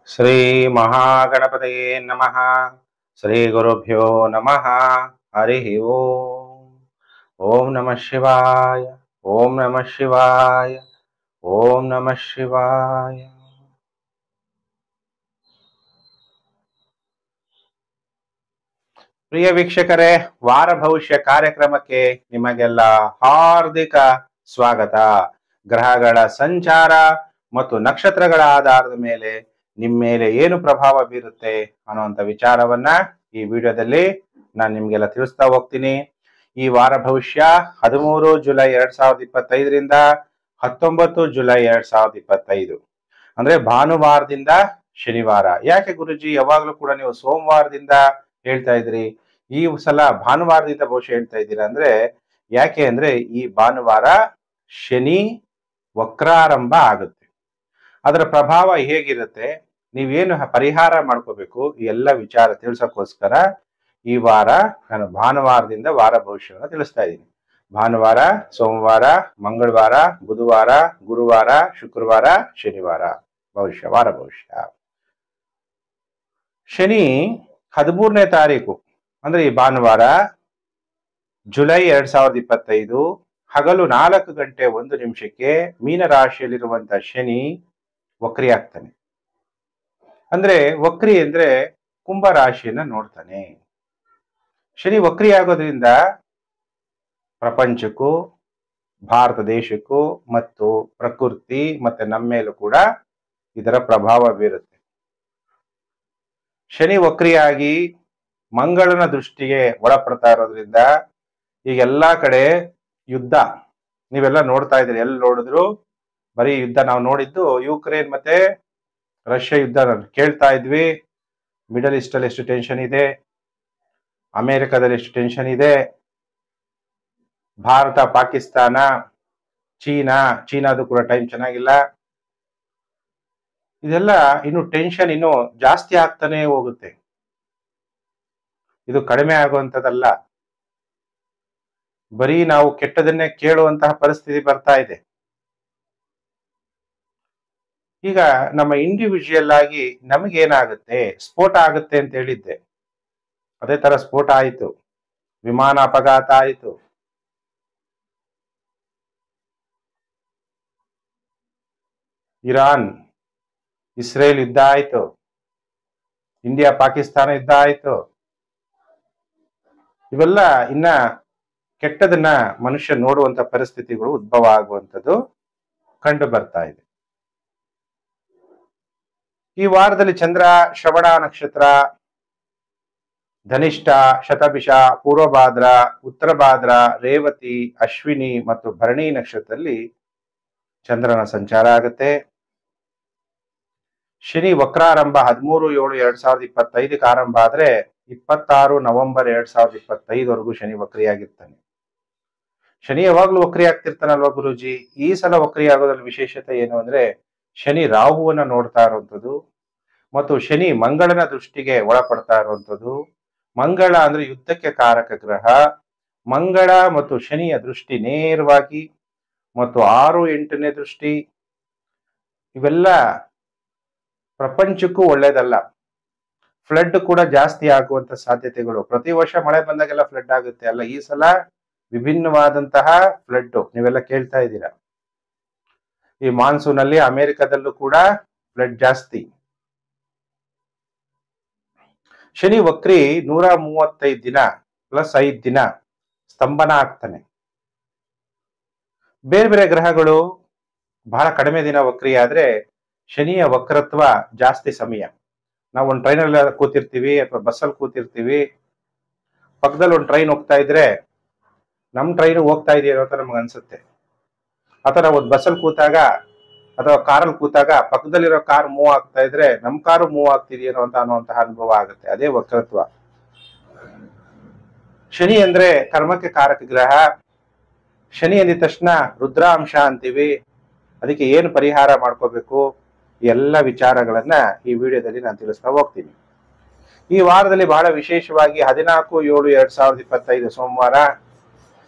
ಶ್ರೀ ಮಹಾಗಣಪತಯೇ ನಮಃ. ಶ್ರೀ ಗುರುಭ್ಯೋ ನಮಃ. ಹರಿ ಓಂ. ಓಂ ನಮಃ ಶಿವಾಯ. ಓಂ ನಮಃ ಶಿವಾಯ. ಓಂ ನಮಃ ಶಿವಾಯ. ಪ್ರಿಯ ವೀಕ್ಷಕರೇ, ವಾರ ಭವಿಷ್ಯ ಕಾರ್ಯಕ್ರಮಕ್ಕೆ ನಿಮಗೆಲ್ಲ ಹಾರ್ದಿಕ ಸ್ವಾಗತ. ಗ್ರಹಗಳ ಸಂಚಾರ ಮತ್ತು ನಕ್ಷತ್ರಗಳ ಆಧಾರದ ಮೇಲೆ ನಿಮ್ಮ ಮೇಲೆ ಏನು ಪ್ರಭಾವ ಬೀರುತ್ತೆ ಅನ್ನುವಂಥ ವಿಚಾರವನ್ನ ಈ ವಿಡಿಯೋದಲ್ಲಿ ನಾನು ನಿಮ್ಗೆಲ್ಲ ತಿಳಿಸ್ತಾ ಹೋಗ್ತೀನಿ. ಈ ವಾರ ಭವಿಷ್ಯ 13 ಜುಲೈ 2025ರಿಂದ 19 ಜುಲೈ 2025, ಅಂದ್ರೆ ಭಾನುವಾರದಿಂದ ಶನಿವಾರ. ಯಾಕೆ ಗುರುಜಿ ಯಾವಾಗ್ಲೂ ಕೂಡ ನೀವು ಸೋಮವಾರದಿಂದ ಹೇಳ್ತಾ ಇದ್ರಿ, ಈ ಸಲ ಭಾನುವಾರದಿಂದ ಬಹುಶಃ ಹೇಳ್ತಾ ಇದ್ದೀರಾ ಅಂದ್ರೆ ಯಾಕೆ ಅಂದ್ರೆ ಈ ಭಾನುವಾರ ಶನಿ ವಕ್ರಾರಂಭ ಆಗುತ್ತೆ. ಅದರ ಪ್ರಭಾವ ಹೇಗಿರುತ್ತೆ, ನೀವೇನು ಪರಿಹಾರ ಮಾಡ್ಕೋಬೇಕು, ಈ ಎಲ್ಲ ವಿಚಾರ ತಿಳಿಸೋಕ್ಕೋಸ್ಕರ ಈ ವಾರ ನಾನು ಭಾನುವಾರದಿಂದ ವಾರ ಭವಿಷ್ಯವನ್ನು ತಿಳಿಸ್ತಾ ಇದ್ದೀನಿ. ಭಾನುವಾರ, ಸೋಮವಾರ, ಮಂಗಳವಾರ, ಬುಧವಾರ, ಗುರುವಾರ, ಶುಕ್ರವಾರ, ಶನಿವಾರ ಭವಿಷ್ಯ, ವಾರ ಭವಿಷ್ಯ. ಶನಿ 13ನೇ ತಾರೀಕು ಅಂದ್ರೆ ಈ ಭಾನುವಾರ ಜುಲೈ 2025 ಹಗಲು 4 ಗಂಟೆ 1 ನಿಮಿಷಕ್ಕೆ ಮೀನ ರಾಶಿಯಲ್ಲಿರುವಂತಹ ಶನಿ ವಕ್ರಿ ಆಗ್ತಾನೆ. ಅಂದ್ರೆ ವಕ್ರಿ ಅಂದ್ರೆ ಕುಂಭ ರಾಶಿಯನ್ನ ನೋಡ್ತಾನೆ. ಶನಿ ವಕ್ರಿ ಆಗೋದ್ರಿಂದ ಪ್ರಪಂಚಕ್ಕೂ ಭಾರತ ದೇಶಕ್ಕೂ ಮತ್ತು ಪ್ರಕೃತಿ ಮತ್ತೆ ನಮ್ಮ ಮೇಲೂ ಕೂಡ ಇದರ ಪ್ರಭಾವ ಬೀರುತ್ತೆ. ಶನಿ ವಕ್ರಿಯಾಗಿ ಮಂಗಳನ ದೃಷ್ಟಿಗೆ ಒಳಪಡ್ತಾ ಇರೋದ್ರಿಂದ ಈಗ ಎಲ್ಲಾ ಕಡೆ ಯುದ್ಧ ನೀವೆಲ್ಲ ನೋಡ್ತಾ ಇದ್ರಿ. ಎಲ್ಲಿ ನೋಡಿದ್ರು ಬರೀ ಯುದ್ಧ. ನಾವು ನೋಡಿದ್ದು ಯುಕ್ರೇನ್ ಮತ್ತೆ ರಷ್ಯಾ ಯುದ್ಧ ಕೇಳ್ತಾ ಇದ್ವಿ. ಮಿಡಲ್ ಈಸ್ಟ್ ಅಲ್ಲಿ ಎಷ್ಟು ಟೆನ್ಷನ್ ಇದೆ, ಅಮೆರಿಕದಲ್ಲಿ ಎಷ್ಟು ಟೆನ್ಷನ್ ಇದೆ, ಭಾರತ, ಪಾಕಿಸ್ತಾನ, ಚೀನಾದು ಕೂಡ ಟೈಮ್ ಚೆನ್ನಾಗಿಲ್ಲ. ಇದೆಲ್ಲ ಇನ್ನು ಟೆನ್ಷನ್ ಇನ್ನು ಜಾಸ್ತಿ ಆಗ್ತಾನೆ ಹೋಗುತ್ತೆ. ಇದು ಕಡಿಮೆ ಆಗುವಂಥದ್ದಲ್ಲ. ಬರೀ ನಾವು ಕೆಟ್ಟದನ್ನೇ ಕೇಳುವಂತಹ ಪರಿಸ್ಥಿತಿ ಬರ್ತಾ ಇದೆ. ಈಗ ನಮ್ಮ ಇಂಡಿವಿಜುವಲ್ ಆಗಿ ನಮಗೇನಾಗುತ್ತೆ, ಸ್ಫೋಟ ಆಗುತ್ತೆ ಅಂತ ಹೇಳಿದ್ದೆ. ಅದೇ ತರ ಸ್ಫೋಟ ಆಯಿತು, ವಿಮಾನ ಅಪಘಾತ ಆಯಿತು. ಇರಾನ್ ಇಸ್ರೇಲ್ ಯುದ್ಧ ಆಯಿತು, ಇಂಡಿಯಾ ಪಾಕಿಸ್ತಾನ ಯುದ್ಧ ಆಯಿತು. ಇವೆಲ್ಲ ಇನ್ನ ಕೆಟ್ಟದನ್ನ ಮನುಷ್ಯ ನೋಡುವಂತ ಪರಿಸ್ಥಿತಿಗಳು ಉದ್ಭವ ಆಗುವಂಥದ್ದು ಕಂಡು ಬರ್ತಾ ಇದೆ. ಈ ವಾರದಲ್ಲಿ ಚಂದ್ರ ಶ್ರವಣ ನಕ್ಷತ್ರ, ಧನಿಷ್ಠ, ಶತಭಿಷ, ಪೂರ್ವಭಾದ್ರ, ಉತ್ತರ ಭಾದ್ರ, ರೇವತಿ, ಅಶ್ವಿನಿ ಮತ್ತು ಭರಣಿ ನಕ್ಷತ್ರದಲ್ಲಿ ಚಂದ್ರನ ಸಂಚಾರ ಆಗುತ್ತೆ. ಶನಿ ವಕ್ರಾರಂಭ 13/7/2025 ಆರಂಭ ಆದ್ರೆ 26 ನವೆಂಬರ್ 2025ವರೆಗೂ ಶನಿ ವಕ್ರಿಯಾಗಿರ್ತಾನೆ. ಶನಿ ಯಾವಾಗ್ಲೂ ವಕ್ರಿ ಆಗ್ತಿರ್ತಾನಲ್ವಾ ಗುರುಜಿ? ಈ ಸಲ ವಕ್ರಿ ಆಗೋದ್ರಲ್ಲಿ ವಿಶೇಷತೆ ಏನು ಅಂದ್ರೆ ಶನಿ ರಾಹುವನ್ನ ನೋಡ್ತಾ ಇರುವಂಥದ್ದು ಮತ್ತು ಶನಿ ಮಂಗಳನ ದೃಷ್ಟಿಗೆ ಒಳಪಡ್ತಾ ಇರುವಂಥದ್ದು. ಮಂಗಳ ಅಂದ್ರೆ ಯುದ್ಧಕ್ಕೆ ಕಾರಕ ಗ್ರಹ. ಮಂಗಳ ಮತ್ತು ಶನಿಯ ದೃಷ್ಟಿ ನೇರವಾಗಿ ಮತ್ತು 6, 8ನೇ ದೃಷ್ಟಿ, ಇವೆಲ್ಲ ಪ್ರಪಂಚಕ್ಕೂ ಒಳ್ಳೇದಲ್ಲ. ಫ್ಲಡ್ ಕೂಡ ಜಾಸ್ತಿ ಆಗುವಂತ ಸಾಧ್ಯತೆಗಳು. ಪ್ರತಿ ವರ್ಷ ಮಳೆ ಬಂದಾಗೆಲ್ಲ ಫ್ಲಡ್ ಆಗುತ್ತೆ ಅಲ್ಲ, ಈ ಸಲ ವಿಭಿನ್ನವಾದಂತಹ ಫ್ಲಡ್ ನೀವೆಲ್ಲ ಕೇಳ್ತಾ ಇದ್ದೀರಾ. ಈ ಮಾನ್ಸೂನ್ ಅಲ್ಲಿ ಅಮೆರಿಕದಲ್ಲೂ ಕೂಡ ಫ್ಲಡ್ ಜಾಸ್ತಿ. ಶನಿ ವಕ್ರಿ 135 ದಿನ ಪ್ಲಸ್ 5 ದಿನ ಸ್ತಂಭನ ಆಗ್ತಾನೆ. ಬೇರೆ ಬೇರೆ ಗ್ರಹಗಳು ಬಹಳ ಕಡಿಮೆ ದಿನ ವಕ್ರಿ ಆದ್ರೆ ಶನಿಯ ವಕ್ರತ್ವ ಜಾಸ್ತಿ ಸಮಯ. ನಾವು ಒಂದು ಟ್ರೈನಲ್ಲಿ ಕೂತಿರ್ತೀವಿ ಅಥವಾ ಬಸ್ಸಲ್ಲಿ ಕೂತಿರ್ತೀವಿ, ಪಕ್ಕದಲ್ಲಿ ಒಂದು ಟ್ರೈನ್ ಹೋಗ್ತಾ ಇದ್ರೆ ನಮ್ಮ ಟ್ರೈನ್ ಹೋಗ್ತಾ ಇದೆಯೋ ಅಂತ ನಮ್ಗೆ ಅನ್ಸುತ್ತೆ. ಅಥವಾ ನಾವು ಒಂದು ಬಸ್ಸಲ್ಲಿ ಕೂತಾಗ ಅಥವಾ ಕಾರಲ್ಲಿ ಕೂತಾಗ ಪಕ್ಕದಲ್ಲಿರೋ ಕಾರ್ ಮೂವ್ ಆಗ್ತಾ ಇದ್ರೆ ನಮ್ಮ ಕಾರು ಮೂವ್ ಆಗ್ತಿದೆಯೇನೋ ಅಂತ ಅನ್ನುವಂತಹ ಅನುಭವ ಆಗುತ್ತೆ. ಅದೇ ವಕ್ರತ್ವ. ಶನಿ ಅಂದ್ರೆ ಕರ್ಮಕ್ಕೆ ಕಾರಕ ಗ್ರಹ. ಶನಿ ಅಂದಿದ ತಕ್ಷಣ ರುದ್ರಾಂಶ ಅಂತೀವಿ. ಅದಕ್ಕೆ ಏನು ಪರಿಹಾರ ಮಾಡ್ಕೋಬೇಕು, ಎಲ್ಲ ವಿಚಾರಗಳನ್ನ ಈ ವಿಡಿಯೋದಲ್ಲಿ ನಾನು ತಿಳಿಸ್ತಾ ಹೋಗ್ತೀನಿ. ಈ ವಾರದಲ್ಲಿ ಬಹಳ ವಿಶೇಷವಾಗಿ 14/7/2025 ಸೋಮವಾರ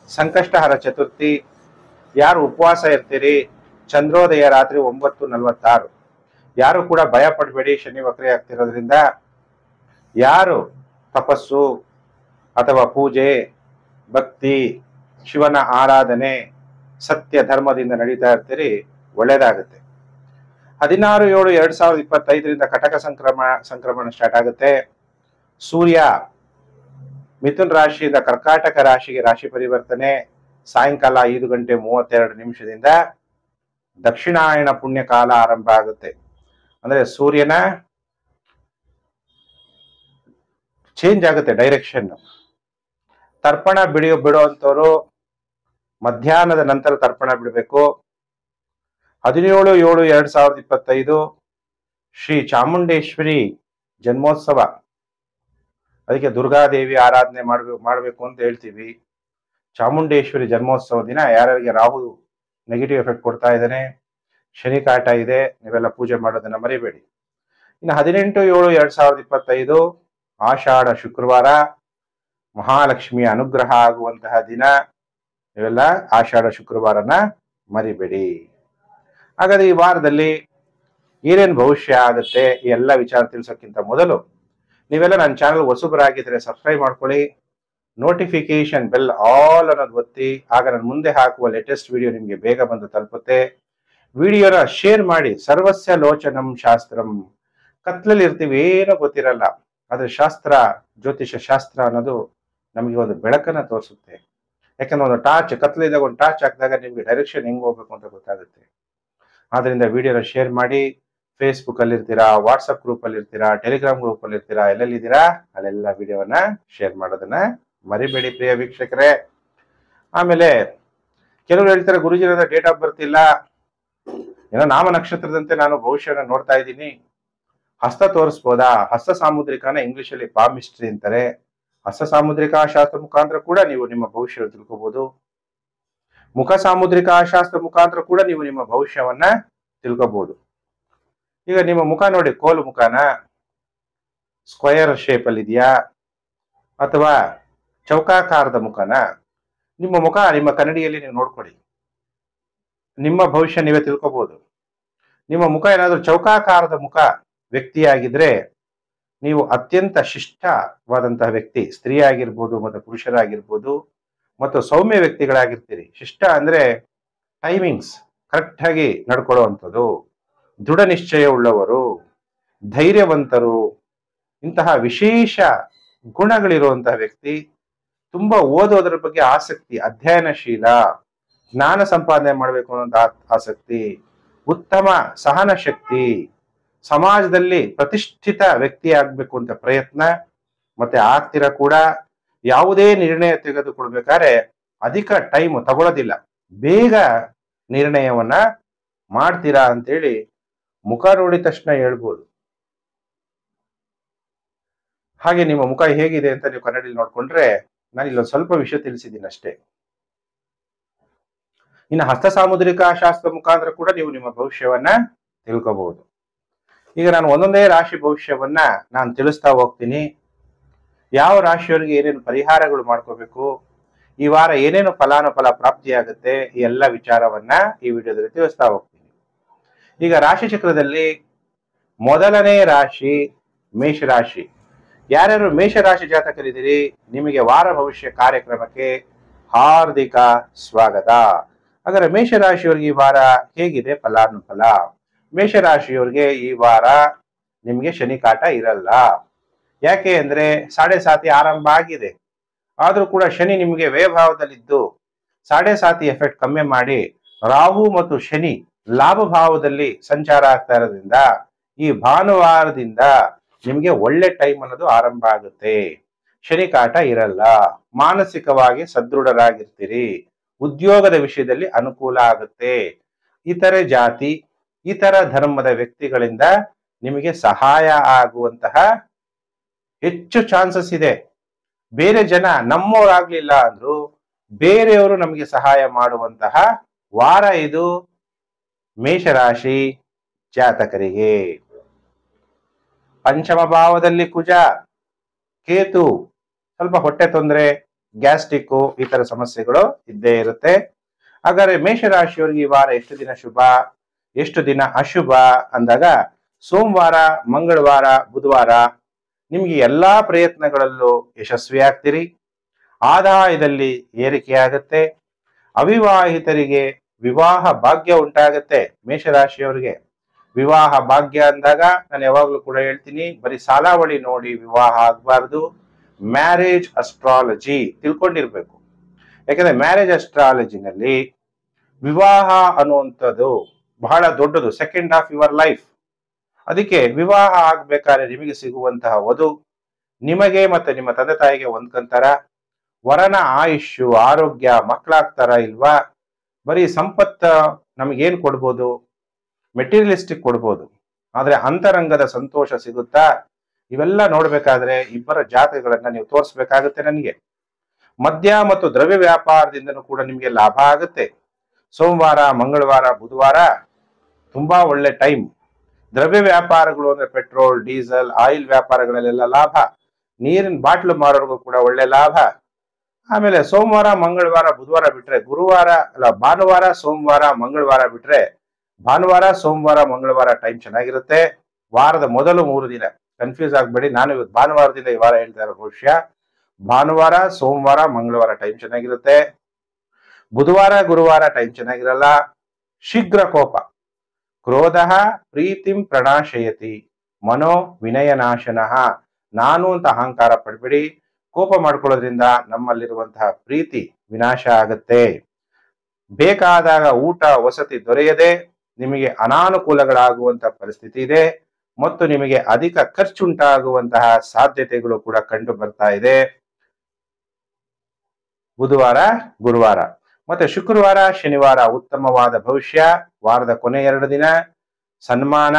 ಸಂಕಷ್ಟಹರ ಚತುರ್ಥಿ. ಯಾರು ಉಪವಾಸ ಇರ್ತೀರಿ, ಚಂದ್ರೋದಯ ರಾತ್ರಿ 9:46. ಯಾರು ಕೂಡ ಭಯ ಪಡಬೇಡಿ. ಶನಿ ವಕ್ರಿ ಆಗ್ತಿರೋದ್ರಿಂದ ಯಾರು ತಪಸ್ಸು ಅಥವಾ ಪೂಜೆ, ಭಕ್ತಿ, ಶಿವನ ಆರಾಧನೆ, ಸತ್ಯ ಧರ್ಮದಿಂದ ನಡೀತಾ ಇರ್ತೀರಿ, ಒಳ್ಳೇದಾಗುತ್ತೆ. 16/7/2025 ಕಟಕ ಸಂಕ್ರಮಣ ಸ್ಟಾರ್ಟ್ ಆಗುತ್ತೆ. ಸೂರ್ಯ ಮಿಥುನ್ ರಾಶಿಯಿಂದ ಕರ್ಕಾಟಕ ರಾಶಿಗೆ ರಾಶಿ ಪರಿವರ್ತನೆ ಸಾಯಂಕಾಲ 5:32 ದಕ್ಷಿಣಾಯಣ ಪುಣ್ಯ ಕಾಲ ಆರಂಭ ಆಗುತ್ತೆ. ಅಂದ್ರೆ ಸೂರ್ಯನ ಚೇಂಜ್ ಆಗುತ್ತೆ ಡೈರೆಕ್ಷನ್. ತರ್ಪಣ ಬಿಡುವಂತವ್ರು ಮಧ್ಯಾಹ್ನದ ನಂತರ ತರ್ಪಣ ಬಿಡಬೇಕು. 17/7/2025 ಶ್ರೀ ಚಾಮುಂಡೇಶ್ವರಿ ಜನ್ಮೋತ್ಸವ. ಅದಕ್ಕೆ ದುರ್ಗಾದೇವಿ ಆರಾಧನೆ ಮಾಡಬೇಕು ಅಂತ ಹೇಳ್ತೀವಿ. ಚಾಮುಂಡೇಶ್ವರಿ ಜನ್ಮೋತ್ಸವ ದಿನ ಯಾರ್ಯಾರಿಗೆ ರಾಹು ನೆಗೆಟಿವ್ ಎಫೆಕ್ಟ್ ಕೊಡ್ತಾ ಇದ್ದಾನೆ, ಶನಿ ಕಾಟ ಇದೆ, ನೀವೆಲ್ಲ ಪೂಜೆ ಮಾಡೋದನ್ನ ಮರಿಬೇಡಿ. ಇನ್ನು 18/7/2025 ಆಷಾಢ ಶುಕ್ರವಾರ, ಮಹಾಲಕ್ಷ್ಮಿಯ ಅನುಗ್ರಹ ಆಗುವಂತಹ ದಿನ. ನೀವೆಲ್ಲ ಆಷಾಢ ಶುಕ್ರವಾರನ ಮರಿಬೇಡಿ. ಹಾಗಾದ್ರೆ ಈ ವಾರದಲ್ಲಿ ಏನೇನು ಭವಿಷ್ಯ ಆಗುತ್ತೆ ಈ ಎಲ್ಲ ವಿಚಾರ ತಿಳಿಸೋಕ್ಕಿಂತ ಮೊದಲು ನೀವೆಲ್ಲ ನನ್ನ ಚಾನಲ್ ಹೊಸಬರಾಗಿದ್ರೆ ಸಬ್ಸ್ಕ್ರೈಬ್ ಮಾಡ್ಕೊಳ್ಳಿ. ನೋಟಿಫಿಕೇಶನ್ ಬೆಲ್ ಆಲ್ ಅನ್ನೋದು ಒತ್ತಿ. ಆಗ ನಾನು ಮುಂದೆ ಹಾಕುವ ಲೇಟೆಸ್ಟ್ ವಿಡಿಯೋ ನಿಮಗೆ ಬೇಗ ಬಂದು ತಲುಪುತ್ತೆ. ವಿಡಿಯೋನ ಶೇರ್ ಮಾಡಿ. ಸರ್ವಸ್ಯ ಲೋಚನಂ ಶಾಸ್ತ್ರಂ. ಕತ್ಲಲ್ಲಿ ಇರ್ತೀವಿ, ಏನೋ ಗೊತ್ತಿರಲ್ಲ, ಆದ್ರೆ ಶಾಸ್ತ್ರ, ಜ್ಯೋತಿಷ ಶಾಸ್ತ್ರ ಅನ್ನೋದು ನಮಗೆ ಒಂದು ಬೆಳಕನ್ನ ತೋರಿಸುತ್ತೆ. ಯಾಕಂದ್ರೆ ಒಂದು ಟಾರ್ಚ್, ಕತ್ಲಿದ್ದಾಗ ಒಂದು ಟಾರ್ಚ್ ಹಾಕಿದಾಗ ನಿಮ್ಗೆ ಡೈರೆಕ್ಷನ್ ಹೆಂಗ್ ಹೋಗ್ಬೇಕು ಅಂತ ಗೊತ್ತಾಗುತ್ತೆ. ಆದ್ರಿಂದ ವಿಡಿಯೋನ ಶೇರ್ ಮಾಡಿ. ಫೇಸ್ಬುಕ್ ಅಲ್ಲಿ ಇರ್ತೀರಾ, ವಾಟ್ಸಪ್ ಗ್ರೂಪ್ ಅಲ್ಲಿ ಇರ್ತೀರಾ, ಟೆಲಿಗ್ರಾಮ್ ಗ್ರೂಪ್ ಅಲ್ಲಿ ಇರ್ತೀರಾ, ಎಲ್ಲೆಲ್ಲಿದ್ದೀರಾ ಅಲ್ಲೆಲ್ಲ ವಿಡಿಯೋನ ಶೇರ್ ಮಾಡೋದನ್ನ ಮರಿಬೇಡಿ ಪ್ರಿಯ ವೀಕ್ಷಕರೇ. ಆಮೇಲೆ ಕೆಲವರು ಹೇಳ್ತಾರೆ, ಗುರುಜಿ ಡೇಟ್ ಆಫ್ ಬರ್ತ್ ಇಲ್ಲ, ಏನೋ ನಾಮ ನಕ್ಷತ್ರದಂತೆ ನಾನು ಭವಿಷ್ಯನ ನೋಡ್ತಾ ಇದ್ದೀನಿ, ಹಸ್ತ ತೋರಿಸ್ಬೋದಾ? ಹಸ್ತ ಸಾಮುದ್ರಿಕನ ಇಂಗ್ಲಿಷ್ ಅಲ್ಲಿ ಪಾಮಿಸ್ಟ್ರಿ ಅಂತಾರೆ. ಹಸ್ತ ಸಾಮುದ್ರಿಕಾ ಶಾಸ್ತ್ರ ಮುಖಾಂತರ ಕೂಡ ನೀವು ನಿಮ್ಮ ಭವಿಷ್ಯ ತಿಳ್ಕೋಬಹುದು. ಮುಖ ಸಾಮುದ್ರಿಕಾ ಶಾಸ್ತ್ರ ಮುಖಾಂತರ ಕೂಡ ನೀವು ನಿಮ್ಮ ಭವಿಷ್ಯವನ್ನ ತಿಳ್ಕೋಬಹುದು. ಈಗ ನಿಮ್ಮ ಮುಖ ನೋಡಿ, ಕೋಲು ಮುಖನ, ಸ್ಕ್ವಯರ್ ಶೇಪ್ ಅಲ್ಲಿ ಇದೆಯಾ ಅಥವಾ ಚೌಕಾಕಾರದ ಮುಖನ? ನಿಮ್ಮ ಮುಖ ನಿಮ್ಮ ಕನ್ನಡಿಯಲ್ಲಿ ನೀವು ನೋಡ್ಕೊಳ್ಳಿ, ನಿಮ್ಮ ಭವಿಷ್ಯ ನೀವೇ ತಿಳ್ಕೋಬಹುದು. ನಿಮ್ಮ ಮುಖ ಏನಾದ್ರೂ ಚೌಕಾಕಾರದ ಮುಖ ವ್ಯಕ್ತಿಯಾಗಿದ್ರೆ ನೀವು ಅತ್ಯಂತ ಶಿಷ್ಟವಾದಂತಹ ವ್ಯಕ್ತಿ, ಸ್ತ್ರೀ ಆಗಿರ್ಬೋದು ಮತ್ತು ಪುರುಷರಾಗಿರ್ಬೋದು, ಮತ್ತು ಸೌಮ್ಯ ವ್ಯಕ್ತಿಗಳಾಗಿರ್ತೀರಿ. ಶಿಷ್ಟ ಅಂದ್ರೆ ಟೈಮಿಂಗ್ಸ್ ಕರೆಕ್ಟ್ ಆಗಿ ನಡ್ಕೊಳ್ಳುವಂಥದ್ದು, ದೃಢ ನಿಶ್ಚಯ ಉಳ್ಳವರು, ಧೈರ್ಯವಂತರು, ಇಂತಹ ವಿಶೇಷ ಗುಣಗಳಿರುವಂತಹ ವ್ಯಕ್ತಿ. ತುಂಬಾ ಓದೋದ್ರ ಬಗ್ಗೆ ಆಸಕ್ತಿ, ಅಧ್ಯಯನಶೀಲ, ಜ್ಞಾನ ಸಂಪಾದನೆ ಮಾಡಬೇಕು ಅನ್ನೋ ಆಸಕ್ತಿ, ಉತ್ತಮ ಸಹನ ಶಕ್ತಿ, ಸಮಾಜದಲ್ಲಿ ಪ್ರತಿಷ್ಠಿತ ವ್ಯಕ್ತಿ ಆಗ್ಬೇಕು ಅಂತ ಪ್ರಯತ್ನ, ಮತ್ತೆ ಆಗ್ತೀರಾ ಕೂಡ. ಯಾವುದೇ ನಿರ್ಣಯ ತೆಗೆದುಕೊಳ್ಬೇಕಾದ್ರೆ ಅಧಿಕ ಟೈಮ್ ತಗೊಳ್ಳೋದಿಲ್ಲ, ಬೇಗ ನಿರ್ಣಯವನ್ನ ಮಾಡ್ತೀರಾ ಅಂತೇಳಿ ಮುಖ ನೋಡಿದ ತಕ್ಷಣ ಹೇಳ್ಬೋದು. ಹಾಗೆ ನಿಮ್ಮ ಮುಖ ಹೇಗಿದೆ ಅಂತ ನೀವು ಕನ್ನಡಿಯಲ್ಲಿ ನೋಡ್ಕೊಂಡ್ರೆ ನಾನು ಇಲ್ಲೊಂದು ಸ್ವಲ್ಪ ವಿಷಯ ತಿಳಿಸಿದ್ದೀನಿ ಅಷ್ಟೇ. ಇನ್ನು ಹಸ್ತ ಸಾಮುದ್ರಿಕಾ ಶಾಸ್ತ್ರ ಮುಖಾಂತರ ಕೂಡ ನೀವು ನಿಮ್ಮ ಭವಿಷ್ಯವನ್ನ ತಿಳ್ಕೋಬಹುದು. ಈಗ ನಾನು ಒಂದೊಂದೇ ರಾಶಿ ಭವಿಷ್ಯವನ್ನ ನಾನು ತಿಳಿಸ್ತಾ ಹೋಗ್ತೀನಿ. ಯಾವ ರಾಶಿಯವರಿಗೆ ಏನೇನು ಪರಿಹಾರಗಳು ಮಾಡ್ಕೋಬೇಕು, ಈ ವಾರ ಏನೇನು ಫಲಾನುಫಲ ಪ್ರಾಪ್ತಿಯಾಗುತ್ತೆ, ಈ ಎಲ್ಲ ವಿಚಾರವನ್ನ ಈ ವಿಡಿಯೋದಲ್ಲಿ ತಿಳಿಸ್ತಾ ಹೋಗ್ತೀನಿ. ಈಗ ರಾಶಿ ಚಕ್ರದಲ್ಲಿ ಮೊದಲನೇ ರಾಶಿ ಮೇಷರಾಶಿ. ಯಾರ್ಯಾರು ಮೇಷರಾಶಿ ಜಾತಕರಿದ್ದೀರಿ, ನಿಮಗೆ ವಾರ ಭವಿಷ್ಯ ಕಾರ್ಯಕ್ರಮಕ್ಕೆ ಹಾರ್ದಿಕ ಸ್ವಾಗತ. ಹಾಗಾದ್ರೆ ಮೇಷರಾಶಿಯವರಿಗೆ ಈ ವಾರ ಹೇಗಿದೆ ಫಲಾನುಫಲ? ಮೇಷರಾಶಿಯವರಿಗೆ ಈ ವಾರ ನಿಮಗೆ ಶನಿ ಕಾಟ ಇರಲ್ಲ. ಯಾಕೆ ಅಂದ್ರೆ 7.5 ಆರಂಭ ಆಗಿದೆ, ಆದ್ರೂ ಕೂಡ ಶನಿ ನಿಮಗೆ ವ್ಯಯಭಾವದಲ್ಲಿದ್ದು 7.5 ಎಫೆಕ್ಟ್ ಕಮ್ಮಿ ಮಾಡಿ ರಾಹು ಮತ್ತು ಶನಿ ಲಾಭ ಭಾವದಲ್ಲಿ ಸಂಚಾರ ಆಗ್ತಾ ಇರೋದ್ರಿಂದ ಈ ಭಾನುವಾರದಿಂದ ನಿಮ್ಗೆ ಒಳ್ಳೆ ಟೈಮ್ ಅನ್ನೋದು ಆರಂಭ ಆಗುತ್ತೆ. ಶನಿ ಕಾಟ ಇರಲ್ಲ, ಮಾನಸಿಕವಾಗಿ ಸದೃಢರಾಗಿರ್ತೀರಿ, ಉದ್ಯೋಗದ ವಿಷಯದಲ್ಲಿ ಅನುಕೂಲ ಆಗುತ್ತೆ. ಇತರೆ ಜಾತಿ, ಇತರ ಧರ್ಮದ ವ್ಯಕ್ತಿಗಳಿಂದ ನಿಮಗೆ ಸಹಾಯ ಆಗುವಂತಹ ಹೆಚ್ಚು ಚಾನ್ಸಸ್ ಇದೆ. ಬೇರೆ ಜನ ನಮ್ಮವರಾಗ್ಲಿಲ್ಲ ಅಂದ್ರು ಬೇರೆಯವರು ನಮಗೆ ಸಹಾಯ ಮಾಡುವಂತಹ ವಾರ ಇದು ಮೇಷರಾಶಿ ಜಾತಕರಿಗೆ. ಪಂಚಮ ಭಾವದಲ್ಲಿ ಕುಜ, ಕೇತು, ಸ್ವಲ್ಪ ಹೊಟ್ಟೆ ತೊಂದರೆ, ಗ್ಯಾಸ್ಟ್ರಿಕ್, ಈ ತರ ಸಮಸ್ಯೆಗಳು ಇದ್ದೇ ಇರುತ್ತೆ. ಹಾಗಾದ್ರೆ ಮೇಷರಾಶಿಯವರಿಗೆ ಈ ವಾರ ಎಷ್ಟು ದಿನ ಶುಭ, ಎಷ್ಟು ದಿನ ಅಶುಭ ಅಂದಾಗ ಸೋಮವಾರ, ಮಂಗಳವಾರ, ಬುಧವಾರ ನಿಮ್ಗೆ ಎಲ್ಲಾ ಪ್ರಯತ್ನಗಳಲ್ಲೂ ಯಶಸ್ವಿ ಆಗ್ತೀರಿ. ಆದಾಯದಲ್ಲಿ ಏರಿಕೆಯಾಗುತ್ತೆ. ಅವಿವಾಹಿತರಿಗೆ ವಿವಾಹ ಭಾಗ್ಯ ಉಂಟಾಗತ್ತೆ. ಮೇಷರಾಶಿಯವರಿಗೆ ವಿವಾಹ ಭಾಗ್ಯ ಅಂದಾಗ ನಾನು ಯಾವಾಗ್ಲೂ ಕೂಡ ಹೇಳ್ತೀನಿ, ಬರೀ ಸಾಲಾವಳಿ ನೋಡಿ ವಿವಾಹ ಆಗ್ಬಾರ್ದು. ಮ್ಯಾರೇಜ್ ಅಸ್ಟ್ರಾಲಜಿ ತಿಳ್ಕೊಂಡಿರ್ಬೇಕು. ಯಾಕಂದ್ರೆ ಮ್ಯಾರೇಜ್ ಅಸ್ಟ್ರಾಲಜಿನಲ್ಲಿ ವಿವಾಹ ಅನ್ನುವಂಥದ್ದು ಬಹಳ ದೊಡ್ಡದು, ಸೆಕೆಂಡ್ ಆಫ್ ಯುವರ್ ಲೈಫ್. ಅದಕ್ಕೆ ವಿವಾಹ ಆಗ್ಬೇಕಾದ್ರೆ ನಿಮಗೆ ಸಿಗುವಂತಹ ವಧು ನಿಮಗೆ ಮತ್ತೆ ನಿಮ್ಮ ತಂದೆ ತಾಯಿಗೆ ಹೊಂದ್ಕೊಂತಾರ? ವರನ ಆಯುಷ್ಯು, ಆರೋಗ್ಯ, ಮಕ್ಕಳಾಗ್ತಾರ ಇಲ್ವಾ? ಬರೀ ಸಂಪತ್ತ ನಮಗೇನ್ ಕೊಡ್ಬೋದು? ಮೆಟೀರಿಯಲಿಸ್ಟಿಕ್ ಕೊಡ್ಬೋದು, ಆದ್ರೆ ಅಂತರಂಗದ ಸಂತೋಷ ಸಿಗುತ್ತಾ? ಇವೆಲ್ಲ ನೋಡ್ಬೇಕಾದ್ರೆ ಇಬ್ಬರ ಜಾತಕಗಳನ್ನ ನೀವು ತೋರಿಸ್ಬೇಕಾಗುತ್ತೆ ನನಗೆ. ಮದ್ಯ ಮತ್ತು ದ್ರವ್ಯ ವ್ಯಾಪಾರದಿಂದನೂ ಕೂಡ ನಿಮ್ಗೆ ಲಾಭ ಆಗುತ್ತೆ. ಸೋಮವಾರ, ಮಂಗಳವಾರ, ಬುಧವಾರ ತುಂಬಾ ಒಳ್ಳೆ ಟೈಮ್. ದ್ರವ್ಯ ವ್ಯಾಪಾರಗಳು ಅಂದ್ರೆ ಪೆಟ್ರೋಲ್, ಡೀಸೆಲ್, ಆಯಿಲ್ ವ್ಯಾಪಾರಗಳಲ್ಲೆಲ್ಲ ಲಾಭ. ನೀರಿನ ಬಾಟ್ಲು ಮಾರೋರ್ಗೂ ಕೂಡ ಒಳ್ಳೆ ಲಾಭ. ಆಮೇಲೆ ಸೋಮವಾರ, ಮಂಗಳವಾರ, ಬುಧವಾರ ಬಿಟ್ರೆ ಭಾನುವಾರ, ಸೋಮವಾರ, ಮಂಗಳವಾರ ಬಿಟ್ರೆ ಭಾನುವಾರ, ಸೋಮವಾರ, ಮಂಗಳವಾರ ಟೈಮ್ ಚೆನ್ನಾಗಿರುತ್ತೆ. ವಾರದ ಮೊದಲು 3 ದಿನ ಕನ್ಫ್ಯೂಸ್ ಆಗ್ಬೇಡಿ. ನಾನು ಇವತ್ತು ಭಾನುವಾರದಿಂದ ಈ ವಾರ ಹೇಳ್ತಾ ಇರೋ ಭವಿಷ್ಯ. ಭಾನುವಾರ, ಸೋಮವಾರ, ಮಂಗಳವಾರ ಟೈಮ್ ಚೆನ್ನಾಗಿರುತ್ತೆ. ಬುಧವಾರ, ಗುರುವಾರ ಟೈಮ್ ಚೆನ್ನಾಗಿರಲ್ಲ. ಶೀಘ್ರ ಕೋಪ, ಕ್ರೋಧ ಪ್ರೀತಿಂ ಪ್ರಣಾಶಯತಿ, ಮನೋ ವಿನಯನಾಶನಃ. ನಾನು ಅಂತ ಅಹಂಕಾರ ಪಡ್ಬೇಡಿ. ಕೋಪ ಮಾಡ್ಕೊಳ್ಳೋದ್ರಿಂದ ನಮ್ಮಲ್ಲಿರುವಂತಹ ಪ್ರೀತಿ ವಿನಾಶ ಆಗತ್ತೆ. ಬೇಕಾದಾಗ ಊಟ ವಸತಿ ದೊರೆಯದೆ ನಿಮಗೆ ಅನಾನುಕೂಲಗಳಾಗುವಂತಹ ಪರಿಸ್ಥಿತಿ ಇದೆ ಮತ್ತು ನಿಮಗೆ ಅಧಿಕ ಖರ್ಚುಂಟಾಗುವಂತಹ ಸಾಧ್ಯತೆಗಳು ಕೂಡ ಕಂಡು ಬರ್ತಾ ಇದೆ. ಬುಧವಾರ, ಗುರುವಾರ ಮತ್ತೆ ಶುಕ್ರವಾರ, ಶನಿವಾರ ಉತ್ತಮವಾದ ಭವಿಷ್ಯ. ವಾರದ ಕೊನೆ 2 ದಿನ ಸನ್ಮಾನ,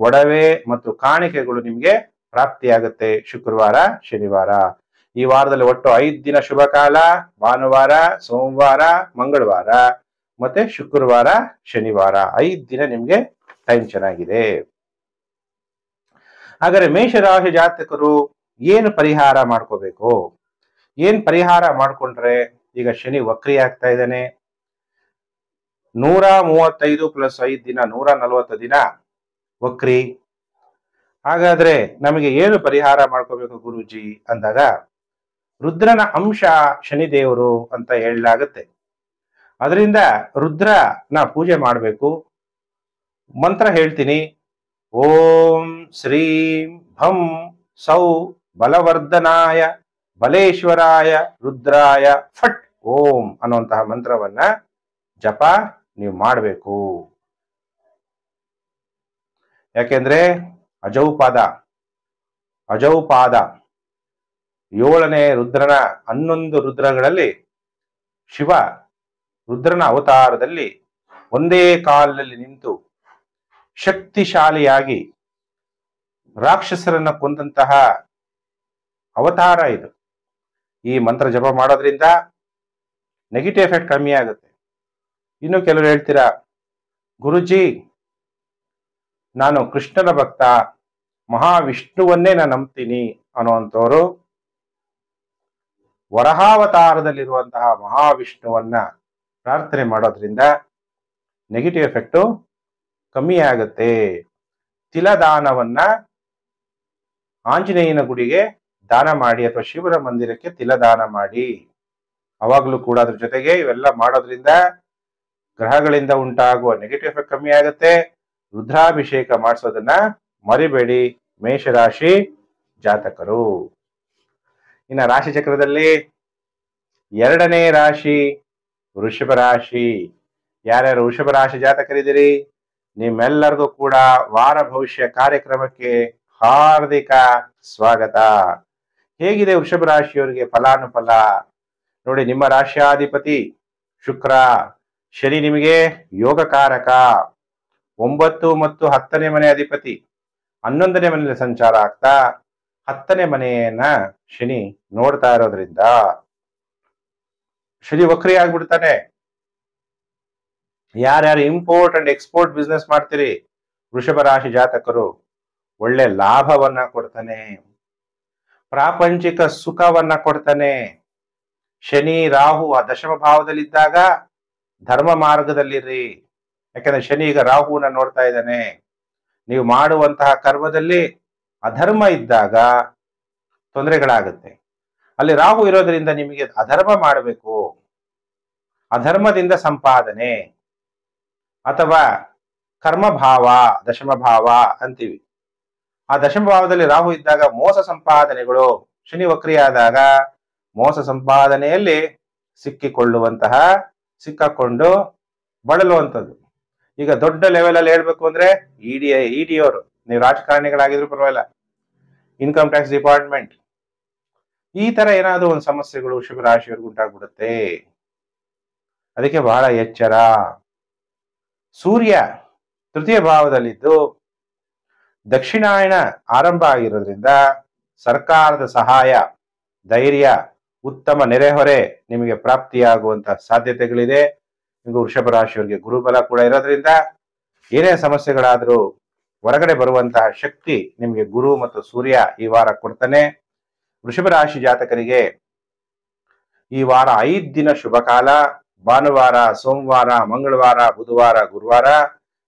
ಒಡವೆ ಮತ್ತು ಕಾಣಿಕೆಗಳು ನಿಮಗೆ ಪ್ರಾಪ್ತಿಯಾಗುತ್ತೆ. ಶುಕ್ರವಾರ, ಶನಿವಾರ ಈ ವಾರದಲ್ಲಿ ಒಟ್ಟು 5 ದಿನ ಶುಭ ಕಾಲ. ಭಾನುವಾರ, ಸೋಮವಾರ, ಮಂಗಳವಾರ ಮತ್ತೆ ಶುಕ್ರವಾರ, ಶನಿವಾರ 5 ದಿನ ನಿಮ್ಗೆ ಟೈಮ್ ಚೆನ್ನಾಗಿದೆ. ಹಾಗಾದ್ರೆ ಮೇಷರಾಶಿ ಜಾತಕರು ಏನು ಪರಿಹಾರ ಮಾಡ್ಕೋಬೇಕು? ಏನ್ ಪರಿಹಾರ ಮಾಡ್ಕೊಂಡ್ರೆ, ಈಗ ಶನಿ ವಕ್ರಿ ಆಗ್ತಾ ಇದ್ದಾನೆ. 135 + 5 ದಿನ 140 ದಿನ ವಕ್ರಿ. ಹಾಗಾದ್ರೆ ನಮಗೆ ಏನು ಪರಿಹಾರ ಮಾಡ್ಕೋಬೇಕು ಗುರುಜಿ ಅಂದಾಗ, ರುದ್ರನ ಅಂಶ ಶನಿದೇವರು ಅಂತ ಹೇಳಲಾಗುತ್ತೆ. ಅದರಿಂದ ರುದ್ರನ ಪೂಜೆ ಮಾಡಬೇಕು. ಮಂತ್ರ ಹೇಳ್ತೀನಿ. ಓಂ ಶ್ರೀಂ ಭಂ ಸೌ ಬಲವರ್ಧನಾಯ ಬಲೇಶ್ವರಾಯ ರುದ್ರಾಯ ಫಟ್ ಓಂ ಅನ್ನುವಂತಹ ಮಂತ್ರವನ್ನ ಜಪ ನೀವು ಮಾಡಬೇಕು. ಯಾಕೆಂದ್ರೆ ಅಜೌಪಾದ 7ನೇ ರುದ್ರನ 11 ರುದ್ರಗಳಲ್ಲಿ ಶಿವ ರುದ್ರನ ಅವತಾರದಲ್ಲಿ ಒಂದೇ ಕಾಲದಲ್ಲಿ ನಿಂತು ಶಕ್ತಿಶಾಲಿಯಾಗಿ ರಾಕ್ಷಸರನ್ನ ಕೊಂದಂತಹ ಅವತಾರ ಇದು. ಈ ಮಂತ್ರ ಜಪ ಮಾಡೋದ್ರಿಂದ ನೆಗೆಟಿವ್ ಎಫೆಕ್ಟ್ ಕಮ್ಮಿ ಆಗುತ್ತೆ. ಇನ್ನು ಕೆಲವರು ಹೇಳ್ತೀರಾ, ಗುರುಜಿ ನಾನು ಕೃಷ್ಣನ ಭಕ್ತ, ಮಹಾವಿಷ್ಣುವನ್ನೇ ನಾನು ನಂಬ್ತೀನಿ ಅನ್ನುವಂಥವ್ರು ವರಹಾವತಾರದಲ್ಲಿರುವಂತಹ ಮಹಾವಿಷ್ಣುವನ್ನ ಪ್ರಾರ್ಥನೆ ಮಾಡೋದ್ರಿಂದ ನೆಗೆಟಿವ್ ಎಫೆಕ್ಟು ಕಮ್ಮಿ ಆಗುತ್ತೆ. ತಿಲದಾನವನ್ನ ಆಂಜನೇಯನ ಗುಡಿಗೆ ದಾನ ಮಾಡಿ ಅಥವಾ ಶಿವನ ಮಂದಿರಕ್ಕೆ ತಿಲದಾನ ಮಾಡಿ. ಅವಾಗ್ಲೂ ಕೂಡ ಅದ್ರ ಜೊತೆಗೆ ಇವೆಲ್ಲ ಮಾಡೋದ್ರಿಂದ ಗ್ರಹಗಳಿಂದ ಉಂಟಾಗುವ ನೆಗೆಟಿವ್ ಎಫೆಕ್ಟ್ ಕಮ್ಮಿ ಆಗುತ್ತೆ. ರುದ್ರಾಭಿಷೇಕ ಮಾಡಿಸೋದನ್ನ ಮರಿಬೇಡಿ ಮೇಷರಾಶಿ ಜಾತಕರು. ಇನ್ನು ರಾಶಿ ಚಕ್ರದಲ್ಲಿ 2ನೇ ರಾಶಿ ವೃಷಭ ರಾಶಿ. ಯಾರ್ಯಾರು ವೃಷಭ ರಾಶಿ ಜಾತಕರಿದ್ದೀರಿ, ನಿಮ್ಮೆಲ್ಲರಿಗೂ ಕೂಡ ವಾರ ಭವಿಷ್ಯ ಕಾರ್ಯಕ್ರಮಕ್ಕೆ ಹಾರ್ದಿಕ ಸ್ವಾಗತ. ಹೇಗಿದೆ ವೃಷಭ ರಾಶಿಯವರಿಗೆ ಫಲಾನುಫಲ? ನೋಡಿ, ನಿಮ್ಮ ರಾಶ್ಯಾಧಿಪತಿ ಶುಕ್ರ, ಶನಿ ನಿಮಗೆ ಯೋಗಕಾರಕ. 9 ಮತ್ತು 10ನೇ ಮನೆ ಅಧಿಪತಿ 11ನೇ ಮನೆಯಲ್ಲಿ ಸಂಚಾರ ಆಗ್ತಾ 10ನೇ ಮನೆಯನ್ನ ಶನಿ ನೋಡ್ತಾ ಇರೋದ್ರಿಂದ ಶನಿ ವಕ್ರಿ ಆಗ್ಬಿಡ್ತಾನೆ. ಯಾರ್ಯಾರು ಇಂಪೋರ್ಟ್ ಅಂಡ್ ಎಕ್ಸ್ಪೋರ್ಟ್ ಬಿಸ್ನೆಸ್ ಮಾಡ್ತೀರಿ ವೃಷಭ ರಾಶಿ ಜಾತಕರು, ಒಳ್ಳೆ ಲಾಭವನ್ನ ಕೊಡ್ತಾನೆ, ಪ್ರಾಪಂಚಿಕ ಸುಖವನ್ನ ಕೊಡ್ತಾನೆ. ಶನಿ ರಾಹು ಆ ದಶಮ ಭಾವದಲ್ಲಿದ್ದಾಗ ಧರ್ಮ ಮಾರ್ಗದಲ್ಲಿರ್ರಿ. ಯಾಕಂದ್ರೆ ಶನಿ ಈಗ ರಾಹುವನ್ನ ನೋಡ್ತಾ ಇದ್ದಾನೆ. ನೀವು ಮಾಡುವಂತಹ ಕರ್ಮದಲ್ಲಿ ಅಧರ್ಮ ಇದ್ದಾಗ ತೊಂದರೆಗಳಾಗುತ್ತೆ. ಅಲ್ಲಿ ರಾಹು ಇರೋದ್ರಿಂದ ನಿಮಗೆ ಅಧರ್ಮ ಮಾಡಬೇಕು, ಅಧರ್ಮದಿಂದ ಸಂಪಾದನೆ ಅಥವಾ ಕರ್ಮಭಾವ, ದಶಮಭಾವ ಅಂತೀವಿ. ಆ ದಶಮಭಾವದಲ್ಲಿ ರಾಹು ಇದ್ದಾಗ ಮೋಸ ಸಂಪಾದನೆಗಳು, ಶನಿ ವಕ್ರಿಯಾದಾಗ ಮೋಸ ಸಂಪಾದನೆಯಲ್ಲಿ ಸಿಕ್ಕಿಕೊಂಡು ಬಳಲುವಂಥದ್ದು. ಈಗ ದೊಡ್ಡ ಲೆವೆಲ್ ಅಲ್ಲಿ ಹೇಳ್ಬೇಕು ಅಂದ್ರೆ ಇಡಿಯವರು, ನೀವು ರಾಜಕಾರಣಿಗಳಾಗಿದ್ರು ಪರವಾಗಿಲ್ಲ, ಇನ್ಕಮ್ ಟ್ಯಾಕ್ಸ್ ಡಿಪಾರ್ಟ್ಮೆಂಟ್, ಈ ತರ ಏನಾದ್ರು ಒಂದು ಸಮಸ್ಯೆಗಳು ವೃಷಭ ರಾಶಿಯವರೆಗೂ ಉಂಟಾಗ್ಬಿಡುತ್ತೆ. ಅದಕ್ಕೆ ಬಹಳ ಎಚ್ಚರ. ಸೂರ್ಯ ತೃತೀಯ ಭಾವದಲ್ಲಿದ್ದು ದಕ್ಷಿಣಾಯನ ಆರಂಭ ಆಗಿರೋದ್ರಿಂದ ಸರ್ಕಾರದ ಸಹಾಯ, ಧೈರ್ಯ, ಉತ್ತಮ ನೆರೆಹೊರೆ ನಿಮಗೆ ಪ್ರಾಪ್ತಿಯಾಗುವಂತಹ ಸಾಧ್ಯತೆಗಳಿದೆ. ನಿಮಗೆ ವೃಷಭ ರಾಶಿಯವರಿಗೆ ಗುರುಬಲ ಕೂಡ ಇರೋದ್ರಿಂದ ಏನೇ ಸಮಸ್ಯೆಗಳಾದ್ರೂ ಹೊರಗಡೆ ಬರುವಂತಹ ಶಕ್ತಿ ನಿಮಗೆ ಗುರು ಮತ್ತು ಸೂರ್ಯ ಈ ವಾರ ಕೊಡ್ತಾನೆ. ವೃಷಭ ರಾಶಿ ಜಾತಕರಿಗೆ ಈ ವಾರ 5 ದಿನ ಶುಭ ಕಾಲ. ಭಾನುವಾರ, ಸೋಮವಾರ, ಮಂಗಳವಾರ, ಬುಧವಾರ, ಗುರುವಾರ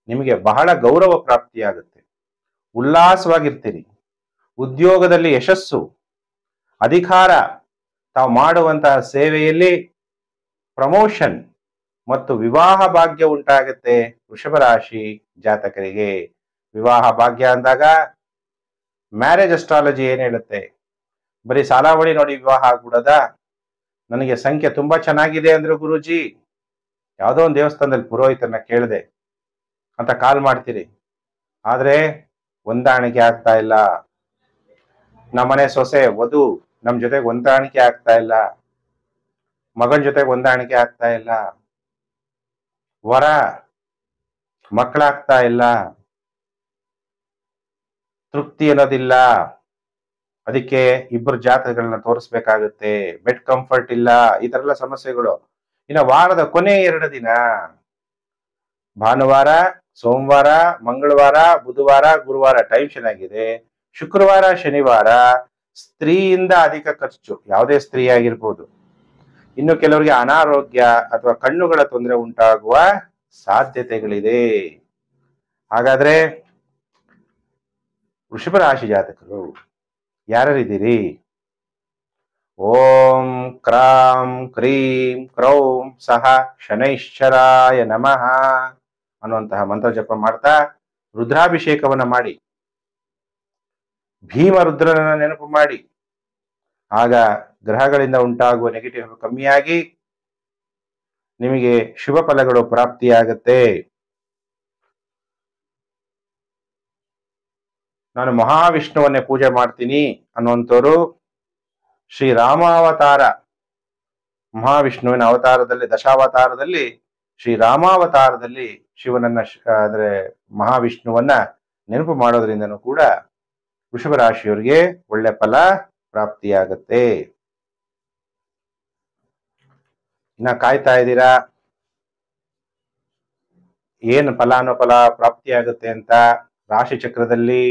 ನಿಮಗೆ ಬಹಳ ಗೌರವ ಪ್ರಾಪ್ತಿಯಾಗುತ್ತೆ. ಉಲ್ಲಾಸವಾಗಿರ್ತೀರಿ. ಉದ್ಯೋಗದಲ್ಲಿ ಯಶಸ್ಸು, ಅಧಿಕಾರ, ತಾವು ಮಾಡುವಂತಹ ಸೇವೆಯಲ್ಲಿ ಪ್ರಮೋಷನ್ ಮತ್ತು ವಿವಾಹ ಭಾಗ್ಯ ಉಂಟಾಗುತ್ತೆ. ವೃಷಭ ರಾಶಿ ಜಾತಕರಿಗೆ ವಿವಾಹ ಭಾಗ್ಯ ಅಂದಾಗ ಮ್ಯಾರೇಜ್ ಅಸ್ಟ್ರಾಲಜಿ ಏನ್ ಹೇಳುತ್ತೆ? ಬರೀ ಸಾಲಾವಳಿ ನೋಡಿ ವಿವಾಹ ಆಗ್ಬಿಡೋದ? ನನಗೆ ಸಂಖ್ಯೆ ತುಂಬಾ ಚೆನ್ನಾಗಿದೆ ಅಂದ್ರು ಗುರುಜಿ, ಯಾವುದೋ ಒಂದು ದೇವಸ್ಥಾನದಲ್ಲಿ ಪುರೋಹಿತರನ್ನ ಕೇಳಿದೆ ಅಂತ ಕಾಲ್ ಮಾಡ್ತೀರಿ, ಆದ್ರೆ ಹೊಂದಾಣಿಕೆ ಆಗ್ತಾ ಇಲ್ಲ. ನಮ್ಮನೆ ಸೊಸೆ ವಧು ನಮ್ ಜೊತೆಗೆ ಹೊಂದಾಣಿಕೆ ಆಗ್ತಾ ಇಲ್ಲ, ಮಗನ ಜೊತೆಗೆ ಹೊಂದಾಣಿಕೆ ಆಗ್ತಾ ಇಲ್ಲ, ವರ ಮಕ್ಕಳಾಗ್ತಾ ಇಲ್ಲ, ತೃಪ್ತಿ ಅನ್ನೋದಿಲ್ಲ. ಅದಕ್ಕೆ ಇಬ್ಬರು ಜಾತಕಗಳನ್ನ ತೋರಿಸ್ಬೇಕಾಗುತ್ತೆ. ಬೆಡ್ ಕಂಫರ್ಟ್ ಇಲ್ಲ, ಈ ತರ ಎಲ್ಲ ಸಮಸ್ಯೆಗಳು. ಇನ್ನು ವಾರದ ಕೊನೆ 2 ದಿನ, ಭಾನುವಾರ, ಸೋಮವಾರ, ಮಂಗಳವಾರ, ಬುಧವಾರ, ಗುರುವಾರ ಟೈಮ್ ಚೆನ್ನಾಗಿದೆ. ಶುಕ್ರವಾರ, ಶನಿವಾರ ಸ್ತ್ರೀಯಿಂದ ಅಧಿಕ ಖರ್ಚು, ಯಾವುದೇ ಸ್ತ್ರೀ ಆಗಿರ್ಬೋದು. ಇನ್ನು ಕೆಲವರಿಗೆ ಅನಾರೋಗ್ಯ ಅಥವಾ ಕಣ್ಣುಗಳ ತೊಂದರೆ ಉಂಟಾಗುವ ಸಾಧ್ಯತೆಗಳಿದೆ. ಹಾಗಾದ್ರೆ ವೃಷಭ ರಾಶಿ ಜಾತಕರು ಯಾರಿದ್ದೀರಿ? ಓಂ ಕ್ರಾಂ ಕ್ರೀಂ ಕ್ರೌಂ ಸಹ ಶನೈಶ್ಚರಾಯ ನಮಃ ಅನ್ನುವಂತಹ ಮಂತ್ರ ಜಪ ಮಾಡ್ತಾ ರುದ್ರಾಭಿಷೇಕವನ್ನ ಮಾಡಿ, ಭೀಮ ರುದ್ರನನ್ನ ನೆನಪು ಮಾಡಿ. ಆಗ ಗ್ರಹಗಳಿಂದ ಉಂಟಾಗುವ ನೆಗೆಟಿವ್ ಕಮ್ಮಿಯಾಗಿ ನಿಮಗೆ ಶುಭ ಫಲಗಳು ಪ್ರಾಪ್ತಿಯಾಗತ್ತೆ. ನಾನು ಮಹಾವಿಷ್ಣುವನ್ನೇ ಪೂಜೆ ಮಾಡ್ತೀನಿ ಅನ್ನುವಂಥವ್ರು ಶ್ರೀರಾಮಾವತಾರ, ಮಹಾವಿಷ್ಣುವಿನ ಅವತಾರದಲ್ಲಿ, ದಶಾವತಾರದಲ್ಲಿ ಶ್ರೀರಾಮಾವತಾರದಲ್ಲಿ ಶಿವನನ್ನ ಅಂದ್ರೆ ಮಹಾವಿಷ್ಣುವನ್ನ ನೆನಪು ಮಾಡೋದ್ರಿಂದನೂ ಕೂಡ ವೃಷಭ ರಾಶಿಯವರಿಗೆ ಒಳ್ಳೆ ಫಲ ಪ್ರಾಪ್ತಿಯಾಗತ್ತೆ. ಇನ್ನ ಕಾಯ್ತಾ ಇದ್ದೀರಾ ಏನು ಫಲಾನುಫಲ ಪ್ರಾಪ್ತಿಯಾಗುತ್ತೆ ಅಂತ? ರಾಶಿ ಚಕ್ರದಲ್ಲಿ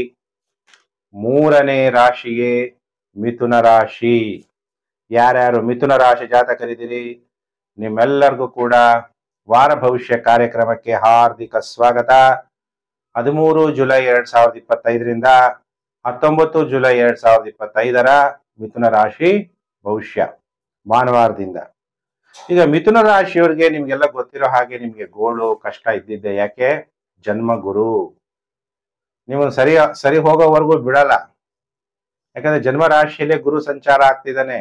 3ನೇ ರಾಶಿಗೆ ಮಿಥುನ ರಾಶಿ. ಯಾರ್ಯಾರು ಮಿಥುನ ರಾಶಿ ಜಾತಕರಿದ್ದೀರಿ ನಿಮ್ಮೆಲ್ಲರಿಗೂ ಕೂಡ ವಾರ ಭವಿಷ್ಯ ಕಾರ್ಯಕ್ರಮಕ್ಕೆ ಹಾರ್ದಿಕ ಸ್ವಾಗತ. 13 ಜುಲೈ 2025ರಿಂದ 19 ಜುಲೈ 2025 ಮಿಥುನ ರಾಶಿ ಭವಿಷ್ಯ ಭಾನುವಾರದಿಂದ. ಈಗ ಮಿಥುನ ರಾಶಿಯವರಿಗೆ ನಿಮ್ಗೆಲ್ಲ ಗೊತ್ತಿರೋ ಹಾಗೆ ನಿಮ್ಗೆ ಗೋಳು ಕಷ್ಟ ಇದ್ದಿದ್ದೆ. ಯಾಕೆ? ಜನ್ಮ ಗುರು ನೀವು ಸರಿ ಹೋಗೋವರೆಗೂ ಬಿಡಲ್ಲ. ಯಾಕಂದ್ರೆ ಜನ್ಮ ರಾಶಿಯಲ್ಲೇ ಗುರು ಸಂಚಾರ ಆಗ್ತಿದ್ದಾನೆ.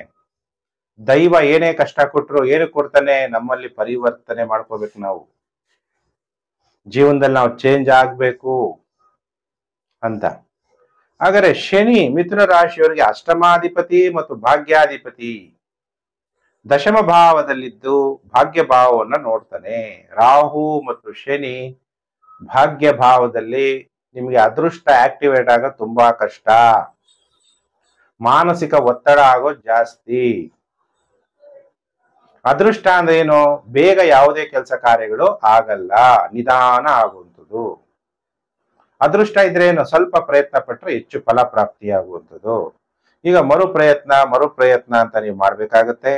ದೈವ ಏನೇ ಕಷ್ಟ ಕೊಟ್ರು ಏನು ಕೊಡ್ತಾನೆ? ನಮ್ಮಲ್ಲಿ ಪರಿವರ್ತನೆ ಮಾಡ್ಕೋಬೇಕು. ನಾವು ಜೀವನದಲ್ಲಿ ನಾವು ಚೇಂಜ್ ಆಗ್ಬೇಕು ಅಂತ. ಹಾಗಾದ್ರೆ ಶನಿ ಮಿಥುನ ರಾಶಿಯವರಿಗೆ ಅಷ್ಟಮಾಧಿಪತಿ ಮತ್ತು ಭಾಗ್ಯಾಧಿಪತಿ ದಶಮ ಭಾವದಲ್ಲಿದ್ದು ಭಾಗ್ಯ ಭಾವವನ್ನ ನೋಡ್ತಾನೆ. ರಾಹು ಮತ್ತು ಶನಿ ಭಾಗ್ಯ ಭಾವದಲ್ಲಿ ನಿಮಗೆ ಅದೃಷ್ಟ ಆಕ್ಟಿವೇಟ್ ಆಗೋದು ತುಂಬಾ ಕಷ್ಟ. ಮಾನಸಿಕ ಒತ್ತಡ ಆಗೋದು ಜಾಸ್ತಿ. ಅದೃಷ್ಟ ಅಂದ್ರೆ ಏನು? ಬೇಗ ಯಾವುದೇ ಕೆಲಸ ಕಾರ್ಯಗಳು ಆಗಲ್ಲ, ನಿಧಾನ ಆಗುವಂಥದ್ದು. ಅದೃಷ್ಟ ಇದ್ರೆ ಏನು? ಸ್ವಲ್ಪ ಪ್ರಯತ್ನ ಪಟ್ಟರೆ ಹೆಚ್ಚು ಫಲ ಪ್ರಾಪ್ತಿಯಾಗುವಂಥದ್ದು. ಈಗ ಮರು ಪ್ರಯತ್ನ ಅಂತ ನೀವು ಮಾಡ್ಬೇಕಾಗತ್ತೆ.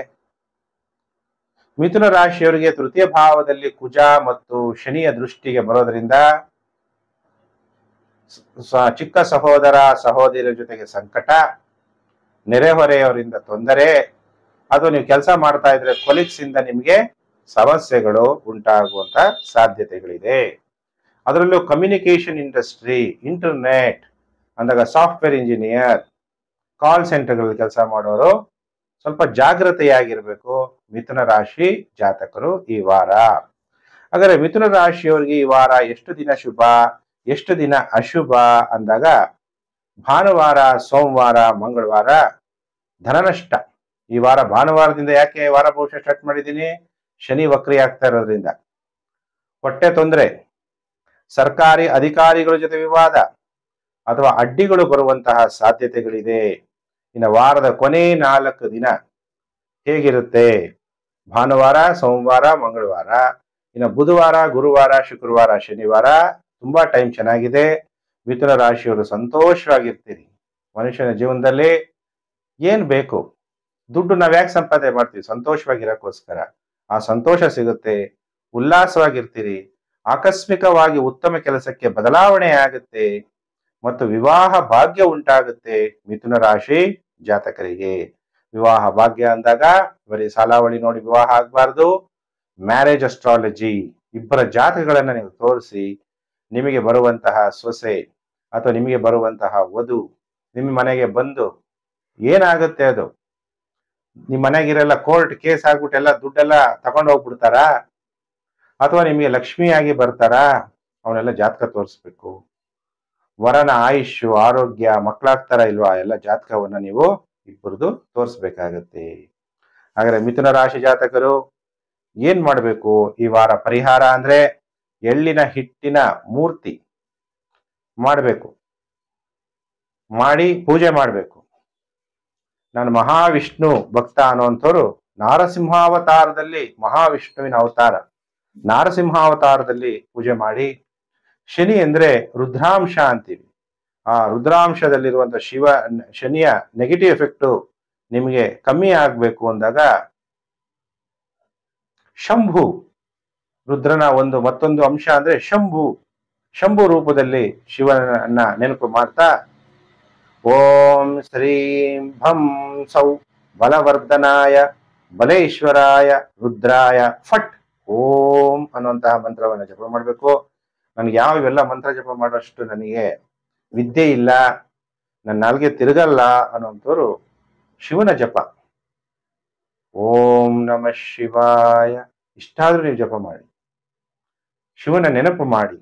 ಮಿಥುನ ರಾಶಿಯವರಿಗೆ ತೃತೀಯ ಭಾವದಲ್ಲಿ ಕುಜ ಮತ್ತು ಶನಿಯ ದೃಷ್ಟಿಗೆ ಬರೋದ್ರಿಂದ ಚಿಕ್ಕ ಸಹೋದರ ಸಹೋದರಿಯರ ಜೊತೆಗೆ ಸಂಕಟ, ನೆರೆಹೊರೆಯವರಿಂದ ತೊಂದರೆ, ಅದು ನೀವು ಕೆಲಸ ಮಾಡ್ತಾ ಇದ್ರೆ ಕೊಲೀಗ್ಸ್ ಇಂದ ನಿಮಗೆ ಸಮಸ್ಯೆಗಳು ಉಂಟಾಗುವಂತ ಸಾಧ್ಯತೆಗಳಿದೆ. ಅದರಲ್ಲೂ ಕಮ್ಯುನಿಕೇಶನ್ ಇಂಡಸ್ಟ್ರಿ, ಇಂಟರ್ನೆಟ್ ಅಂದಾಗ ಸಾಫ್ಟ್ವೇರ್ ಇಂಜಿನಿಯರ್, ಕಾಲ್ ಸೆಂಟರ್ಗಳಲ್ಲಿ ಕೆಲಸ ಮಾಡೋರು ಸ್ವಲ್ಪ ಜಾಗೃತೆಯಾಗಿರ್ಬೇಕು ಮಿಥುನ ರಾಶಿ ಜಾತಕರು ಈ ವಾರ. ಹಾಗಾದ್ರೆ ಮಿಥುನ ರಾಶಿಯವರಿಗೆ ಈ ವಾರ ಎಷ್ಟು ದಿನ ಶುಭ, ಎಷ್ಟು ದಿನ ಅಶುಭ ಅಂದಾಗ, ಭಾನುವಾರ, ಸೋಮವಾರ, ಮಂಗಳವಾರ ಧನನಷ್ಟ. ಈ ವಾರ ಭಾನುವಾರದಿಂದ ಯಾಕೆ ವಾರ ಭವಿಷ್ಯ ಸ್ಟಾರ್ಟ್ ಮಾಡಿದ್ದೀನಿ? ಶನಿ ವಕ್ರಿ ಆಗ್ತಾ ಇರೋದ್ರಿಂದ ಹೊಟ್ಟೆ ತೊಂದರೆ, ಸರ್ಕಾರಿ ಅಧಿಕಾರಿಗಳ ಜೊತೆ ವಿವಾದ ಅಥವಾ ಅಡ್ಡಿಗಳು ಬರುವಂತಹ ಸಾಧ್ಯತೆಗಳಿದೆ. ಇನ್ನು ವಾರದ ಕೊನೆ 4 ದಿನ ಹೇಗಿರುತ್ತೆ? ಭಾನುವಾರ, ಸೋಮವಾರ, ಮಂಗಳವಾರ, ಇನ್ನು ಬುಧವಾರ, ಗುರುವಾರ, ಶುಕ್ರವಾರ, ಶನಿವಾರ ತುಂಬಾ ಟೈಮ್ ಚೆನ್ನಾಗಿದೆ. ಮಿಥುನ ರಾಶಿಯವರು ಸಂತೋಷವಾಗಿರ್ತೀರಿ. ಮನುಷ್ಯನ ಜೀವನದಲ್ಲಿ ಏನ್ ಬೇಕು? ದುಡ್ಡು ನಾವ್ ಯಾಕೆ ಸಂಪಾದನೆ ಮಾಡ್ತೀವಿ? ಸಂತೋಷವಾಗಿರಕ್ಕೋಸ್ಕರ. ಆ ಸಂತೋಷ ಸಿಗುತ್ತೆ, ಉಲ್ಲಾಸವಾಗಿರ್ತೀರಿ, ಆಕಸ್ಮಿಕವಾಗಿ ಉತ್ತಮ ಕೆಲಸಕ್ಕೆ ಬದಲಾವಣೆ ಆಗುತ್ತೆ ಮತ್ತು ವಿವಾಹ ಭಾಗ್ಯ ಉಂಟಾಗುತ್ತೆ ಮಿಥುನ ರಾಶಿ ಜಾತಕರಿಗೆ. ವಿವಾಹ ಭಾಗ್ಯ ಅಂದಾಗ ಬರೀ ಸಾಲಾವಳಿ ನೋಡಿ ವಿವಾಹ ಆಗ್ಬಾರ್ದು. ಮ್ಯಾರೇಜ್ ಅಸ್ಟ್ರಾಲಜಿ, ಇಬ್ಬರ ಜಾತಕಗಳನ್ನ ನೀವು ತೋರಿಸಿ ನಿಮಗೆ ಬರುವಂತಹ ಸೊಸೆ ಅಥವಾ ನಿಮಗೆ ಬರುವಂತಹ ವಧು ನಿಮ್ಮ ಮನೆಗೆ ಬಂದು ಏನಾಗುತ್ತೆ ಅದು? ನಿಮ್ಮ ಮನೆಗಿರೆಲ್ಲ ಕೋರ್ಟ್ ಕೇಸ್ ಆಗ್ಬಿಟ್ಟು ಎಲ್ಲ ದುಡ್ಡೆಲ್ಲ ತಗೊಂಡು ಹೋಗ್ಬಿಡ್ತಾರಾ ಅಥವಾ ನಿಮಗೆ ಲಕ್ಷ್ಮಿಯಾಗಿ ಬರ್ತಾರಾ? ಅವನ್ನೆಲ್ಲ ಜಾತಕ ತೋರಿಸ್ಬೇಕು. ವರನ ಆಯುಷ್ಯು, ಆರೋಗ್ಯ, ಮಕ್ಕಳಾಗ್ತಾರ ಇಲ್ವಾ, ಎಲ್ಲ ಜಾತಕವನ್ನ ನೀವು ಇಬ್ಬರದು ತೋರಿಸ್ಬೇಕಾಗತ್ತೆ. ಹಾಗಾದ್ರೆ ಮಿಥುನ ರಾಶಿ ಜಾತಕರು ಏನ್ ಮಾಡ್ಬೇಕು ಈ ವಾರ? ಪರಿಹಾರ ಅಂದ್ರೆ ಎಳ್ಳಿನ ಹಿಟ್ಟಿನ ಮೂರ್ತಿ ಮಾಡಬೇಕು, ಮಾಡಿ ಪೂಜೆ ಮಾಡಬೇಕು. ನಾನು ಮಹಾವಿಷ್ಣು ಭಕ್ತ ಅನ್ನುವಂಥವ್ರು ನಾರಸಿಂಹಾವತಾರದಲ್ಲಿ, ಮಹಾವಿಷ್ಣುವಿನ ಅವತಾರ ನಾರಸಿಂಹಾವತಾರದಲ್ಲಿ ಪೂಜೆ ಮಾಡಿ. ಶನಿ ಅಂದ್ರೆ ರುದ್ರಾಂಶ ಅಂತೀವಿ. ಆ ರುದ್ರಾಂಶದಲ್ಲಿರುವಂತ ಶನಿಯ ನೆಗೆಟಿವ್ ಎಫೆಕ್ಟ್ ನಿಮಗೆ ಕಮ್ಮಿ ಆಗ್ಬೇಕು ಅಂದಾಗ ಶಂಭು, ರುದ್ರನ ಮತ್ತೊಂದು ಅಂಶ ಅಂದ್ರೆ ಶಂಭು ರೂಪದಲ್ಲಿ ಶಿವನನ್ನ ನೆನಪು ಮಾಡ್ತಾ ಓಂ ಶ್ರೀಂ ಭಂ ಸೌ ಬಲವರ್ಧನಾಯ ಬಲೇಶ್ವರಾಯ ರುದ್ರಾಯ ಫಟ್ ಓಂ ಅನ್ನುವಂತಹ ಮಂತ್ರವನ್ನ ಜಪ ಮಾಡಬೇಕು. ನನಗೆ ಇವೆಲ್ಲ ಮಂತ್ರ ಜಪ ಮಾಡೋಷ್ಟು ನನಗೆ ವಿದ್ಯೆ ಇಲ್ಲ, ನನ್ನ ನಾಲ್ಗೆ ತಿರುಗಲ್ಲ ಅನ್ನುವಂಥವ್ರು ಶಿವನ ಜಪ ಓಂ ನಮಃ ಶಿವಾಯ ಇಷ್ಟಾದ್ರೂ ನೀವು ಜಪ ಮಾಡಿ, ಶಿವನ ನೆನಪು ಮಾಡಿ.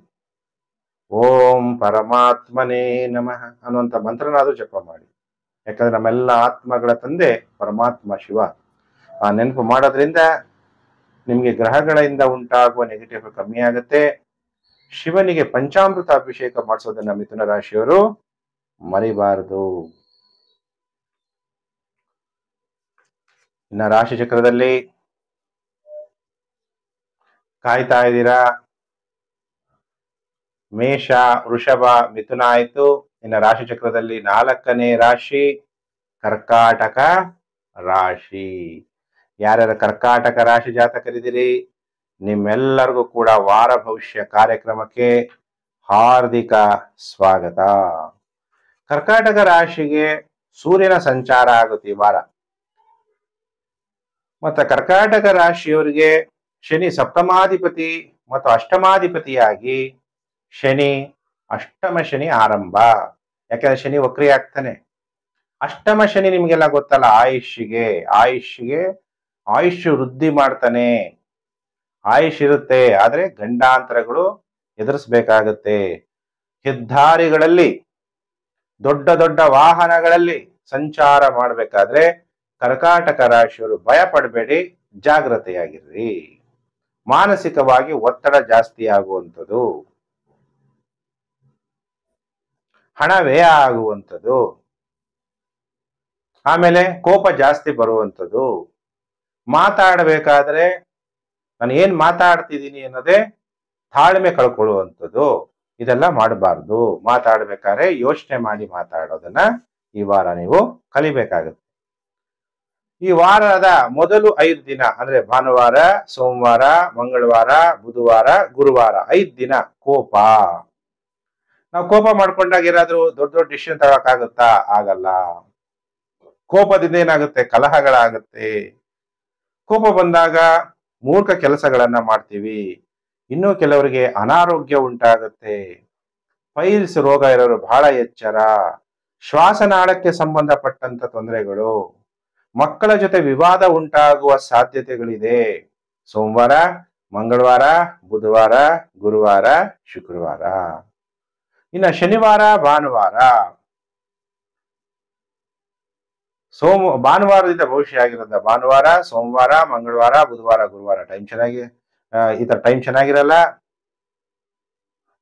ಓಂ ಪರಮಾತ್ಮನೇ ನಮಃ ಅನ್ನುವಂಥ ಮಂತ್ರನಾದ್ರೂ ಜಪ ಮಾಡಿ. ಯಾಕಂದ್ರೆ ನಮ್ಮೆಲ್ಲ ಆತ್ಮಗಳ ತಂದೆ ಪರಮಾತ್ಮ ಶಿವ. ಆ ನೆನಪು ಮಾಡೋದ್ರಿಂದ ನಿಮ್ಗೆ ಗ್ರಹಗಳಿಂದ ಉಂಟಾಗುವ ನೆಗೆಟಿವ್ ಕಮ್ಮಿ ಆಗುತ್ತೆ. ಶಿವನಿಗೆ ಪಂಚಾಮೃತ ಅಭಿಷೇಕ ಮಾಡಿಸೋದನ್ನ ಮಿಥುನ ರಾಶಿಯವರು ಮರಿಬಾರದು. ಇನ್ನ ರಾಶಿ ಚಕ್ರದಲ್ಲಿ ಕಾಯ್ತಾ ಇದ್ದೀರಾ. ಮೇಷ, ವೃಷಭ, ಮಿಥುನ ಆಯ್ತು. ಇನ್ನು ರಾಶಿ ಚಕ್ರದಲ್ಲಿ 4ನೇ ರಾಶಿ ಕರ್ಕಾಟಕ ರಾಶಿ. ಯಾರ್ಯಾರ ಕರ್ಕಾಟಕ ರಾಶಿ ಜಾತಕರಿದ್ದೀರಿ, ನಿಮ್ಮೆಲ್ಲರಿಗೂ ಕೂಡ ವಾರ ಭವಿಷ್ಯ ಕಾರ್ಯಕ್ರಮಕ್ಕೆ ಹಾರ್ದಿಕ ಸ್ವಾಗತ. ಕರ್ಕಾಟಕ ರಾಶಿಗೆ ಸೂರ್ಯನ ಸಂಚಾರ ಆಗುತ್ತೆ ಈ ವಾರ. ಮತ್ತೆ ಕರ್ಕಾಟಕ ರಾಶಿಯವರಿಗೆ ಶನಿ ಸಪ್ತಮಾಧಿಪತಿ ಮತ್ತು ಅಷ್ಟಮಾಧಿಪತಿಯಾಗಿ ಶನಿ, ಅಷ್ಟಮ ಶನಿ ಆರಂಭ. ಯಾಕಂದ್ರೆ ಶನಿ ವಕ್ರಿ ಆಗ್ತಾನೆ. ಅಷ್ಟಮ ಶನಿ ನಿಮ್ಗೆಲ್ಲ ಗೊತ್ತಲ್ಲ, ಆಯುಷ್ ವೃದ್ಧಿ ಮಾಡ್ತಾನೆ. ಆಯುಷ್ ಇರುತ್ತೆ, ಆದ್ರೆ ಗಂಡಾಂತರಗಳು ಎದುರಿಸ್ಬೇಕಾಗತ್ತೆ. ಹೆದ್ದಾರಿಗಳಲ್ಲಿ, ದೊಡ್ಡ ದೊಡ್ಡ ವಾಹನಗಳಲ್ಲಿ ಸಂಚಾರ ಮಾಡ್ಬೇಕಾದ್ರೆ ಕರ್ಕಾಟಕ ರಾಶಿಯವರು ಭಯ ಪಡಬೇಡಿ, ಜಾಗ್ರತೆಯಾಗಿರ್ರಿ. ಮಾನಸಿಕವಾಗಿ ಒತ್ತಡ ಜಾಸ್ತಿ ಆಗುವಂಥದ್ದು, ಹಣ ವ್ಯಯ ಆಗುವಂಥದ್ದು, ಆಮೇಲೆ ಕೋಪ ಜಾಸ್ತಿ ಬರುವಂಥದ್ದು. ಮಾತಾಡಬೇಕಾದ್ರೆ ನಾನು ಏನ್ ಮಾತಾಡ್ತಿದ್ದೀನಿ ಅನ್ನೋದೇ ತಾಳ್ಮೆ ಕಳ್ಕೊಳ್ಳುವಂಥದ್ದು. ಇದೆಲ್ಲ ಮಾಡಬಾರ್ದು. ಮಾತಾಡ್ಬೇಕಾದ್ರೆ ಯೋಚನೆ ಮಾಡಿ ಮಾತಾಡೋದನ್ನ ಈ ವಾರ ನೀವು ಕಲಿಬೇಕಾಗುತ್ತೆ. ಈ ವಾರದ ಮೊದಲು 5 ದಿನ ಅಂದ್ರೆ ಭಾನುವಾರ, ಸೋಮವಾರ, ಮಂಗಳವಾರ, ಬುಧವಾರ, ಗುರುವಾರ 5 ದಿನ ಕೋಪ. ನಾವು ಕೋಪ ಮಾಡ್ಕೊಂಡಾಗ ಏನಾದ್ರೂ ದೊಡ್ಡ ದೊಡ್ಡ ಡಿಸಿಷನ್ ತಗೋಕ್ಕಾಗುತ್ತಾ? ಆಗಲ್ಲ. ಕೋಪದಿಂದ ಏನಾಗುತ್ತೆ? ಕಲಹಗಳಾಗುತ್ತೆ. ಕೋಪ ಬಂದಾಗ ಮೂರ್ಖ ಕೆಲಸಗಳನ್ನ ಮಾಡ್ತೀವಿ. ಇನ್ನು ಕೆಲವರಿಗೆ ಅನಾರೋಗ್ಯ ಉಂಟಾಗುತ್ತೆ. ಪೈಲ್ಸ್ ರೋಗ ಇರೋರು ಬಹಳ ಎಚ್ಚರ. ಶ್ವಾಸನಾಳಕ್ಕೆ ಸಂಬಂಧಪಟ್ಟಂತ ತೊಂದರೆಗಳು, ಮಕ್ಕಳ ಜೊತೆ ವಿವಾದ ಉಂಟಾಗುವ ಸಾಧ್ಯತೆಗಳಿದೆ. ಸೋಮವಾರ, ಮಂಗಳವಾರ, ಬುಧವಾರ, ಗುರುವಾರ, ಶುಕ್ರವಾರ. ಇನ್ನ ಶನಿವಾರ, ಭಾನುವಾರ. ಭಾನುವಾರದಿಂದ ಭವಿಷ್ಯ ಆಗಿರೋದ ಭಾನುವಾರ, ಸೋಮವಾರ, ಮಂಗಳವಾರ, ಬುಧವಾರ, ಗುರುವಾರ ಟೈಮ್ ಚೆನ್ನಾಗಿ ಈ ತರ ಟೈಮ್ ಚೆನ್ನಾಗಿರಲ್ಲ.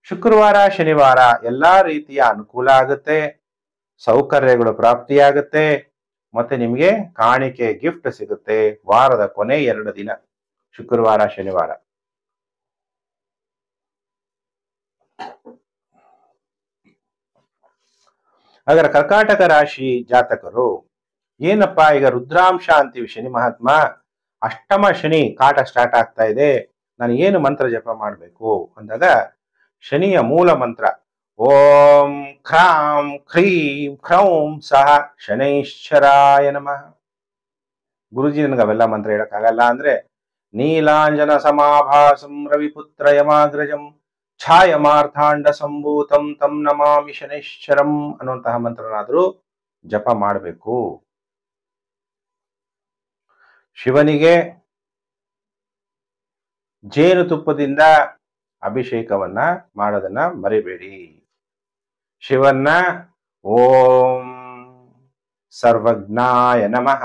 ಶುಕ್ರವಾರ, ಶನಿವಾರ ಎಲ್ಲಾ ರೀತಿಯ ಅನುಕೂಲ ಆಗುತ್ತೆ, ಸೌಕರ್ಯಗಳು ಪ್ರಾಪ್ತಿಯಾಗುತ್ತೆ, ಮತ್ತೆ ನಿಮಗೆ ಕಾಣಿಕೆ ಗಿಫ್ಟ್ ಸಿಗುತ್ತೆ ವಾರದ ಕೊನೆ 2 ದಿನ, ಶುಕ್ರವಾರ, ಶನಿವಾರ. ಹಾಗಾದ್ರೆ ಕರ್ಕಾಟಕ ರಾಶಿ ಜಾತಕರು ಏನಪ್ಪಾ, ಈಗ ರುದ್ರಾಂಶ ಅಂತೀವಿ, ಶನಿ ಮಹಾತ್ಮ, ಅಷ್ಟಮ ಶನಿ ಕಾಟ ಸ್ಟಾರ್ಟ್ ಆಗ್ತಾ ಇದೆ, ನಾನು ಏನು ಮಂತ್ರ ಜಪ ಮಾಡಬೇಕು ಅಂದಾಗ ಶನಿಯ ಮೂಲ ಮಂತ್ರ ಓಂ ಕ್ರಾಂ ಕ್ರೀಂ ಕ್ರೌಂ ಸಹ ಶನೈಶ್ಚರಾಯ ನಮಃ. ಗುರುಜಿ ನನಗೆ ಅವೆಲ್ಲ ಮಂತ್ರ ಹೇಳಕ್ಕಾಗಲ್ಲ ಅಂದ್ರೆ ನೀಲಾಂಜನ ಸಮಾಭಾಸಂ ರವಿಪುತ್ರ ಯಮಾಗ್ರಜಂ ಛಾಯಮಾರ್ಥಾಂಡ ಸಂಭೂತಂ ತಂ ನಮಾಮಿ ಶನೈಶ್ಚರಂ ಅನ್ನುವಂತಹ ಮಂತ್ರನಾದ್ರೂ ಜಪ ಮಾಡಬೇಕು. ಶಿವನಿಗೆ ಜೇನುತುಪ್ಪದಿಂದ ಅಭಿಷೇಕವನ್ನ ಮಾಡೋದನ್ನ ಮರಿಬೇಡಿ. ಶಿವನ್ನ ಓಂ ಸರ್ವಜ್ಞಾಯ ನಮಃ,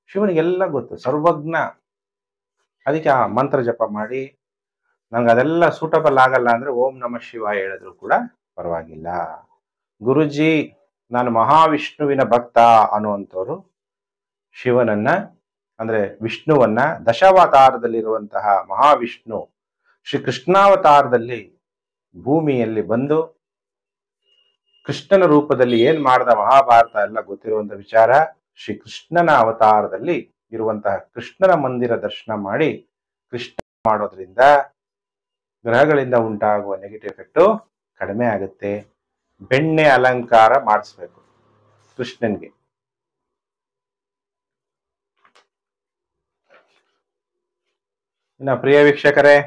ಶಿವನಿಗೆಲ್ಲ ಗೊತ್ತು, ಸರ್ವಜ್ಞ. ಅದಕ್ಕೆ ಆ ಮಂತ್ರ ಜಪ ಮಾಡಿ. ನಂಗೆ ಅದೆಲ್ಲ ಸೂಟಬಲ್ ಆಗಲ್ಲ ಅಂದ್ರೆ ಓಂ ನಮಃ ಶಿವಾಯ ಹೇಳಿದ್ರು ಕೂಡ ಪರವಾಗಿಲ್ಲ. ಗುರುಜಿ ನಾನು ಮಹಾವಿಷ್ಣುವಿನ ಭಕ್ತ ಅನ್ನುವಂಥವ್ರು ಶಿವನನ್ನ ಅಂದ್ರೆ ವಿಷ್ಣುವನ್ನ, ದಶಾವತಾರದಲ್ಲಿರುವಂತಹ ಮಹಾವಿಷ್ಣು ಶ್ರೀ ಕೃಷ್ಣಾವತಾರದಲ್ಲಿ ಭೂಮಿಯಲ್ಲಿ ಬಂದು ಕೃಷ್ಣನ ರೂಪದಲ್ಲಿ ಏನ್ ಮಾಡ್ದ ಮಹಾಭಾರತ ಎಲ್ಲ ಗೊತ್ತಿರುವಂತ ವಿಚಾರ. ಶ್ರೀ ಕೃಷ್ಣನ ಅವತಾರದಲ್ಲಿ ಇರುವಂತಹ ಕೃಷ್ಣನ ಮಂದಿರ ದರ್ಶನ ಮಾಡಿ ಕೃಷ್ಣ ಮಾಡೋದ್ರಿಂದ ಗ್ರಹಗಳಿಂದ ಉಂಟಾಗುವ ನೆಗೆಟಿವ್ ಎಫೆಕ್ಟ್ ಕಡಿಮೆ ಆಗುತ್ತೆ. ಬೆಣ್ಣೆ ಅಲಂಕಾರ ಮಾಡಿಸ್ಬೇಕು ಕೃಷ್ಣನ್ಗೆ. ಇನ್ನ ಪ್ರಿಯ ವೀಕ್ಷಕರೇ,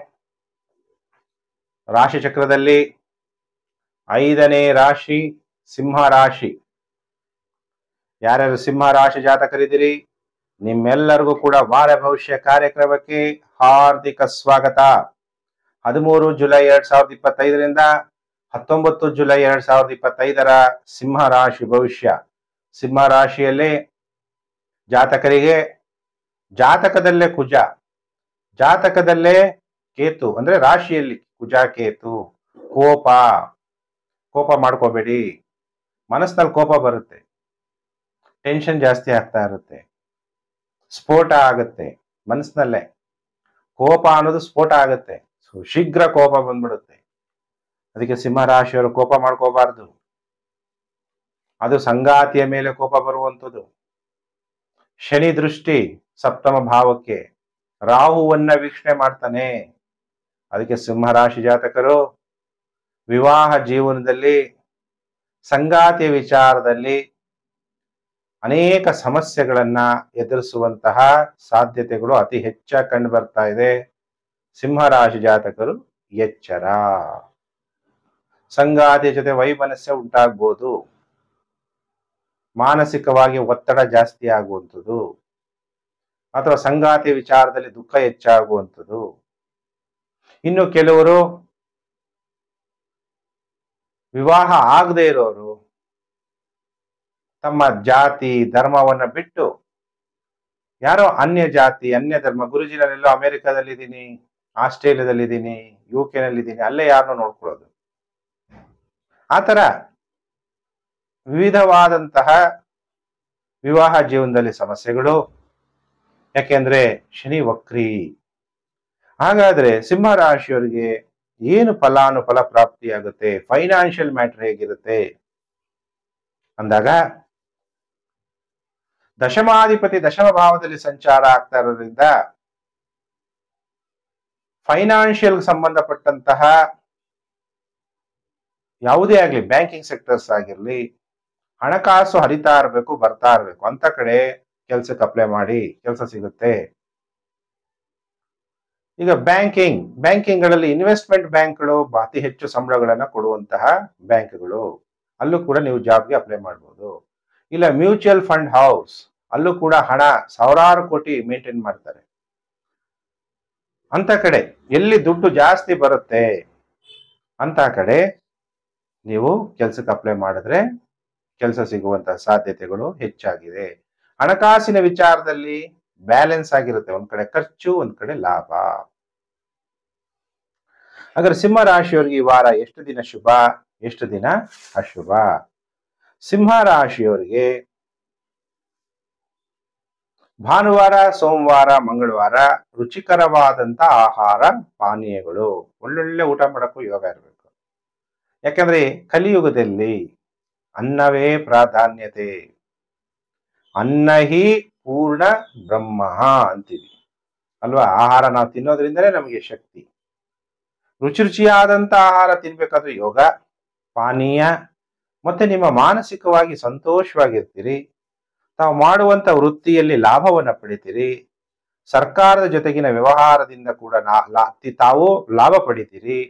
ರಾಶಿ ಚಕ್ರದಲ್ಲಿ 5ನೇ ರಾಶಿ ಸಿಂಹ ರಾಶಿ. ಯಾರ್ಯಾರು ಸಿಂಹ ರಾಶಿ ಜಾತಕರಿದ್ದೀರಿ, ನಿಮ್ಮೆಲ್ಲರಿಗೂ ಕೂಡ ವಾರ ಭವಿಷ್ಯ ಕಾರ್ಯಕ್ರಮಕ್ಕೆ ಹಾರ್ದಿಕ ಸ್ವಾಗತ. 13 ಜುಲೈ 2025ರಿಂದ 19 ಜುಲೈ 2025ರ ಸಿಂಹ ರಾಶಿ ಭವಿಷ್ಯ. ಸಿಂಹ ರಾಶಿಯಲ್ಲಿ ಜಾತಕರಿಗೆ ಜಾತಕದಲ್ಲೇ ಕುಜ, ಜಾತಕದಲ್ಲೇ ಕೇತು, ಅಂದ್ರೆ ರಾಶಿಯಲ್ಲಿ ಕುಜ ಕೇತು. ಕೋಪ ಮಾಡ್ಕೋಬೇಡಿ. ಮನಸ್ಸಿನಲ್ಲಿ ಕೋಪ ಬರುತ್ತೆ, ಟೆನ್ಷನ್ ಜಾಸ್ತಿ ಆಗ್ತಾ ಇರುತ್ತೆ, ಸ್ಫೋಟ ಆಗುತ್ತೆ ಮನಸ್ಸಿನಲ್ಲೇ. ಕೋಪ ಅನ್ನೋದು ಸ್ಫೋಟ ಆಗುತ್ತೆ, ಶೀಘ್ರ ಕೋಪ ಬಂದ್ಬಿಡುತ್ತೆ. ಅದಕ್ಕೆ ಸಿಂಹ ರಾಶಿಯವರು ಕೋಪ ಮಾಡ್ಕೋಬಾರ್ದು. ಅದು ಸಂಗಾತಿಯ ಮೇಲೆ ಕೋಪ ಬರುವಂಥದ್ದು. ಶನಿ ದೃಷ್ಟಿ ಸಪ್ತಮ ಭಾವಕ್ಕೆ, ರಾಹುವನ್ನ ವೀಕ್ಷಣೆ ಮಾಡ್ತಾನೆ. ಅದಕ್ಕೆ ಸಿಂಹ ರಾಶಿ ಜಾತಕರು ವಿವಾಹ ಜೀವನದಲ್ಲಿ, ಸಂಗಾತಿಯ ವಿಚಾರದಲ್ಲಿ ಅನೇಕ ಸಮಸ್ಯೆಗಳನ್ನ ಎದುರಿಸುವಂತಹ ಸಾಧ್ಯತೆಗಳು ಅತಿ ಹೆಚ್ಚಾಗಿ ಕಂಡು ಬರ್ತಾ ಇದೆ. ಸಿಂಹ ರಾಶಿ ಜಾತಕರು ಎಚ್ಚರ. ಸಂಗಾತಿಯ ಜೊತೆ ವೈಮನಸ್ಯ ಉಂಟಾಗ್ಬೋದು, ಮಾನಸಿಕವಾಗಿ ಒತ್ತಡ ಜಾಸ್ತಿ ಆಗುವಂಥದ್ದು, ಅಥವಾ ಸಂಗಾತಿಯ ವಿಚಾರದಲ್ಲಿ ದುಃಖ ಹೆಚ್ಚಾಗುವಂಥದ್ದು. ಇನ್ನು ಕೆಲವರು ವಿವಾಹ ಆಗದೆ ಇರೋರು ತಮ್ಮ ಜಾತಿ ಧರ್ಮವನ್ನ ಬಿಟ್ಟು ಯಾರೋ ಅನ್ಯ ಜಾತಿ ಅನ್ಯ ಧರ್ಮ, ಗುರುಜಿ ನಾನೆಲ್ಲೋ ಅಮೆರಿಕಾದಲ್ಲಿದ್ದೀನಿ, ಆಸ್ಟ್ರೇಲಿಯಾದಲ್ಲಿದ್ದೀನಿ, UK-ನಲ್ಲಿದ್ದೀನಿ, ಅಲ್ಲೇ ಯಾರನ್ನೋ ನೋಡ್ಕೊಳ್ಳೋದು. ಆತರ ವಿವಿಧವಾದಂತಹ ವಿವಾಹ ಜೀವನದಲ್ಲಿ ಸಮಸ್ಯೆಗಳು. ಯಾಕೆಂದ್ರೆ ಶನಿ ವಕ್ರಿ. ಹಾಗಾದ್ರೆ ಸಿಂಹ ರಾಶಿಯವರಿಗೆ ಏನು ಫಲಾನುಫಲ ಪ್ರಾಪ್ತಿಯಾಗುತ್ತೆ, ಫೈನಾನ್ಷಿಯಲ್ ಮ್ಯಾಟರ್ ಹೇಗಿರುತ್ತೆ ಅಂದಾಗ, ದಶಮಾಧಿಪತಿ ದಶಮ ಭಾವದಲ್ಲಿ ಸಂಚಾರ ಆಗ್ತಾ ಇರೋದ್ರಿಂದ ಫೈನಾನ್ಷಿಯಲ್ ಸಂಬಂಧಪಟ್ಟಂತಹ ಯಾವುದೇ ಆಗ್ಲಿ, ಬ್ಯಾಂಕಿಂಗ್ ಸೆಕ್ಟರ್ಸ್ ಆಗಿರ್ಲಿ, ಹಣಕಾಸು ಹರಿತಾ ಇರಬೇಕು, ಬರ್ತಾ ಇರಬೇಕು. ಅಂತ ಕಡೆ ಕೆಲ್ಸಕ್ಕೆ ಅಪ್ಲೈ ಮಾಡಿ, ಕೆಲಸ ಸಿಗುತ್ತೆ. ಈಗ ಬ್ಯಾಂಕಿಂಗ್ಗಳಲ್ಲಿ ಇನ್ವೆಸ್ಟ್ಮೆಂಟ್ ಬ್ಯಾಂಕ್ಗಳು ಅತಿ ಹೆಚ್ಚು ಸಂಬಳಗಳನ್ನ ಕೊಡುವಂತಹ ಬ್ಯಾಂಕ್ಗಳು, ಅಲ್ಲೂ ಕೂಡ ನೀವು ಜಾಬ್ಗೆ ಅಪ್ಲೈ ಮಾಡ್ಬೋದು. ಇಲ್ಲ ಮ್ಯೂಚುವಲ್ ಫಂಡ್ ಹೌಸ್, ಅಲ್ಲೂ ಕೂಡ ಹಣ ಸಾವಿರಾರು ಕೋಟಿ ಮೇಂಟೈನ್ ಮಾಡ್ತಾರೆ. ಅಂತ ಕಡೆ ಎಲ್ಲಿ ದುಡ್ಡು ಜಾಸ್ತಿ ಬರುತ್ತೆ ಅಂತ ಕಡೆ ನೀವು ಕೆಲ್ಸಕ್ಕೆ ಅಪ್ಲೈ ಮಾಡಿದ್ರೆ ಕೆಲಸ ಸಿಗುವಂತಹ ಸಾಧ್ಯತೆಗಳು ಹೆಚ್ಚಾಗಿದೆ. ಹಣಕಾಸಿನ ವಿಚಾರದಲ್ಲಿ ಬ್ಯಾಲೆನ್ಸ್ ಆಗಿರುತ್ತೆ, ಒಂದ್ ಕಡೆ ಖರ್ಚು, ಒಂದ್ ಕಡೆ ಲಾಭ. ಹಾಗಾದ್ರೆ ಸಿಂಹ ರಾಶಿಯವರಿಗೆ ಈ ವಾರ ಎಷ್ಟು ದಿನ ಶುಭ, ಎಷ್ಟು ದಿನ ಅಶುಭ? ಸಿಂಹ ರಾಶಿಯವರಿಗೆ ಭಾನುವಾರ, ಸೋಮವಾರ, ಮಂಗಳವಾರ ರುಚಿಕರವಾದಂತ ಆಹಾರ ಪಾನೀಯಗಳು, ಒಳ್ಳೊಳ್ಳೆ ಊಟ ಮಾಡಕ್ಕೂ ಯೋಗ ಇರಬೇಕು. ಯಾಕಂದ್ರೆ ಕಲಿಯುಗದಲ್ಲಿ ಅನ್ನವೇ ಪ್ರಾಧಾನ್ಯತೆ. ಅನ್ನ ಹಿ ಪೂರ್ಣ ಬ್ರಹ್ಮ ಅಂತೀವಿ ಅಲ್ವಾ? ಆಹಾರ ನಾವು ತಿನ್ನೋದ್ರಿಂದಲೇ ನಮಗೆ ಶಕ್ತಿ. ರುಚಿ ರುಚಿಯಾದಂತ ಆಹಾರ ತಿನ್ಬೇಕಾದ್ರೆ ಯೋಗ, ಪಾನೀಯ, ಮತ್ತೆ ನಿಮ್ಮ ಮಾನಸಿಕವಾಗಿ ಸಂತೋಷವಾಗಿರ್ತೀರಿ. ತಾವು ಮಾಡುವಂತ ವೃತ್ತಿಯಲ್ಲಿ ಲಾಭವನ್ನ ಪಡಿತೀರಿ. ಸರ್ಕಾರದ ಜೊತೆಗಿನ ವ್ಯವಹಾರದಿಂದ ಕೂಡ ತಾವು ಲಾಭ ಪಡಿತೀರಿ.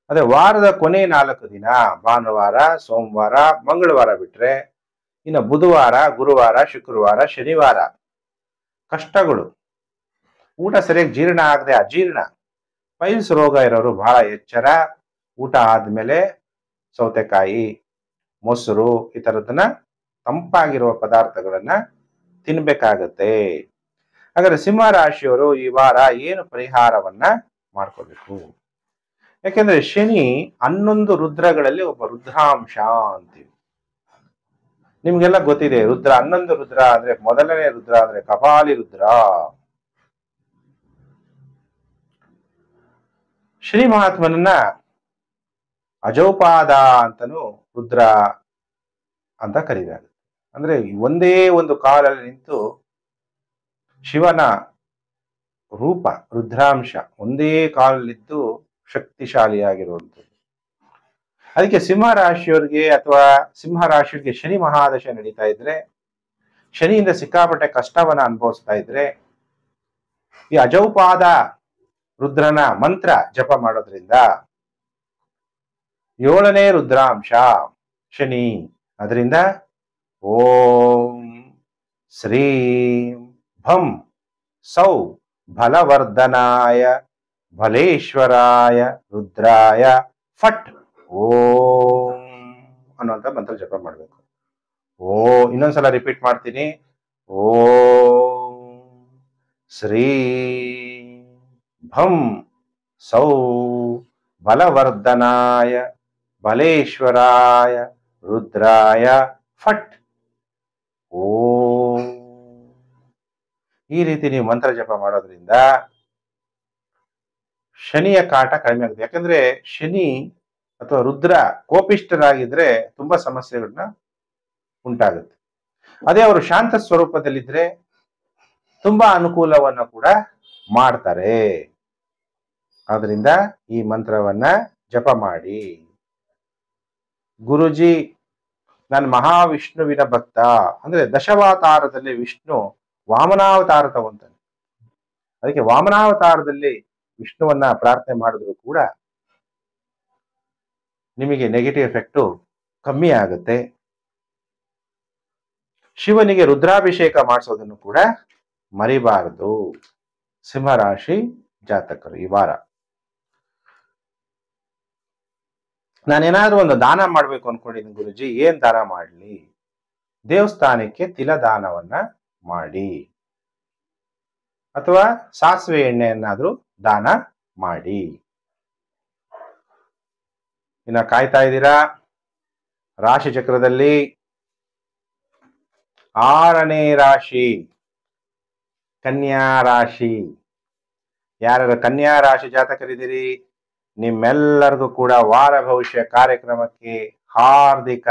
ಅದೇ ವಾರದ ಕೊನೆ 4 ದಿನ, ಭಾನುವಾರ, ಸೋಮವಾರ, ಮಂಗಳವಾರ ಬಿಟ್ರೆ ಇನ್ನು ಬುಧವಾರ, ಗುರುವಾರ, ಶುಕ್ರವಾರ, ಶನಿವಾರ ಕಷ್ಟಗಳು. ಊಟ ಸರಿಯಾಗಿ ಜೀರ್ಣ ಆಗದೆ ಅಜೀರ್ಣ, ಪೈಲ್ಸ್ ರೋಗ ಇರೋರು ಬಹಳ ಎಚ್ಚರ. ಊಟ ಆದ್ಮೇಲೆ ಸೌತೆಕಾಯಿ, ಮೊಸರು ಈ ತರದನ್ನ ತಂಪಾಗಿರುವ ಪದಾರ್ಥಗಳನ್ನ ತಿನ್ಬೇಕಾಗತ್ತೆ. ಹಾಗಾದ್ರೆ ಸಿಂಹ ರಾಶಿಯವರು ಈ ವಾರ ಏನು ಪರಿಹಾರವನ್ನ ಮಾಡ್ಕೋಬೇಕು? ಯಾಕೆಂದ್ರೆ ಶನಿ 11 ರುದ್ರಗಳಲ್ಲಿ ಒಬ್ಬ ರುದ್ರಾಂಶ ಅಂತೀವಿ. ನಿಮ್ಗೆಲ್ಲ ಗೊತ್ತಿದೆ, 11 ರುದ್ರ ಅಂದ್ರೆ ಮೊದಲನೇ ರುದ್ರ ಅಂದ್ರೆ ಕಪಾಲಿ ರುದ್ರ. ಶ್ರೀ ಮಹಾತ್ಮನನ್ನ ಅಜೌಪಾದ ಅಂತನೂ ರುದ್ರ ಅಂತ ಕರೀತಾರೆ. ಅಂದ್ರೆ ಒಂದೇ ಒಂದು ಕಾಲಲ್ಲಿ ನಿಂತು ಶಿವನ ರೂಪ ರುದ್ರಾಂಶ ಒಂದೇ ಕಾಲಲ್ಲಿದ್ದು ಶಕ್ತಿಶಾಲಿಯಾಗಿರುವಂಥದ್ದು. ಅದಕ್ಕೆ ಸಿಂಹ ರಾಶಿಯವರಿಗೆ ಅಥವಾ ಸಿಂಹ ರಾಶಿಯವರಿಗೆ ಶನಿ ಮಹಾದಶ ನಡೀತಾ ಇದ್ರೆ, ಶನಿಯಿಂದ ಸಿಕ್ಕಾಪಟ್ಟೆ ಕಷ್ಟವನ್ನ ಅನುಭವಿಸ್ತಾ ಇದ್ರೆ, ಈ ಅಜೌಪಾದ ರುದ್ರನ ಮಂತ್ರ ಜಪ ಮಾಡೋದ್ರಿಂದ 7ನೇ ರುದ್ರಾಂಶ ಶನಿ. ಅದರಿಂದ ಓಂ ಶ್ರೀಂ ಭಂ ಸೌ ಬಲವರ್ಧನಾಯ ಬಲೇಶ್ವರಾಯ ರುದ್ರಾಯ ಫಟ್ ಓಂ ಅನ್ನುವಂಥ ಮಂತ್ರ ಜಪ ಮಾಡಬೇಕು. ಇನ್ನೊಂದ್ಸಲ ರಿಪೀಟ್ ಮಾಡ್ತೀನಿ. ಓಂ ಶ್ರೀ ಭಂ ಸೌ ಬಲವರ್ಧನಾಯ ಬಲೇಶ್ವರಾಯ ರುದ್ರಾಯ ಫಟ್ ಓಂ. ಈ ರೀತಿ ನೀವು ಮಂತ್ರ ಜಪ ಮಾಡೋದ್ರಿಂದ ಶನಿಯ ಕಾಟ ಕಡಿಮೆ ಆಗುತ್ತೆ. ಯಾಕಂದ್ರೆ ಶನಿ ಅಥವಾ ರುದ್ರ ಕೋಪಿಷ್ಠರಾಗಿದ್ರೆ ತುಂಬಾ ಸಮಸ್ಯೆಗಳನ್ನ ಉಂಟಾಗುತ್ತೆ. ಅದೇ ಅವರು ಶಾಂತ ಸ್ವರೂಪದಲ್ಲಿದ್ರೆ ತುಂಬಾ ಅನುಕೂಲವನ್ನು ಕೂಡ ಮಾಡ್ತಾರೆ. ಆದ್ರಿಂದ ಈ ಮಂತ್ರವನ್ನ ಜಪ ಮಾಡಿ. ಗುರುಜಿ, ನಾನು ಮಹಾವಿಷ್ಣುವಿನ ಭಕ್ತ ಅಂದ್ರೆ ದಶಾವತಾರದಲ್ಲಿ ವಿಷ್ಣು ವಾಮನಾವತಾರ ತಗೊಂತಾನೆ. ಅದಕ್ಕೆ ವಾಮನಾವತಾರದಲ್ಲಿ ವಿಷ್ಣುವನ್ನ ಪ್ರಾರ್ಥನೆ ಮಾಡಿದ್ರು ಕೂಡ ನಿಮಗೆ ನೆಗೆಟಿವ್ ಎಫೆಕ್ಟು ಕಮ್ಮಿ ಆಗುತ್ತೆ. ಶಿವನಿಗೆ ರುದ್ರಾಭಿಷೇಕ ಮಾಡಿಸೋದನ್ನು ಕೂಡ ಮರಿಬಾರದು ಸಿಂಹರಾಶಿ ಜಾತಕರು ಈ ವಾರ. ನಾನೇನಾದ್ರೂ ಒಂದು ದಾನ ಮಾಡ್ಬೇಕು ಅನ್ಕೊಂಡಿದ್ದೀನಿ ಗುರುಜಿ, ಏನ್ ದಾನ ಮಾಡ್ಲಿ? ದೇವಸ್ಥಾನಕ್ಕೆ ತಿಲದಾನವನ್ನ ಮಾಡಿ, ಅಥವಾ ಸಾಸಿವೆ ಎಣ್ಣೆಯನ್ನಾದ್ರೂ ದಾನ ಮಾಡಿ. ಇನ್ನ ಕಾಯ್ತಾ ಇದ್ದೀರಾ? ರಾಶಿ ಚಕ್ರದಲ್ಲಿ 6ನೇ ರಾಶಿ ಕನ್ಯಾ ರಾಶಿ. ಯಾರ್ಯಾರು ಕನ್ಯಾ ರಾಶಿ ಜಾತಕರಿದ್ದೀರಿ, ನಿಮ್ಮೆಲ್ಲರಿಗೂ ಕೂಡ ವಾರ ಭವಿಷ್ಯ ಕಾರ್ಯಕ್ರಮಕ್ಕೆ ಹಾರ್ದಿಕ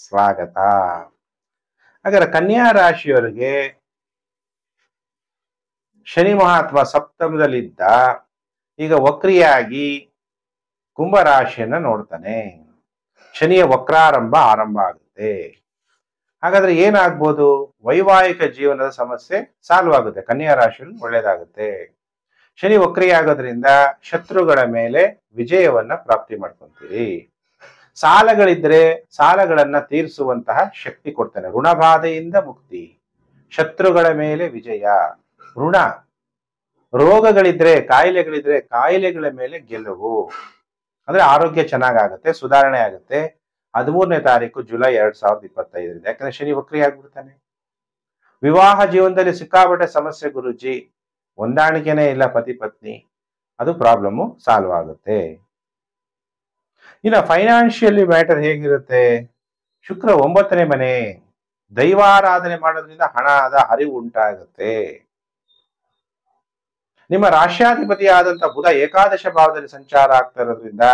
ಸ್ವಾಗತ. ಹಾಗಾದ್ರೆ ಕನ್ಯಾ ರಾಶಿಯವರಿಗೆ ಶನಿ ಮಹಾತ್ಮ ಸಪ್ತಮದಲ್ಲಿದ್ದ ಈಗ ವಕ್ರಿಯಾಗಿ ಕುಂಭರಾಶಿಯನ್ನ ನೋಡ್ತಾನೆ. ಶನಿಯ ವಕ್ರಾರಂಭ ಆರಂಭ ಆಗುತ್ತೆ. ಹಾಗಾದ್ರೆ ಏನಾಗ್ಬೋದು? ವೈವಾಹಿಕ ಜೀವನದ ಸಮಸ್ಯೆ ಸಾಲ್ವ್ ಆಗುತ್ತೆ. ಕನ್ಯಾ ರಾಶಿಯಲ್ಲಿ ಒಳ್ಳೇದಾಗುತ್ತೆ. ಶನಿ ವಕ್ರಿ ಆಗೋದ್ರಿಂದ ಶತ್ರುಗಳ ಮೇಲೆ ವಿಜಯವನ್ನ ಪ್ರಾಪ್ತಿ ಮಾಡ್ಕೊಂತೀರಿ. ಸಾಲಗಳಿದ್ರೆ ಸಾಲಗಳನ್ನ ತೀರಿಸುವಂತಹ ಶಕ್ತಿ ಕೊಡ್ತಾನೆ. ಋಣಬಾಧೆಯಿಂದ ಮುಕ್ತಿ, ಶತ್ರುಗಳ ಮೇಲೆ ವಿಜಯ, ಋಣ, ರೋಗಗಳಿದ್ರೆ ಕಾಯಿಲೆಗಳಿದ್ರೆ ಕಾಯಿಲೆಗಳ ಮೇಲೆ ಗೆಲುವು. ಅಂದ್ರೆ ಆರೋಗ್ಯ ಚೆನ್ನಾಗಾಗುತ್ತೆ, ಸುಧಾರಣೆ ಆಗುತ್ತೆ. 13ನೇ ತಾರೀಕು ಜುಲೈ 2025ರಿಂದ. ಯಾಕಂದ್ರೆ ಶನಿ ವಕ್ರಿ ಆಗ್ಬಿಡ್ತಾನೆ. ವಿವಾಹ ಜೀವನದಲ್ಲಿ ಸಿಕ್ಕಾಪಟ್ಟೆ ಸಮಸ್ಯೆ ಗುರುಜಿ, ಹೊಂದಾಣಿಕೆನೇ ಇಲ್ಲ ಪತಿ ಪತ್ನಿ, ಅದು ಪ್ರಾಬ್ಲಮ್ ಸಾಲ್ವ್ ಆಗುತ್ತೆ. ಇನ್ನು ಫೈನಾನ್ಷಿಯಲಿ ಮ್ಯಾಟರ್ ಹೇಗಿರುತ್ತೆ? ಶುಕ್ರ 9ನೇ ಮನೆ, ದೈವಾರಾಧನೆ ಮಾಡೋದ್ರಿಂದ ಹಣದ ಹರಿವು ಉಂಟಾಗುತ್ತೆ. ನಿಮ್ಮ ರಾಶ್ಯಾಧಿಪತಿ ಆದಂತ ಬುಧ ಏಕಾದಶ ಭಾವದಲ್ಲಿ ಸಂಚಾರ ಆಗ್ತಾ ಇರೋದ್ರಿಂದ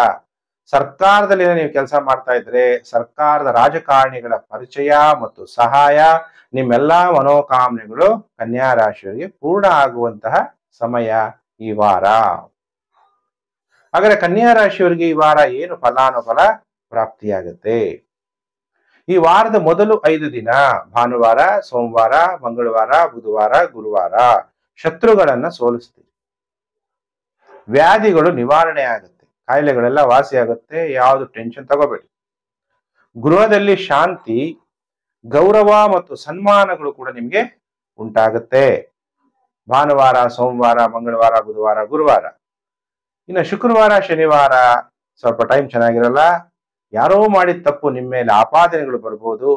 ಸರ್ಕಾರದಲ್ಲಿ ನೀವು ಕೆಲಸ ಮಾಡ್ತಾ ಇದ್ರೆ ಸರ್ಕಾರದ ರಾಜಕಾರಣಿಗಳ ಪರಿಚಯ ಮತ್ತು ಸಹಾಯ, ನಿಮ್ಮೆಲ್ಲಾ ಮನೋಕಾಮನೆಗಳು ಕನ್ಯಾ ರಾಶಿಯವರಿಗೆ ಪೂರ್ಣ ಆಗುವಂತಹ ಸಮಯ ಈ ವಾರ. ಹಾಗಾದ್ರೆ ಕನ್ಯಾ ರಾಶಿಯವರಿಗೆ ಈ ವಾರ ಏನು ಫಲಾನುಫಲ ಪ್ರಾಪ್ತಿಯಾಗುತ್ತೆ? ಈ ವಾರದ ಮೊದಲು 5 ದಿನ ಭಾನುವಾರ, ಸೋಮವಾರ, ಮಂಗಳವಾರ, ಬುಧವಾರ, ಗುರುವಾರ ಶತ್ರುಗಳನ್ನ ಸೋಲಿಸ್ತೀವಿ. ವ್ಯಾಧಿಗಳು ನಿವಾರಣೆ ಆಗುತ್ತೆ, ಕಾಯಿಲೆಗಳೆಲ್ಲ ವಾಸಿ ಆಗುತ್ತೆ. ಯಾವುದು ಟೆನ್ಷನ್ ತಗೋಬೇಡಿ. ಗೃಹದಲ್ಲಿ ಶಾಂತಿ, ಗೌರವ ಮತ್ತು ಸನ್ಮಾನಗಳು ಕೂಡ ನಿಮ್ಗೆ ಉಂಟಾಗುತ್ತೆ. ಭಾನುವಾರ, ಸೋಮವಾರ, ಮಂಗಳವಾರ, ಬುಧವಾರ, ಗುರುವಾರ. ಇನ್ನು ಶುಕ್ರವಾರ, ಶನಿವಾರ ಸ್ವಲ್ಪ ಟೈಮ್ ಚೆನ್ನಾಗಿರಲ್ಲ. ಯಾರೋ ಮಾಡಿದ ತಪ್ಪು ನಿಮ್ಮ ಮೇಲೆ ಆಪಾದನೆಗಳು ಬರ್ಬೋದು.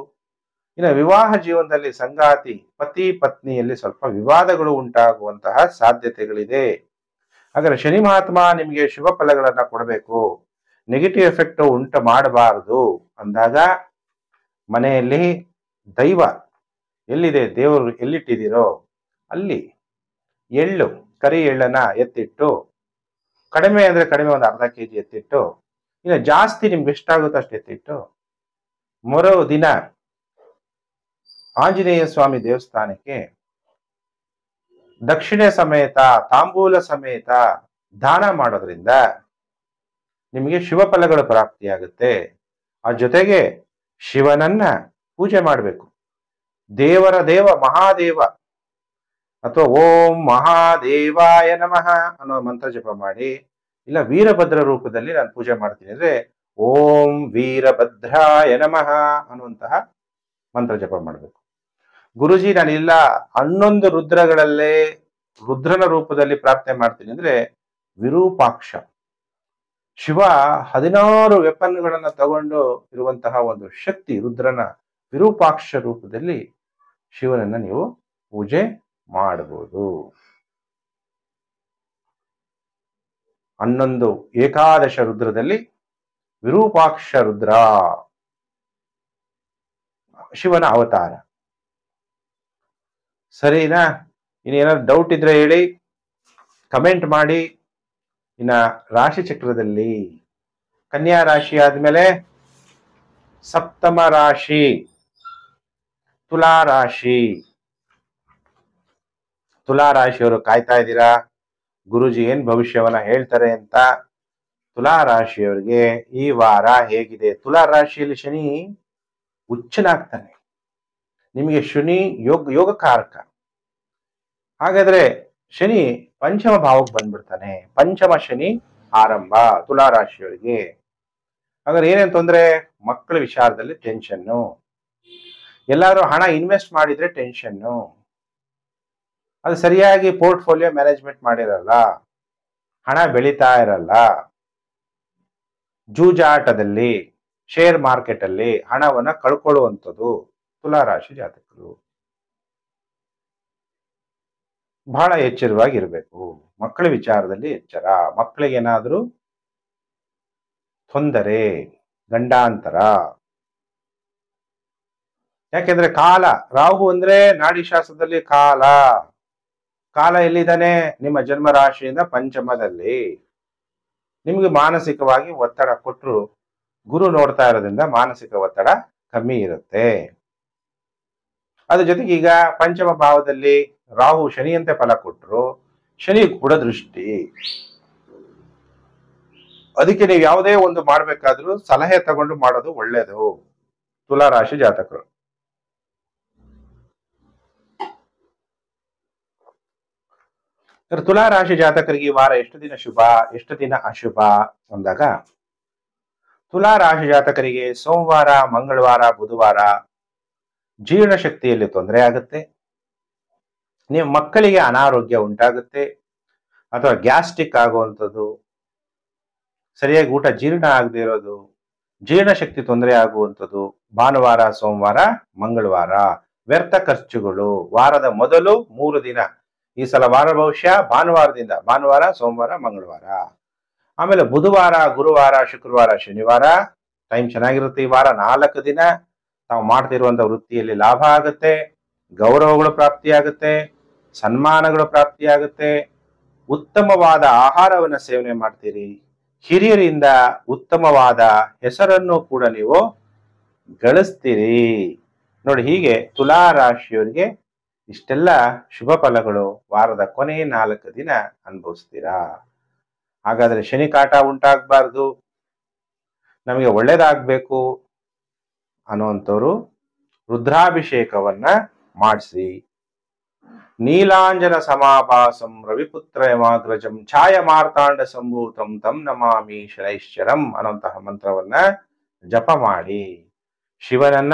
ಇನ್ನು ವಿವಾಹ ಜೀವನದಲ್ಲಿ ಸಂಗಾತಿ ಪತಿ ಪತ್ನಿಯಲ್ಲಿ ಸ್ವಲ್ಪ ವಿವಾದಗಳು ಉಂಟಾಗುವಂತಹ ಸಾಧ್ಯತೆಗಳಿದೆ. ಹಾಗಾದ್ರೆ ಶನಿ ಮಹಾತ್ಮ ನಿಮಗೆ ಶುಭ ಫಲಗಳನ್ನ ಕೊಡಬೇಕು, ನೆಗೆಟಿವ್ ಎಫೆಕ್ಟ್ ಉಂಟು ಮಾಡಬಾರದು ಅಂದಾಗ ಮನೆಯಲ್ಲಿ ದೈವ ಎಲ್ಲಿದೆ, ದೇವರು ಎಲ್ಲಿಟ್ಟಿದ್ದೀರೋ ಅಲ್ಲಿ ಎಳ್ಳು, ಕರಿ ಎಳ್ಳನ್ನ ಎತ್ತಿಟ್ಟು, ಕಡಿಮೆ ಅಂದ್ರೆ ಕಡಿಮೆ ಒಂದು ಅರ್ಧ ಕೆಜಿ ಎತ್ತಿಟ್ಟು, ಇನ್ನು ಜಾಸ್ತಿ ನಿಮ್ಗೆ ಎಷ್ಟಾಗುತ್ತೋ ಅಷ್ಟು ಎತ್ತಿಟ್ಟು, ಮರು ದಿನ ಆಂಜನೇಯ ಸ್ವಾಮಿ ದೇವಸ್ಥಾನಕ್ಕೆ ದಕ್ಷಿಣೆ ಸಮೇತ ತಾಂಬೂಲ ಸಮೇತ ದಾನ ಮಾಡೋದ್ರಿಂದ ನಿಮಗೆ ಶುಭ ಫಲಗಳು ಪ್ರಾಪ್ತಿಯಾಗುತ್ತೆ. ಆ ಜೊತೆಗೆ ಶಿವನನ್ನ ಪೂಜೆ ಮಾಡಬೇಕು. ದೇವರ ದೇವ ಮಹಾದೇವ ಅಥವಾ ಓಂ ಮಹಾದೇವಾಯ ನಮಃ ಅನ್ನೋ ಮಂತ್ರ ಜಪ ಮಾಡಿ, ಇಲ್ಲ ವೀರಭದ್ರ ರೂಪದಲ್ಲಿ ನಾನು ಪೂಜೆ ಮಾಡ್ತೀನಿ ಅಂದ್ರೆ ಓಂ ವೀರಭದ್ರಾಯ ನಮಃ ಅನ್ನುವಂತಹ ಮಂತ್ರ ಜಪ ಮಾಡಬೇಕು. ಗುರುಜಿ ನಾನಿಲ್ಲ 11 ರುದ್ರಗಳಲ್ಲೇ ರುದ್ರನ ರೂಪದಲ್ಲಿ ಪ್ರಾರ್ಥನೆ ಮಾಡ್ತೀನಿ ಅಂದ್ರೆ ವಿರೂಪಾಕ್ಷ ಶಿವ 16 ವೆಪನ್ಗಳನ್ನ ತಗೊಂಡು ಇರುವಂತಹ ಒಂದು ಶಕ್ತಿ ರುದ್ರನ ವಿರೂಪಾಕ್ಷ ರೂಪದಲ್ಲಿ ಶಿವನನ್ನ ನೀವು ಪೂಜೆ ಮಾಡಬಹುದು. 11 ಏಕಾದಶ ರುದ್ರದಲ್ಲಿ ವಿರೂಪಾಕ್ಷ ರುದ್ರ ಶಿವನ ಅವತಾರ. ಸರಿನಾ? ಇನ್ನೇನಾದ್ರು ಡೌಟ್ ಇದ್ರೆ ಹೇಳಿ, ಕಮೆಂಟ್ ಮಾಡಿ. ಇನ್ನ ರಾಶಿ ಚಕ್ರದಲ್ಲಿ ಕನ್ಯಾ ರಾಶಿ ಆದ್ಮೇಲೆ ಸಪ್ತಮ ರಾಶಿ ತುಲಾ ರಾಶಿ. ತುಲಾ ರಾಶಿಯವರು ಕಾಯ್ತಾ ಇದ್ದೀರಾ ಗುರುಜಿ ಏನ್ ಭವಿಷ್ಯವನ್ನ ಹೇಳ್ತಾರೆ ಅಂತ. ತುಲಾ ರಾಶಿಯವರಿಗೆ ಈ ವಾರ ಹೇಗಿದೆ? ತುಲಾ ರಾಶಿಯಲ್ಲಿ ಶನಿ ಉಚ್ಚನಾಗ್ತಾನೆ. ನಿಮಗೆ ಶನಿ ಯೋಗಕಾರಕ. ಹಾಗಾದ್ರೆ ಶನಿ ಪಂಚಮ ಭಾವಕ್ಕೆ ಬಂದ್ಬಿಡ್ತಾನೆ. ಪಂಚಮ ಶನಿ ಆರಂಭ ತುಲಾ ರಾಶಿಯವರಿಗೆ. ಹಾಗಾದ್ರೆ ಏನೇನ್ ತೊಂದ್ರೆ? ಮಕ್ಕಳ ವಿಚಾರದಲ್ಲಿ ಟೆನ್ಷನ್ನು, ಎಲ್ಲಾದ್ರೂ ಹಣ ಇನ್ವೆಸ್ಟ್ ಮಾಡಿದ್ರೆ ಟೆನ್ಷನ್ನು, ಅದು ಸರಿಯಾಗಿ ಪೋರ್ಟ್ಫೋಲಿಯೋ ಮ್ಯಾನೇಜ್ಮೆಂಟ್ ಮಾಡಿರಲ್ಲ, ಹಣ ಬೆಳೀತಾ ಇರಲ್ಲ, ಜೂಜಾಟದಲ್ಲಿ ಶೇರ್ ಮಾರ್ಕೆಟ್ ಅಲ್ಲಿ ಹಣವನ್ನ ಕಳ್ಕೊಳ್ಳುವಂಥದ್ದು ತುಲಾ ರಾಶಿ ಜಾತಕರು. ಬಹಳ ಎಚ್ಚರವಾಗಿರ್ಬೇಕು. ಮಕ್ಕಳ ವಿಚಾರದಲ್ಲಿ ಎಚ್ಚರ. ಮಕ್ಕಳಿಗೆ ಏನಾದ್ರೂ ತೊಂದರೆ, ಗಂಡಾಂತರ. ಯಾಕೆಂದ್ರೆ ಕಾಲ, ರಾಹು ಅಂದ್ರೆ ನಾಡಿಶಾಸ್ತ್ರದಲ್ಲಿ ಕಾಲ. ಕಾಲ ಎಲ್ಲಿದ್ದಾನೆ? ನಿಮ್ಮ ಜನ್ಮ ರಾಶಿಯಿಂದ ಪಂಚಮದಲ್ಲಿ. ನಿಮ್ಗೆ ಮಾನಸಿಕವಾಗಿ ಒತ್ತಡ ಕೊಟ್ಟರು, ಗುರು ನೋಡ್ತಾ ಇರೋದ್ರಿಂದ ಮಾನಸಿಕ ಒತ್ತಡ ಕಮ್ಮಿ ಇರುತ್ತೆ. ಅದ್ರ ಜೊತೆಗೆ ಈಗ ಪಂಚಮ ಭಾವದಲ್ಲಿ ರಾಹು ಶನಿಯಂತೆ ಫಲ ಕೊಟ್ಟರು, ಶನಿ ಕೂಡ ದೃಷ್ಟಿ. ಅದಕ್ಕೆ ನೀವು ಯಾವುದೇ ಒಂದು ಮಾಡ್ಬೇಕಾದ್ರೂ ಸಲಹೆ ತಗೊಂಡು ಮಾಡೋದು ಒಳ್ಳೇದು ತುಲಾ ರಾಶಿ ಜಾತಕರು. ತುಲಾ ರಾಶಿ ಜಾತಕರಿಗೆ ಈ ವಾರ ಎಷ್ಟು ದಿನ ಶುಭ ಎಷ್ಟು ದಿನ ಅಶುಭ ಅಂದಾಗ, ತುಲಾ ರಾಶಿ ಜಾತಕರಿಗೆ ಸೋಮವಾರ, ಮಂಗಳವಾರ, ಬುಧವಾರ ಜೀರ್ಣಶಕ್ತಿಯಲ್ಲಿ ತೊಂದರೆ ಆಗುತ್ತೆ. ನಿಮ್ಮ ಮಕ್ಕಳಿಗೆ ಅನಾರೋಗ್ಯ ಉಂಟಾಗುತ್ತೆ ಅಥವಾ ಗ್ಯಾಸ್ಟ್ರಿಕ್ ಆಗುವಂಥದ್ದು, ಸರಿಯಾಗಿ ಊಟ ಜೀರ್ಣ ಆಗದೆ ಇರೋದು, ಜೀರ್ಣಶಕ್ತಿ ತೊಂದರೆ ಆಗುವಂಥದ್ದು ಭಾನುವಾರ, ಸೋಮವಾರ, ಮಂಗಳವಾರ. ವ್ಯರ್ಥ ಖರ್ಚುಗಳು ವಾರದ ಮೊದಲು 3 ದಿನ. ಈ ಸಲ ವಾರ ಭವಿಷ್ಯ ಭಾನುವಾರದಿಂದ, ಭಾನುವಾರ, ಸೋಮವಾರ, ಮಂಗಳವಾರ. ಆಮೇಲೆ ಬುಧವಾರ, ಗುರುವಾರ, ಶುಕ್ರವಾರ, ಶನಿವಾರ ಟೈಮ್ ಚೆನ್ನಾಗಿರುತ್ತೆ. ಈ ವಾರ 4 ದಿನ ತಾವು ಮಾಡ್ತಿರುವಂತ ವೃತ್ತಿಯಲ್ಲಿ ಲಾಭ ಆಗುತ್ತೆ, ಗೌರವಗಳು ಪ್ರಾಪ್ತಿಯಾಗುತ್ತೆ, ಸನ್ಮಾನಗಳು ಪ್ರಾಪ್ತಿಯಾಗುತ್ತೆ, ಉತ್ತಮವಾದ ಆಹಾರವನ್ನು ಸೇವನೆ ಮಾಡ್ತೀರಿ, ಹಿರಿಯರಿಂದ ಉತ್ತಮವಾದ ಹೆಸರನ್ನು ಕೂಡ ನೀವು ಗಳಿಸ್ತೀರಿ. ನೋಡಿ, ಹೀಗೆ ತುಲಾ ರಾಶಿಯವರಿಗೆ ಇಷ್ಟೆಲ್ಲ ಶುಭ ಫಲಗಳು ವಾರದ ಕೊನೆ 4 ದಿನ ಅನುಭವಿಸ್ತೀರಾ. ಹಾಗಾದ್ರೆ ಶನಿ ಕಾಟ ಉಂಟಾಗಬಾರ್ದು, ನಮಗೆ ಒಳ್ಳೇದಾಗ್ಬೇಕು ಅನ್ನುವಂಥವ್ರು ರುದ್ರಾಭಿಷೇಕವನ್ನ ಮಾಡಿಸಿ. ನೀಲಾಂಜನ ಸಮಾಭಾಸಂ ರವಿಪುತ್ರ ಯಮಾಗ್ರಜಂ ಛಾಯ ಮಾರ್ತಾಂಡ ಸಂಭೂತಂ ತಂ ನಮಾಮಿ ಶನೈಶ್ಚರಂ ಅನ್ನುವಂತಹ ಮಂತ್ರವನ್ನ ಜಪ ಮಾಡಿ ಶಿವನನ್ನ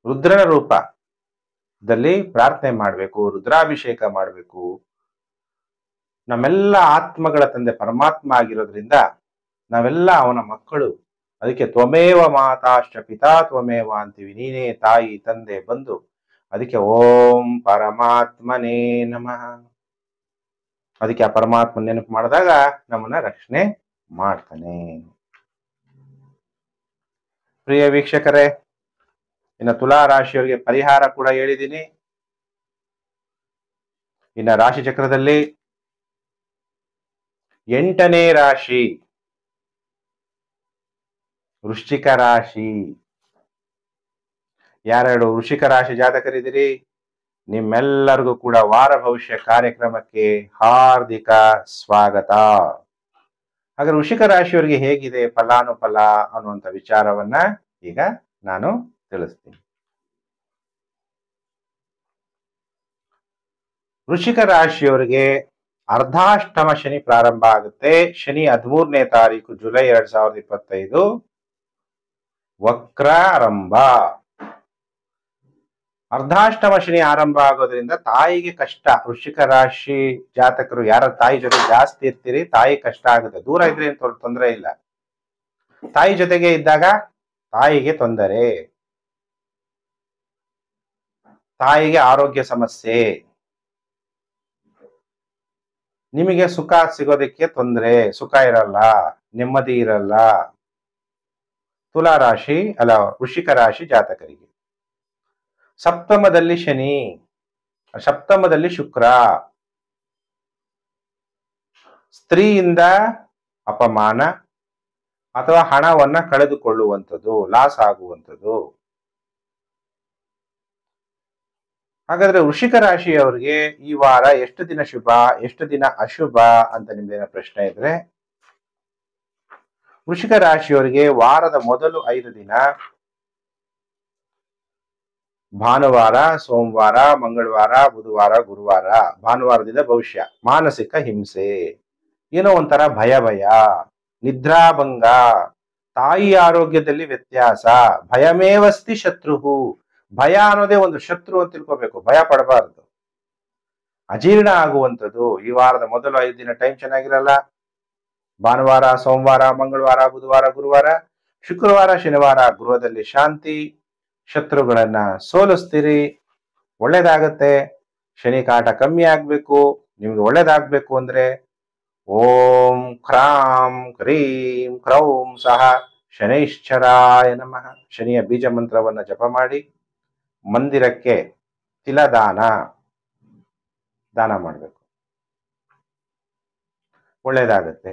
ರುದ್ರನ ರೂಪದಲ್ಲಿ ಪ್ರಾರ್ಥನೆ ಮಾಡಬೇಕು, ರುದ್ರಾಭಿಷೇಕ ಮಾಡಬೇಕು. ನಮ್ಮೆಲ್ಲ ಆತ್ಮಗಳ ತಂದೆ ಪರಮಾತ್ಮ ಆಗಿರೋದ್ರಿಂದ ನಾವೆಲ್ಲ ಅವನ ಮಕ್ಕಳು. ಅದಕ್ಕೆ ತ್ವಮೇವ ಮಾತಾಶ್ಚ ಪಿತಾ ತ್ವಮೇವ ಅಂತೀವಿ, ನೀನೇ ತಾಯಿ ತಂದೆ ಬಂಧು. ಅದಕ್ಕೆ ಓಂ ಪರಮಾತ್ಮನೇ ನಮಃ. ಅದಕ್ಕೆ ಆ ಪರಮಾತ್ಮ ನೆನಪು ಮಾಡಿದಾಗ ನಮ್ಮನ್ನ ರಕ್ಷಣೆ ಮಾಡ್ತಾನೆ. ಪ್ರಿಯ ವೀಕ್ಷಕರೇ, ಇನ್ನು ತುಲಾ ರಾಶಿಯವರಿಗೆ ಪರಿಹಾರ ಕೂಡ ಹೇಳಿದ್ದೀನಿ. ಇನ್ನು ರಾಶಿ ಚಕ್ರದಲ್ಲಿ 8ನೇ ರಾಶಿ ವೃಶ್ಚಿಕ ರಾಶಿ. ಯಾರ್ಯಾರು ವೃಶ್ಚಿಕ ರಾಶಿ ಜಾತಕರಿದ್ದೀರಿ, ನಿಮ್ಮೆಲ್ಲರಿಗೂ ಕೂಡ ವಾರ ಭವಿಷ್ಯ ಕಾರ್ಯಕ್ರಮಕ್ಕೆ ಹಾರ್ದಿಕ ಸ್ವಾಗತ. ಹಾಗಾದ್ರೆ ವೃಶ್ಚಿಕ ರಾಶಿಯವರಿಗೆ ಹೇಗಿದೆ ಫಲಾನುಫಲ ಅನ್ನುವಂಥ ವಿಚಾರವನ್ನ ಈಗ ನಾನು ತಿಳಿಸ್ತೀನಿ. ವೃಶ್ಚಿಕ ರಾಶಿಯವರಿಗೆ ಅರ್ಧಾಷ್ಟಮ ಶನಿ ಪ್ರಾರಂಭ ಆಗುತ್ತೆ. ಶನಿ 13ನೇ ತಾರೀಕು ಜುಲೈ 2025 ವಕ್ರಾರಂಭ. ಅರ್ಧಾಷ್ಟಮ ಶನಿ ಆರಂಭ ಆಗೋದ್ರಿಂದ ತಾಯಿಗೆ ಕಷ್ಟ. ವೃಶ್ಚಿಕ ರಾಶಿ ಜಾತಕರು ಯಾರ ತಾಯಿ ಜೊತೆ ಜಾಸ್ತಿ ಇರ್ತೀರಿ, ತಾಯಿ ಕಷ್ಟ ಆಗುತ್ತೆ. ದೂರ ಇದ್ರೆ ಏನು ತೊಂದರೆ ಇಲ್ಲ, ತಾಯಿ ಜೊತೆಗೆ ಇದ್ದಾಗ ತಾಯಿಗೆ ತೊಂದರೆ, ತಾಯಿಗೆ ಆರೋಗ್ಯ ಸಮಸ್ಯೆ, ನಿಮಗೆ ಸುಖ ಸಿಗೋದಕ್ಕೆ ತೊಂದರೆ, ಸುಖ ಇರಲ್ಲ, ನೆಮ್ಮದಿ ಇರಲ್ಲ. ತುಲಾ ರಾಶಿ ಅಲ್ಲ ವೃಶ್ಚಿಕ ರಾಶಿ ಜಾತಕರಿಗೆ ಸಪ್ತಮದಲ್ಲಿ ಶನಿ, ಸಪ್ತಮದಲ್ಲಿ ಶುಕ್ರ, ಸ್ತ್ರೀಯಿಂದ ಅಪಮಾನ ಅಥವಾ ಹಣವನ್ನ ಕಳೆದುಕೊಳ್ಳುವಂಥದ್ದು, ಲಾಸ್ ಆಗುವಂಥದ್ದು. ಹಾಗಾದ್ರೆ ವೃಶ್ಚಿಕ ರಾಶಿಯವರಿಗೆ ಈ ವಾರ ಎಷ್ಟು ದಿನ ಶುಭ ಎಷ್ಟು ದಿನ ಅಶುಭ ಅಂತ ನಿಮ್ದೇನೋ ಪ್ರಶ್ನೆ ಇದ್ರೆ, ವೃಶ್ಚಿಕ ರಾಶಿಯವರಿಗೆ ವಾರದ ಮೊದಲು 5 ದಿನ ಭಾನುವಾರ, ಸೋಮವಾರ, ಮಂಗಳವಾರ, ಬುಧವಾರ, ಗುರುವಾರ. ಭಾನುವಾರದಿಂದ ಭವಿಷ್ಯ ಮಾನಸಿಕ ಹಿಂಸೆ, ಏನೋ ಒಂಥರ ಭಯ, ನಿದ್ರಾಭಂಗ, ತಾಯಿ ಆರೋಗ್ಯದಲ್ಲಿ ವ್ಯತ್ಯಾಸ. ಭಯಮೇವಸ್ತಿ ಶತ್ರುಹು. ಭಯ ಅನ್ನೋದೇ ಒಂದು ಶತ್ರು ಅಂತ ತಿಳ್ಕೋಬೇಕು, ಭಯ ಪಡಬಾರದು. ಅಜೀರ್ಣ ಆಗುವಂಥದ್ದು. ಈ ವಾರದ ಮೊದಲು 5 ದಿನ ಟೈಮ್ ಚೆನ್ನಾಗಿರಲ್ಲ. ಭಾನುವಾರ, ಸೋಮವಾರ, ಮಂಗಳವಾರ, ಬುಧವಾರ, ಗುರುವಾರ, ಶುಕ್ರವಾರ, ಶನಿವಾರ ಗೃಹದಲ್ಲಿ ಶಾಂತಿ, ಶತ್ರುಗಳನ್ನ ಸೋಲಿಸ್ತೀರಿ, ಒಳ್ಳೇದಾಗತ್ತೆ. ಶನಿ ಕಾಟ ಕಮ್ಮಿ ಆಗ್ಬೇಕು, ನಿಮ್ಗೆ ಒಳ್ಳೇದಾಗ್ಬೇಕು ಅಂದ್ರೆ ಓಂ ಕ್ರಾಂ ಕ್ರೀಂ ಕ್ರೌಂ ಸಹ ಶನೈಶ್ಚರಾಯ ನಮಃ ಶನಿಯ ಬೀಜ ಮಂತ್ರವನ್ನ ಜಪ ಮಾಡಿ ಮಂದಿರಕ್ಕೆ ತಿಲದಾನ ದಾನ ಮಾಡಬೇಕು, ಒಳ್ಳೇದಾಗತ್ತೆ.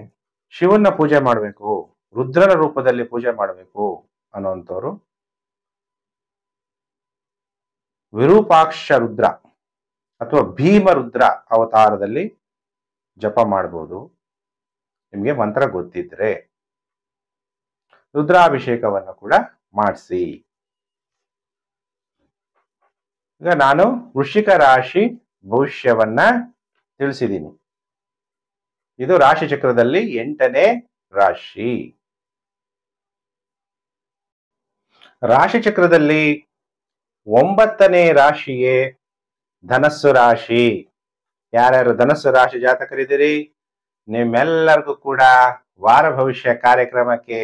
ಶಿವನ ಪೂಜೆ ಮಾಡಬೇಕು, ರುದ್ರನ ರೂಪದಲ್ಲಿ ಪೂಜೆ ಮಾಡಬೇಕು ಅನ್ನುವಂಥವ್ರು ವಿರೂಪಾಕ್ಷ ರುದ್ರ ಅಥವಾ ಭೀಮ ರುದ್ರ ಅವತಾರದಲ್ಲಿ ಜಪ ಮಾಡಬಹುದು. ನಿಮಗೆ ಮಂತ್ರ ಗೊತ್ತಿದ್ರೆ ರುದ್ರಾಭಿಷೇಕವನ್ನು ಕೂಡ ಮಾಡಿಸಿ. ಈಗ ನಾನು ವೃಶ್ಚಿಕ ರಾಶಿ ಭವಿಷ್ಯವನ್ನ ತಿಳಿಸಿದ್ದೀನಿ. ಇದು ರಾಶಿ ಚಕ್ರದಲ್ಲಿ 8ನೇ ರಾಶಿ. ರಾಶಿ ಚಕ್ರದಲ್ಲಿ 9ನೇ ರಾಶಿಯೇ ಧನಸ್ಸು ರಾಶಿ. ಯಾರ್ಯಾರು ಧನಸ್ಸು ರಾಶಿ ಜಾತಕರಿದ್ದೀರಿ, ನಿಮ್ಮೆಲ್ಲರಿಗೂ ಕೂಡ ವಾರ ಭವಿಷ್ಯ ಕಾರ್ಯಕ್ರಮಕ್ಕೆ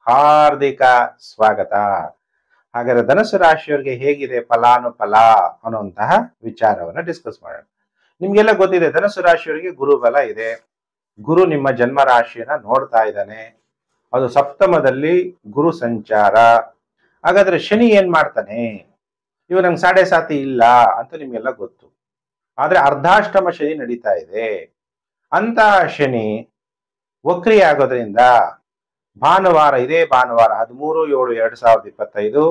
ಹಾರ್ದಿಕ ಸ್ವಾಗತ. ಹಾಗಾದ್ರೆ ಧನಸ್ಸು ರಾಶಿಯವರಿಗೆ ಹೇಗಿದೆ ಫಲಾನುಫಲ ಅನ್ನುವಂತಹ ವಿಚಾರವನ್ನ ಡಿಸ್ಕಸ್ ಮಾಡೋಣ. ನಿಮ್ಗೆಲ್ಲ ಗೊತ್ತಿದೆ, ಧನಸ್ಸು ರಾಶಿಯವರಿಗೆ ಗುರುಬಲ ಇದೆ. ಗುರು ನಿಮ್ಮ ಜನ್ಮ ರಾಶಿಯನ್ನ ನೋಡ್ತಾ ಇದ್ದಾನೆ. ಅದು ಸಪ್ತಮದಲ್ಲಿ ಗುರು ಸಂಚಾರ. ಹಾಗಾದ್ರೆ ಶನಿ ಏನ್ ಮಾಡ್ತಾನೆ? ಇವ ನಂಗೆ 7.5 ಇಲ್ಲ ಅಂತ ನಿಮ್ಗೆಲ್ಲ ಗೊತ್ತು. ಆದ್ರೆ ಅರ್ಧಾಷ್ಟಮ ಶನಿ ನಡೀತಾ ಇದೆ. ಅಂತ ಶನಿ ವಕ್ರಿ ಆಗೋದ್ರಿಂದ ಭಾನುವಾರ, ಇದೇ ಭಾನುವಾರ 13/7/2025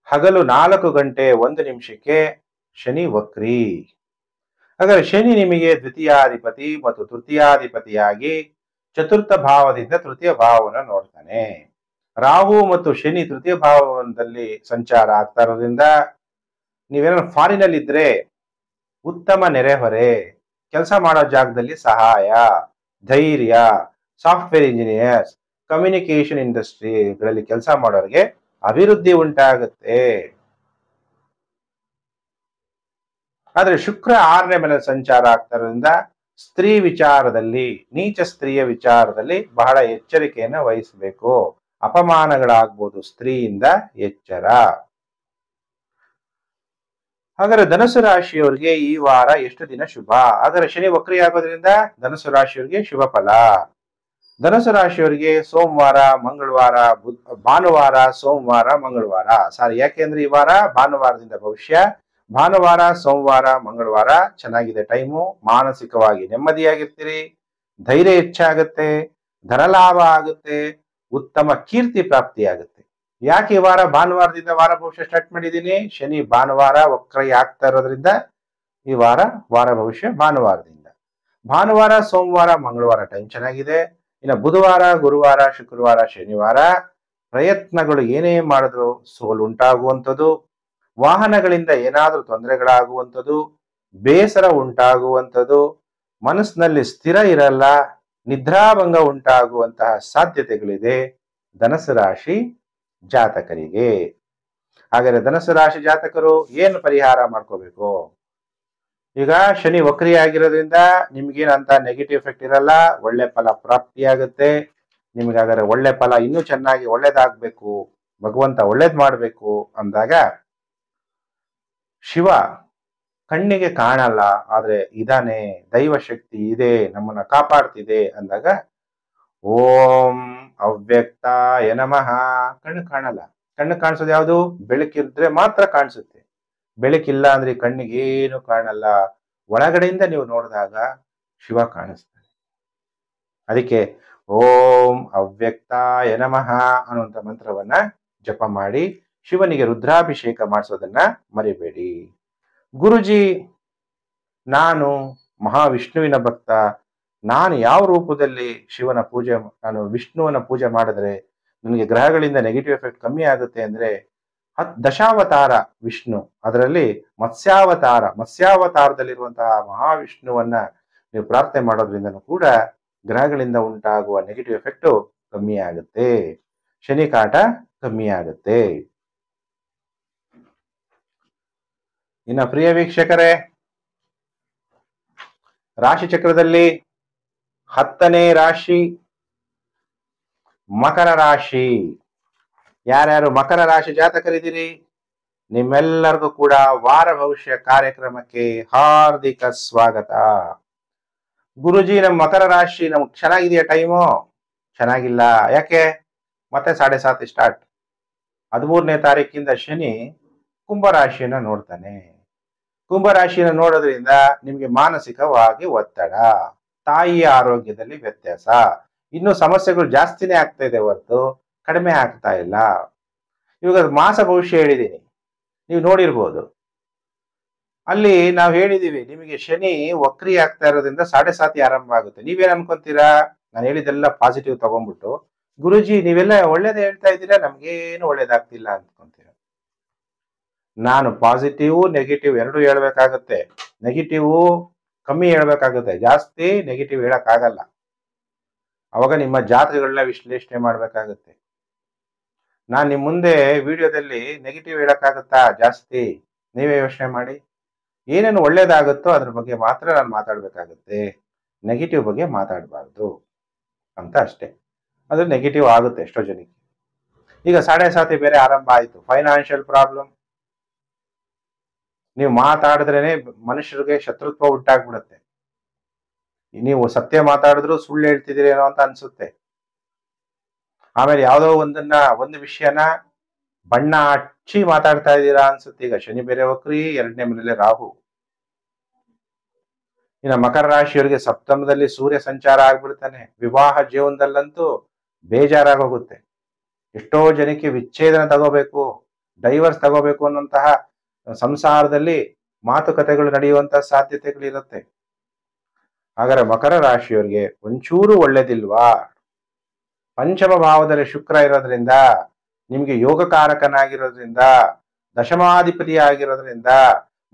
ಹಗಲು 4:01 ಶನಿ ವಕ್ರಿ. ಹಾಗಾದ್ರೆ ಶನಿ ನಿಮಗೆ ದ್ವಿತೀಯಾಧಿಪತಿ ಮತ್ತು ತೃತೀಯಾಧಿಪತಿಯಾಗಿ ಚತುರ್ಥ ಭಾವದಿಂದ ತೃತೀಯ ಭಾವವನ್ನು ನೋಡ್ತಾನೆ. ರಾಹು ಮತ್ತು ಶನಿ ತೃತೀಯ ಭಾವದಲ್ಲಿ ಸಂಚಾರ ಆಗ್ತಾ ಇರೋದ್ರಿಂದ ನೀವೇನಾದ್ರು ಫಾರಿನಲ್ಲಿ ಇದ್ರೆ ಉತ್ತಮ ನೆರೆಹೊರೆ, ಕೆಲಸ ಮಾಡೋ ಜಾಗದಲ್ಲಿ ಸಹಾಯ, ಧೈರ್ಯ, ಸಾಫ್ಟ್ವೇರ್ ಇಂಜಿನಿಯರ್ಸ್, ಕಮ್ಯುನಿಕೇಶನ್ ಇಂಡಸ್ಟ್ರಿಗಳಲ್ಲಿ ಕೆಲಸ ಮಾಡೋರಿಗೆ ಅಭಿವೃದ್ಧಿ ಉಂಟಾಗುತ್ತೆ. ಆದ್ರೆ ಶುಕ್ರ 6ನೇ ಮನೆಯಲ್ಲಿ ಸಂಚಾರ ಆಗ್ತಾ ಇರೋದ್ರಿಂದ ಸ್ತ್ರೀ ವಿಚಾರದಲ್ಲಿ, ನೀಚ ಸ್ತ್ರೀಯ ವಿಚಾರದಲ್ಲಿ ಬಹಳ ಎಚ್ಚರಿಕೆಯನ್ನು ವಹಿಸಬೇಕು. ಅಪಮಾನಗಳಾಗ್ಬೋದು, ಸ್ತ್ರೀಯಿಂದ ಎಚ್ಚರ. ಹಾಗಾದ್ರೆ ಧನುಸು ರಾಶಿಯವರಿಗೆ ಈ ವಾರ ಎಷ್ಟು ದಿನ ಶುಭ? ಹಾಗಾದ್ರೆ ಶನಿ ವಕ್ರಿ ಆಗೋದ್ರಿಂದ ಧನುಸು ರಾಶಿಯವರಿಗೆ ಶುಭ ಫಲ. ಧನುಸು ರಾಶಿಯವರಿಗೆ ಸೋಮವಾರ, ಮಂಗಳವಾರ, ಭಾನುವಾರ, ಸೋಮವಾರ, ಮಂಗಳವಾರ. ಯಾಕೆಂದ್ರೆ ಈ ವಾರ ಭಾನುವಾರದಿಂದ ಭವಿಷ್ಯ. ಭಾನುವಾರ, ಸೋಮವಾರ, ಮಂಗಳವಾರ ಚೆನ್ನಾಗಿದೆ ಟೈಮು. ಮಾನಸಿಕವಾಗಿ ನೆಮ್ಮದಿಯಾಗಿರ್ತೀರಿ, ಧೈರ್ಯ ಹೆಚ್ಚಾಗುತ್ತೆ, ಧನಲಾಭ ಆಗುತ್ತೆ, ಉತ್ತಮ ಕೀರ್ತಿ ಪ್ರಾಪ್ತಿಯಾಗುತ್ತೆ. ಯಾಕೆ ಈ ವಾರ ಭಾನುವಾರದಿಂದ ವಾರ ಭವಿಷ್ಯ ಸ್ಟಾರ್ಟ್ ಮಾಡಿದ್ದೀನಿ? ಶನಿ ಭಾನುವಾರ ವಕ್ರ ಆಗ್ತಾ ಇರೋದ್ರಿಂದ ಈ ವಾರ ಭವಿಷ್ಯ ಭಾನುವಾರದಿಂದ. ಭಾನುವಾರ, ಸೋಮವಾರ, ಮಂಗಳವಾರ ಟೈಮ್ ಚೆನ್ನಾಗಿದೆ. ಇನ್ನು ಬುಧವಾರ, ಗುರುವಾರ, ಶುಕ್ರವಾರ, ಶನಿವಾರ ಪ್ರಯತ್ನಗಳು ಏನೇ ಮಾಡಿದ್ರು ಸೋಲು ಉಂಟಾಗುವಂಥದ್ದು, ವಾಹನಗಳಿಂದ ಏನಾದ್ರೂ ತೊಂದರೆಗಳಾಗುವಂಥದ್ದು, ಬೇಸರ ಉಂಟಾಗುವಂಥದ್ದು, ಮನಸ್ಸಿನಲ್ಲಿ ಸ್ಥಿರ ಇರಲ್ಲ, ನಿದ್ರಾಭಂಗ ಉಂಟಾಗುವಂತಹ ಸಾಧ್ಯತೆಗಳಿದೆ ಧನಸ್ಸು ರಾಶಿ ಜಾತಕರಿಗೆ. ಹಾಗಾದ್ರೆ ಧನಸ್ಸು ರಾಶಿ ಜಾತಕರು ಏನು ಪರಿಹಾರ ಮಾಡ್ಕೋಬೇಕು? ಈಗ ಶನಿ ವಕ್ರಿ ಆಗಿರೋದ್ರಿಂದ ನಿಮ್ಗೇನಂತ ನೆಗೆಟಿವ್ ಎಫೆಕ್ಟ್ ಇರಲ್ಲ, ಒಳ್ಳೆ ಫಲ ಪ್ರಾಪ್ತಿಯಾಗುತ್ತೆ. ನಿಮ್ಗೆ ಹಾಗಾದ್ರೆ ಒಳ್ಳೆ ಫಲ ಇನ್ನೂ ಚೆನ್ನಾಗಿ ಒಳ್ಳೇದಾಗ್ಬೇಕು, ಭಗವಂತ ಒಳ್ಳೇದ್ ಮಾಡ್ಬೇಕು ಅಂದಾಗ ಶಿವ ಕಣ್ಣಿಗೆ ಕಾಣಲ್ಲ ಆದ್ರೆ ಇದಾನೆ, ದೈವ ಶಕ್ತಿ ಇದೆ, ನಮ್ಮನ್ನ ಕಾಪಾಡ್ತಿದೆ ಅಂದಾಗ ಓಂ ಅವ್ಯಕ್ತಾಯ ನಮಃ. ಕಣ್ಣು ಕಾಣಲ್ಲ. ಕಣ್ಣು ಕಾಣಿಸೋದು ಯಾವುದು? ಬೆಳಕಿದ್ರೆ ಮಾತ್ರ ಕಾಣಿಸುತ್ತೆ. ಬೆಳಕಿಲ್ಲ ಅಂದ್ರೆ ಕಣ್ಣಿಗೆ ಏನು ಕಾಣಲ್ಲ. ಒಳಗಡೆಯಿಂದ ನೀವು ನೋಡಿದಾಗ ಶಿವ ಕಾಣಿಸ್ತಾನೆ. ಅದಕ್ಕೆ ಓಂ ಅವ್ಯಕ್ತಾಯ ನಮಃ ಅನ್ನುವಂಥ ಮಂತ್ರವನ್ನ ಜಪ ಮಾಡಿ ಶಿವನಿಗೆ ರುದ್ರಾಭಿಷೇಕ ಮಾಡಿಸೋದನ್ನ ಮರಿಬೇಡಿ. ಗುರುಜಿ, ನಾನು ಮಹಾವಿಷ್ಣುವಿನ ಭಕ್ತ, ನಾನು ಯಾವ ರೂಪದಲ್ಲಿ ನಾನು ವಿಷ್ಣುವನ್ನ ಪೂಜೆ ಮಾಡಿದ್ರೆ ನನಗೆ ಗ್ರಹಗಳಿಂದ ನೆಗೆಟಿವ್ ಎಫೆಕ್ಟ್ ಕಮ್ಮಿ ಆಗುತ್ತೆ ಅಂದ್ರೆ ದಶಾವತಾರ ವಿಷ್ಣು, ಅದರಲ್ಲಿ ಮತ್ಸ್ಯಾವತಾರದಲ್ಲಿರುವಂತಹ ಮಹಾವಿಷ್ಣುವನ್ನ ನೀವು ಪ್ರಾರ್ಥನೆ ಮಾಡೋದ್ರಿಂದನೂ ಕೂಡ ಗ್ರಹಗಳಿಂದ ಉಂಟಾಗುವ ನೆಗೆಟಿವ್ ಎಫೆಕ್ಟ್ ಕಮ್ಮಿ ಆಗುತ್ತೆ, ಶನಿ ಕಾಟ ಕಮ್ಮಿ ಆಗುತ್ತೆ. ಇನ್ನು ಪ್ರಿಯ ವೀಕ್ಷಕರೇ, ರಾಶಿ ಚಕ್ರದಲ್ಲಿ 10ನೇ ರಾಶಿ ಮಕರ ರಾಶಿ. ಯಾರ್ಯಾರು ಮಕರ ರಾಶಿ ಜಾತಕರಿದ್ದೀರಿ, ನಿಮ್ಮೆಲ್ಲರಿಗೂ ಕೂಡ ವಾರ ಭವಿಷ್ಯ ಕಾರ್ಯಕ್ರಮಕ್ಕೆ ಹಾರ್ದಿಕ ಸ್ವಾಗತ. ಗುರುಜಿ, ನಮ್ಮ ಮಕರ ರಾಶಿ ನಮ್ಗೆ ಚೆನ್ನಾಗಿದೆಯಾ ಟೈಮು? ಚೆನ್ನಾಗಿಲ್ಲ. ಯಾಕೆ? ಮತ್ತೆ 7.5 ಸ್ಟಾರ್ಟ್. 13ನೇ ತಾರೀಕಿಂದ ಶನಿ ಕುಂಭರಾಶಿಯನ್ನ ನೋಡ್ತಾನೆ. ಕುಂಭರಾಶಿಯನ್ನು ನೋಡೋದ್ರಿಂದ ನಿಮ್ಗೆ ಮಾನಸಿಕವಾಗಿ ಒತ್ತಡ, ತಾಯಿಯ ಆರೋಗ್ಯದಲ್ಲಿ ವ್ಯತ್ಯಾಸ, ಇನ್ನು ಸಮಸ್ಯೆಗಳು ಜಾಸ್ತಿನೇ ಆಗ್ತಾ ಇದೆ ಹೊರತು ಕಡಿಮೆ ಆಗ್ತಾ ಇಲ್ಲ. ಇವಾಗ ಮಾಸ ಭವಿಷ್ಯ ಹೇಳಿದ್ದೀನಿ, ನೀವು ನೋಡಿರ್ಬೋದು. ಅಲ್ಲಿ ನಾವು ಹೇಳಿದೀವಿ ನಿಮಗೆ ಶನಿ ವಕ್ರಿ ಆಗ್ತಾ ಇರೋದ್ರಿಂದ 7.5 ಆರಂಭ ಆಗುತ್ತೆ. ನೀವೇನ್ ಅನ್ಕೊಂತೀರಾ? ನಾನು ಹೇಳಿದೆಲ್ಲ ಪಾಸಿಟಿವ್ ತಗೊಂಡ್ಬಿಟ್ಟು, ಗುರುಜಿ ನೀವೆಲ್ಲ ಒಳ್ಳೇದ್ ಹೇಳ್ತಾ ಇದ್ದೀರಾ, ನಮ್ಗೇನು ಒಳ್ಳೇದಾಗ್ತಿಲ್ಲ ಅನ್ಕೊಂತೀರಾ. ನಾನು ಪಾಸಿಟಿವ್ ನೆಗೆಟಿವ್ ಎರಡು ಹೇಳ್ಬೇಕಾಗತ್ತೆ. ನೆಗೆಟಿವ್ ಕಮ್ಮಿ ಹೇಳ್ಬೇಕಾಗುತ್ತೆ, ಜಾಸ್ತಿ ನೆಗೆಟಿವ್ ಹೇಳಕ್ ಆಗಲ್ಲ. ಅವಾಗ ನಿಮ್ಮ ಜಾತಕಗಳನ್ನ ವಿಶ್ಲೇಷಣೆ ಮಾಡ್ಬೇಕಾಗತ್ತೆ. ನಾನ್ ನಿಮ್ ಮುಂದೆ ವಿಡಿಯೋದಲ್ಲಿ ನೆಗೆಟಿವ್ ಹೇಳಕ್ಕಾಗತ್ತಾ ಜಾಸ್ತಿ? ನೀವೇ ಯೋಚನೆ ಮಾಡಿ. ಏನೇನು ಒಳ್ಳೇದಾಗುತ್ತೋ ಅದ್ರ ಬಗ್ಗೆ ಮಾತ್ರ ನಾನು ಮಾತಾಡ್ಬೇಕಾಗುತ್ತೆ, ನೆಗೆಟಿವ್ ಬಗ್ಗೆ ಮಾತಾಡಬಾರ್ದು ಅಂತ ಅಷ್ಟೇ. ಅದು ನೆಗೆಟಿವ್ ಆಗುತ್ತೆ ಎಷ್ಟೋ ಜನಕ್ಕೆ. ಈಗ 7.5 ಬೇರೆ ಆರಂಭ ಆಯ್ತು, ಫೈನಾನ್ಷಿಯಲ್ ಪ್ರಾಬ್ಲಮ್. ನೀವು ಮಾತಾಡಿದ್ರೇನೆ ಮನುಷ್ಯರಿಗೆ ಶತ್ರುತ್ವ ಉಂಟಾಗ್ಬಿಡುತ್ತೆ. ನೀವು ಸತ್ಯ ಮಾತಾಡಿದ್ರು ಸುಳ್ಳು ಹೇಳ್ತಿದ್ದೀರೇನೋ ಅಂತ ಅನ್ಸುತ್ತೆ. ಆಮೇಲೆ ಯಾವುದೋ ಒಂದು ವಿಷಯನ ಬಣ್ಣ ಹಚ್ಚಿ ಮಾತಾಡ್ತಾ ಇದ್ದೀರಾ ಅನ್ಸುತ್ತೆ. ಈಗ ಶನಿ ಬೇರೆ ವಕ್ರಿ, 2ನೇ ಮನೇಲಿ ರಾಹು. ಇನ್ನು ಮಕರ ರಾಶಿಯವರಿಗೆ ಸಪ್ತಮದಲ್ಲಿ ಸೂರ್ಯ ಸಂಚಾರ ಆಗ್ಬಿಡ್ತಾನೆ. ವಿವಾಹ ಜೀವನದಲ್ಲಂತೂ ಬೇಜಾರಾಗೋಗುತ್ತೆ. ಎಷ್ಟೋ ಜನಕ್ಕೆ ವಿಚ್ಛೇದನ ತಗೋಬೇಕು, ಡೈವರ್ಸ್ ತಗೋಬೇಕು ಅನ್ನುವಂತಹ ಸಂಸಾರದಲ್ಲಿ ಮಾತುಕತೆಗಳು ನಡೆಯುವಂತಹ ಸಾಧ್ಯತೆಗಳಿರುತ್ತೆ. ಹಾಗಾದ್ರೆ ಮಕರ ರಾಶಿಯವರಿಗೆ ಒಂಚೂರು ಒಳ್ಳೇದಿಲ್ವಾ? ಪಂಚಮ ಭಾವದಲ್ಲಿ ಶುಕ್ರ ಇರೋದ್ರಿಂದ, ನಿಮ್ಗೆ ಯೋಗಕಾರಕನಾಗಿರೋದ್ರಿಂದ, ದಶಮಾಧಿಪತಿ ಆಗಿರೋದ್ರಿಂದ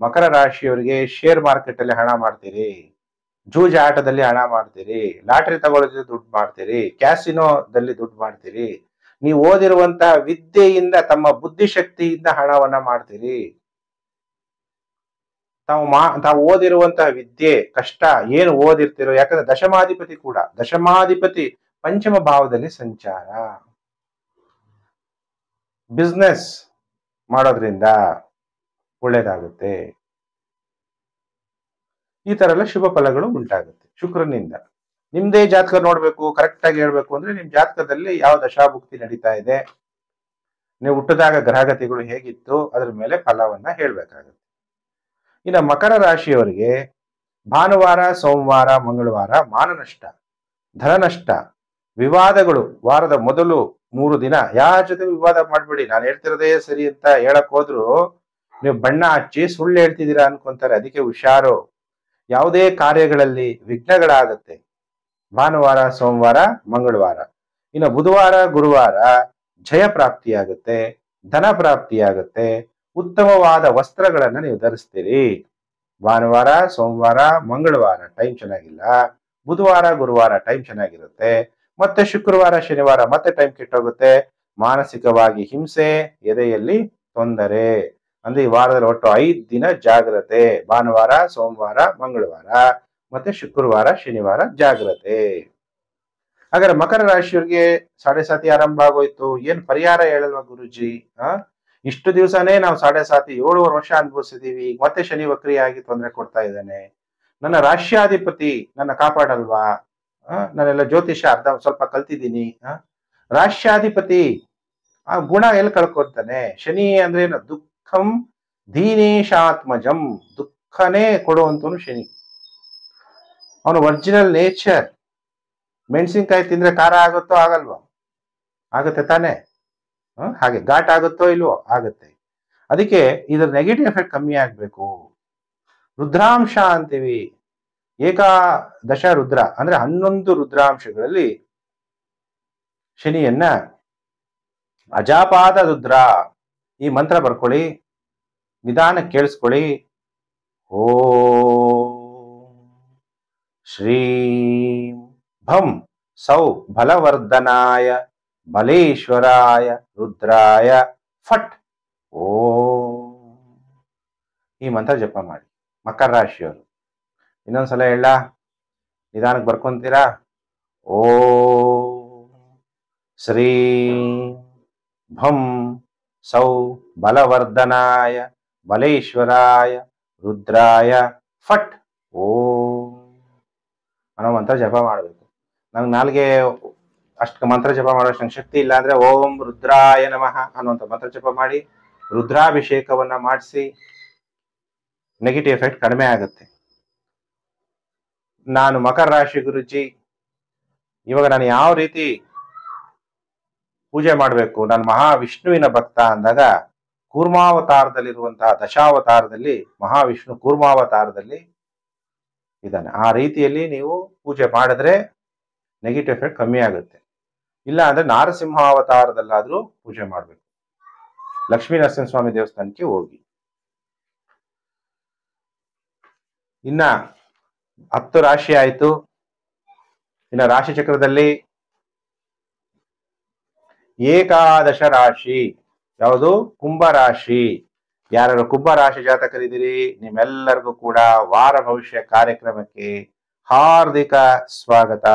ಮಕರ ರಾಶಿಯವರಿಗೆ ಶೇರ್ ಮಾರ್ಕೆಟ್ ಅಲ್ಲಿ ಹಣ ಮಾಡ್ತೀರಿ, ಜೂಜಾಟದಲ್ಲಿ ಹಣ ಮಾಡ್ತೀರಿ, ಲಾಟರಿ ತಗೊಳ್ಳೋದ್ರಲ್ಲಿ ದುಡ್ಡು ಮಾಡ್ತೀರಿ, ಕ್ಯಾಸಿನೋದಲ್ಲಿ ದುಡ್ಡು ಮಾಡ್ತೀರಿ. ನೀವು ಓದಿರುವಂತಹ ವಿದ್ಯೆಯಿಂದ, ತಮ್ಮ ಬುದ್ಧಿಶಕ್ತಿಯಿಂದ ಹಣವನ್ನ ಮಾಡ್ತೀರಿ. ತಾವು ಓದಿರುವಂತಹ ವಿದ್ಯೆ ಕಷ್ಟ ಏನು ಓದಿರ್ತಿರೋ, ಯಾಕಂದ್ರೆ ದಶಮಾಧಿಪತಿ ಪಂಚಮ ಭಾವದಲ್ಲಿ ಸಂಚಾರ. ಬಿಸ್ನೆಸ್ ಮಾಡೋದ್ರಿಂದ ಒಳ್ಳೇದಾಗುತ್ತೆ. ಈ ತರ ಎಲ್ಲ ಶುಭ ಫಲಗಳು ಉಂಟಾಗುತ್ತೆ ಶುಕ್ರನಿಂದ. ನಿಮ್ದೇ ಜಾತಕ ನೋಡ್ಬೇಕು, ಕರೆಕ್ಟ್ ಆಗಿ ಹೇಳ್ಬೇಕು ಅಂದ್ರೆ ನಿಮ್ ಜಾತಕದಲ್ಲಿ ಯಾವ ದಶಾಭುಕ್ತಿ ನಡೀತಾ ಇದೆ, ನೀವು ಹುಟ್ಟಿದಾಗ ಗ್ರಹಗತಿಗಳು ಹೇಗಿತ್ತು, ಅದ್ರ ಮೇಲೆ ಫಲವನ್ನ ಹೇಳ್ಬೇಕಾಗುತ್ತೆ. ಇನ್ನು ಮಕರ ರಾಶಿಯವರಿಗೆ ಭಾನುವಾರ, ಸೋಮವಾರ, ಮಂಗಳವಾರ ಮಾನನಷ್ಟ, ಧನನಷ್ಟ, ವಿವಾದಗಳು. ವಾರದ ಮೊದಲು 3 ದಿನ ಯಾರ ಜೊತೆ ವಿವಾದ ಮಾಡ್ಬೇಡಿ. ನಾನು ಹೇಳ್ತಿರೋದೇ ಸರಿ ಅಂತ ಹೇಳಕ್ ಹೋದ್ರು ನೀವು ಬಣ್ಣ ಹಚ್ಚಿ ಸುಳ್ಳು ಹೇಳ್ತಿದ್ದೀರಾ ಅನ್ಕೊಂತಾರೆ. ಅದಕ್ಕೆ ಹುಷಾರು. ಯಾವುದೇ ಕಾರ್ಯಗಳಲ್ಲಿ ವಿಘ್ನಗಳಾಗತ್ತೆ ಭಾನುವಾರ, ಸೋಮವಾರ, ಮಂಗಳವಾರ. ಇನ್ನು ಬುಧವಾರ, ಗುರುವಾರ ಜಯ ಪ್ರಾಪ್ತಿಯಾಗುತ್ತೆ, ಧನ ಪ್ರಾಪ್ತಿಯಾಗುತ್ತೆ, ಉತ್ತಮವಾದ ವಸ್ತ್ರಗಳನ್ನ ನೀವು ಧರಿಸ್ತೀರಿ. ಭಾನುವಾರ, ಸೋಮವಾರ, ಮಂಗಳವಾರ ಟೈಮ್ ಚೆನ್ನಾಗಿಲ್ಲ, ಬುಧವಾರ, ಗುರುವಾರ ಟೈಮ್ ಚೆನ್ನಾಗಿರುತ್ತೆ, ಮತ್ತೆ ಶುಕ್ರವಾರ, ಶನಿವಾರ ಮತ್ತೆ ಟೈಮ್ ಕೆಟ್ಟೋಗುತ್ತೆ. ಮಾನಸಿಕವಾಗಿ ಹಿಂಸೆ, ಎದೆಯಲ್ಲಿ ತೊಂದರೆ. ಅಂದ್ರೆ ಈ ವಾರದಲ್ಲಿ ಒಟ್ಟು 5 ದಿನ ಜಾಗ್ರತೆ. ಭಾನುವಾರ, ಸೋಮವಾರ, ಮಂಗಳವಾರ ಮತ್ತೆ ಶುಕ್ರವಾರ, ಶನಿವಾರ ಜಾಗ್ರತೆ. ಹಾಗಾದ್ರೆ ಮಕರ ರಾಶಿಯವರಿಗೆ 7.5 ಆರಂಭ ಆಗೋಯ್ತು, ಏನ್ ಪರಿಹಾರ ಹೇಳಲ್ವಾ ಗುರುಜಿ? ಇಷ್ಟು ದಿವಸನೇ ನಾವು 7.5 7 ವರ್ಷ ಅನುಭವಿಸಿದೀವಿ, ಮತ್ತೆ ಶನಿ ವಕ್ರಿಯಾಗಿ ತೊಂದರೆ ಕೊಡ್ತಾ ಇದ್ದಾನೆ. ನನ್ನ ರಾಶ್ಯಾಧಿಪತಿ ನನ್ನ ಕಾಪಾಡಲ್ವಾ? ನಾನೆಲ್ಲ ಜ್ಯೋತಿಷ್ಯ ಸ್ವಲ್ಪ ಕಲ್ತಿದ್ದೀನಿ. ರಾಶ್ಯಾಧಿಪತಿ ಆ ಗುಣ ಎಲ್ಲಿ ಕಳ್ಕೊಳ್ತಾನೆ? ಶನಿ ಅಂದ್ರೆ ಏನು? ದುಃಖಂ ದೀನೇಶಾತ್ಮಜಂ, ದುಃಖನೇ ಕೊಡುವಂತವನು ಶನಿ. ಅವನು ಒರಿಜಿನಲ್ ನೇಚರ್. ಮೆಣಸಿನ್ಕಾಯಿ ತಿಂದ್ರೆ ಖಾರ ಆಗುತ್ತೋ ಆಗಲ್ವೋ? ಆಗುತ್ತೆ ತಾನೆ. ಹಾಗೆ ಘಾಟ್ ಆಗುತ್ತೋ ಇಲ್ವೋ? ಆಗುತ್ತೆ. ಅದಕ್ಕೆ ಇದ್ರ ನೆಗೆಟಿವ್ ಎಫೆಕ್ಟ್ ಕಮ್ಮಿ ಆಗ್ಬೇಕು. ರುದ್ರಾಂಶ ಅಂತೀವಿ, ಏಕಾದಶ ರುದ್ರ ಅಂದ್ರೆ 11 ರುದ್ರಾಂಶಗಳಲ್ಲಿ ಶನಿಯನ್ನ ಅಜಾಪಾದ ರುದ್ರ ಈ ಮಂತ್ರ ಬರ್ಕೊಳ್ಳಿ, ನಿಧಾನ ಕೇಳಿಸ್ಕೊಳ್ಳಿ. ಓಂ ಶ್ರೀಂ ಭಂ ಸೌ ಬಲವರ್ಧನಾಯ ಬಲೇಶ್ವರಾಯ ರುದ್ರಾಯ ಫಟ್ ಓಂ. ಈ ಮಂತ್ರ ಜಪ ಮಾಡಿ ಮಕರ ರಾಶಿಯವರು. ಇನ್ನೊಂದ್ಸಲ ಹೇಳ, ನಿಧಾನಕ್ಕೆ ಬರ್ಕೊಂತೀರಾ? ಓಂ ಶ್ರೀಂ ಭಂ ಸೌ ಬಲವರ್ಧನಾಯ ಬಲೇಶ್ವರಾಯ ರುದ್ರಾಯ ಫಟ್ ಓಂ ಅನ್ನೋ ಮಂತ್ರ ಜಪ ಮಾಡಬೇಕು. ನಂಗೆ ನಾಲ್ಗೆ ಅಷ್ಟು ಮಂತ್ರ ಜಪ ಮಾಡೋಷ್ಟು ನಂಗೆ ಶಕ್ತಿ ಇಲ್ಲ ಅಂದ್ರೆ ಓಂ ರುದ್ರಾಯ ನಮಃ ಅನ್ನುವಂಥ ಮಂತ್ರ ಜಪ ಮಾಡಿ, ರುದ್ರಾಭಿಷೇಕವನ್ನ ಮಾಡಿಸಿ, ನೆಗೆಟಿವ್ ಎಫೆಕ್ಟ್ ಕಡಿಮೆ ಆಗುತ್ತೆ. ನಾನು ಮಕರ ರಾಶಿ ಗುರುಜಿ, ಇವಾಗ ನಾನು ಯಾವ ರೀತಿ ಪೂಜೆ ಮಾಡಬೇಕು, ನಾನು ಮಹಾವಿಷ್ಣುವಿನ ಭಕ್ತ ಅಂದಾಗ ಕೂರ್ಮಾವತಾರದಲ್ಲಿರುವಂತಹ ದಶಾವತಾರದಲ್ಲಿ ಮಹಾವಿಷ್ಣು ಕೂರ್ಮಾವತಾರದಲ್ಲಿ ಇದ್ದಾನೆ. ಆ ರೀತಿಯಲ್ಲಿ ನೀವು ಪೂಜೆ ಮಾಡಿದ್ರೆ ನೆಗೆಟಿವ್ ಎಫೆಕ್ಟ್ ಕಮ್ಮಿ ಆಗುತ್ತೆ. ಇಲ್ಲ ಅಂದ್ರೆ ನಾರಸಿಂಹಾವತಾರದಲ್ಲಾದ್ರೂ ಪೂಜೆ ಮಾಡಬೇಕು. ಲಕ್ಷ್ಮೀ ನರಸಿಂಹಸ್ವಾಮಿ ದೇವಸ್ಥಾನಕ್ಕೆ ಹೋಗಿ. ಇನ್ನ 10 ರಾಶಿ ಆಯ್ತು. ಇನ್ನ ರಾಶಿ ಚಕ್ರದಲ್ಲಿ ಏಕಾದಶ ರಾಶಿ ಯಾವುದು? ಕುಂಭ ರಾಶಿ. ಯಾರು ಕುಂಭ ರಾಶಿ ಜಾತಕರಿದ್ದೀರಿ ನಿಮ್ಮೆಲ್ಲರಿಗೂ ಕೂಡ ವಾರ ಭವಿಷ್ಯ ಕಾರ್ಯಕ್ರಮಕ್ಕೆ ಹಾರ್ದಿಕ ಸ್ವಾಗತ.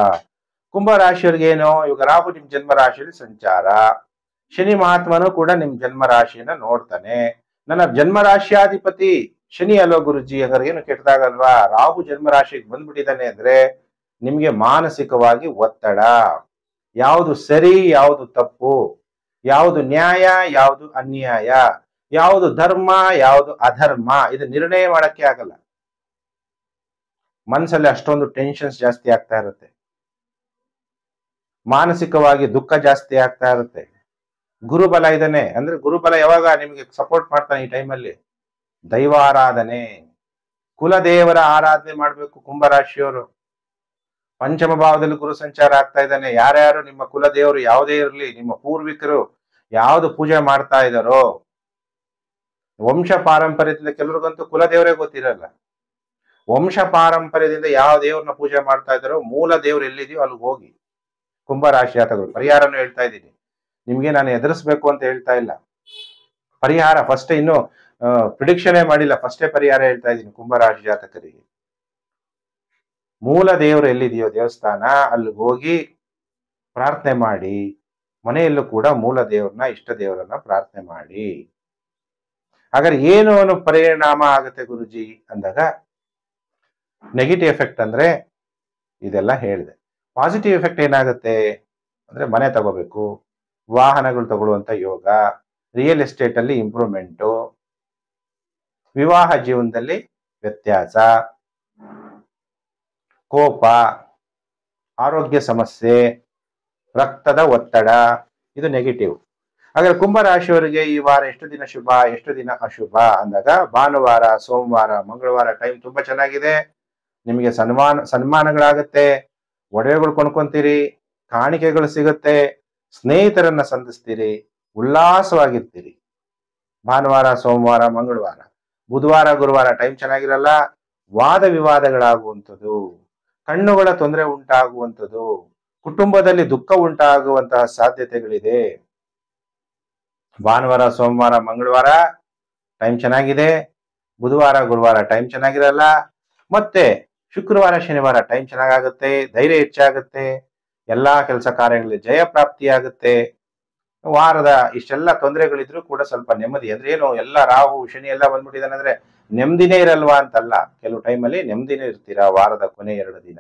ಕುಂಭ ರಾಶಿಯವರಿಗೆ ಏನು, ಇವಾಗ ರಾಹು ನಿಮ್ ಜನ್ಮ ರಾಶಿಯಲ್ಲಿ ಸಂಚಾರ, ಶನಿ ಮಹಾತ್ಮನು ಕೂಡ ನಿಮ್ ಜನ್ಮ ರಾಶಿಯನ್ನ ನೋಡ್ತಾನೆ. ನನ್ನ ಜನ್ಮ ರಾಶಿಯಾಧಿಪತಿ ಶನಿ ಅಲ್ವಾ ಗುರುಜಿ, ಹಾಗಾದ್ರೆ ಏನು ಕೆಟ್ಟದಾಗಲ್ವಾ? ರಾಹು ಜನ್ಮ ರಾಶಿಗೆ ಬಂದ್ಬಿಟ್ಟಿದ್ದಾನೆ ಅಂದ್ರೆ ನಿಮ್ಗೆ ಮಾನಸಿಕವಾಗಿ ಒತ್ತಡ. ಯಾವುದು ಸರಿ, ಯಾವುದು ತಪ್ಪು, ಯಾವುದು ನ್ಯಾಯ, ಯಾವುದು ಅನ್ಯಾಯ, ಯಾವುದು ಧರ್ಮ, ಯಾವುದು ಅಧರ್ಮ, ಇದು ನಿರ್ಣಯ ಮಾಡಕ್ಕೆ ಆಗಲ್ಲ. ಮನಸ್ಸಲ್ಲಿ ಅಷ್ಟೊಂದು ಟೆನ್ಷನ್ಸ್ ಜಾಸ್ತಿ ಆಗ್ತಾ ಇರುತ್ತೆ. ಮಾನಸಿಕವಾಗಿ ದುಃಖ ಜಾಸ್ತಿ ಆಗ್ತಾ ಇರುತ್ತೆ. ಗುರುಬಲ ಇದ್ದಾನೆ ಅಂದ್ರೆ ಗುರುಬಲ ಯಾವಾಗ ನಿಮಗೆ ಸಪೋರ್ಟ್ ಮಾಡ್ತಾನೆ ಈ ಟೈಮಲ್ಲಿ? ದೈವಾರಾಧನೆ, ಕುಲದೇವರ ಆರಾಧನೆ ಮಾಡ್ಬೇಕು ಕುಂಭರಾಶಿಯವರು. ಪಂಚಮ ಭಾವದಲ್ಲಿ ಗುರು ಸಂಚಾರ ಆಗ್ತಾ ಇದ್ದಾನೆ. ಯಾರ್ಯಾರು ನಿಮ್ಮ ಕುಲದೇವರು ಯಾವುದೇ ಇರಲಿ, ನಿಮ್ಮ ಪೂರ್ವಿಕರು ಯಾವ್ದು ಪೂಜೆ ಮಾಡ್ತಾ ಇದ್ದಾರೋ, ವಂಶ ಪಾರಂಪರ್ಯದಿಂದ ಕೆಲವ್ರಿಗಂತೂ ಕುಲದೇವರೇ ಗೊತ್ತಿರಲ್ಲ. ವಂಶ ಪಾರಂಪರ್ಯದಿಂದ ಯಾವ ದೇವ್ರನ್ನ ಪೂಜೆ ಮಾಡ್ತಾ ಇದ್ದಾರೋ ಮೂಲ ದೇವ್ರು ಎಲ್ಲಿದೆಯೋ ಅಲ್ಲಿಗೆ ಹೋಗಿ. ಕುಂಭರಾಶಿ ಜಾತಕರು ಪರಿಹಾರನು ಹೇಳ್ತಾ ಇದ್ದೀನಿ ನಿಮ್ಗೆ, ನಾನು ಎದುರಿಸ್ಬೇಕು ಅಂತ ಹೇಳ್ತಾ ಇಲ್ಲ. ಪರಿಹಾರ ಫಸ್ಟ್ ಇನ್ನು ಪ್ರಿಡಿಕ್ಷನ್ ಮಾಡಿಲ್ಲ, ಫಸ್ಟೇ ಪರಿಹಾರ ಹೇಳ್ತಾ ಇದ್ದೀನಿ ಕುಂಭರಾಶಿ ಜಾತಕರಿಗೆ. ಮೂಲ ದೇವರು ಎಲ್ಲಿದೆಯೋ ದೇವಸ್ಥಾನ ಅಲ್ಲಿಗೆ ಹೋಗಿ ಪ್ರಾರ್ಥನೆ ಮಾಡಿ. ಮನೆಯಲ್ಲೂ ಕೂಡ ಮೂಲ ದೇವ್ರನ್ನ, ಇಷ್ಟ ದೇವರನ್ನ ಪ್ರಾರ್ಥನೆ ಮಾಡಿ. ಹಾಗಾದ್ರೆ ಏನು ಪರಿಣಾಮ ಆಗುತ್ತೆ ಗುರುಜಿ ಅಂದಾಗ, ನೆಗೆಟಿವ್ ಎಫೆಕ್ಟ್ ಅಂದ್ರೆ ಇದೆಲ್ಲ ಹೇಳಿದೆ. ಪಾಸಿಟಿವ್ ಎಫೆಕ್ಟ್ ಏನಾಗುತ್ತೆ ಅಂದ್ರೆ ಮನೆ ತಗೋಬೇಕು, ವಾಹನಗಳು ತಗೊಳ್ಳುವಂತ ಯೋಗ, ರಿಯಲ್ ಎಸ್ಟೇಟ್ ಅಲ್ಲಿ ಇಂಪ್ರೂವ್ಮೆಂಟು, ವಿವಾಹ ಜೀವನದಲ್ಲಿ ವ್ಯತ್ಯಾಸ, ಕೋಪ, ಆರೋಗ್ಯ ಸಮಸ್ಯೆ, ರಕ್ತದ ಒತ್ತಡ, ಇದು ನೆಗೆಟಿವ್. ಹಾಗಾದ್ರೆ ಕುಂಭರಾಶಿಯವರಿಗೆ ಈ ವಾರ ಎಷ್ಟು ದಿನ ಶುಭ, ಎಷ್ಟು ದಿನ ಅಶುಭ ಅಂದಾಗ, ಭಾನುವಾರ, ಸೋಮವಾರ, ಮಂಗಳವಾರ ಟೈಮ್ ತುಂಬಾ ಚೆನ್ನಾಗಿದೆ. ನಿಮಗೆ ಸನ್ಮಾನಗಳಾಗುತ್ತೆ, ಒಡವೆಗಳು ಕೊಂಡ್ಕೊಂತೀರಿ, ಕಾಣಿಕೆಗಳು ಸಿಗುತ್ತೆ, ಸ್ನೇಹಿತರನ್ನ ಸಂಧಿಸ್ತೀರಿ, ಉಲ್ಲಾಸವಾಗಿರ್ತೀರಿ. ಭಾನುವಾರ, ಸೋಮವಾರ, ಮಂಗಳವಾರ. ಬುಧವಾರ, ಗುರುವಾರ ಟೈಮ್ ಚೆನ್ನಾಗಿರಲ್ಲ. ವಾದ ವಿವಾದಗಳಾಗುವಂಥದ್ದು, ಕಣ್ಣುಗಳ ತೊಂದರೆ ಉಂಟಾಗುವಂಥದ್ದು, ಕುಟುಂಬದಲ್ಲಿ ದುಃಖ ಉಂಟಾಗುವಂತಹ ಸಾಧ್ಯತೆಗಳಿದೆ. ಭಾನುವಾರ, ಸೋಮವಾರ, ಮಂಗಳವಾರ ಟೈಮ್ ಚೆನ್ನಾಗಿದೆ. ಬುಧವಾರ, ಗುರುವಾರ ಟೈಮ್ ಚೆನ್ನಾಗಿರಲ್ಲ. ಮತ್ತೆ ಶುಕ್ರವಾರ, ಶನಿವಾರ ಟೈಮ್ ಚೆನ್ನಾಗಾಗುತ್ತೆ, ಧೈರ್ಯ ಹೆಚ್ಚಾಗುತ್ತೆ, ಎಲ್ಲಾ ಕೆಲಸ ಕಾರ್ಯಗಳಲ್ಲಿ ಜಯ ಪ್ರಾಪ್ತಿಯಾಗುತ್ತೆ. ವಾರದ ಇಷ್ಟೆಲ್ಲ ತೊಂದರೆಗಳಿದ್ರು ಕೂಡ ಸ್ವಲ್ಪ ನೆಮ್ಮದಿ ಅಂದ್ರೆ ಏನು, ಎಲ್ಲ ರಾಹು ಶನಿ ಎಲ್ಲ ಬಂದ್ಬಿಟ್ಟಿದ್ದಾನೆ ಅಂದ್ರೆ ನೆಮ್ಮದಿನೇ ಇರಲ್ವಾ ಅಂತಲ್ಲ. ಕೆಲವು ಟೈಮಲ್ಲಿ ನೆಮ್ಮದಿನೇ ಇರ್ತೀರಾ ವಾರದ ಕೊನೆ 2 ದಿನ.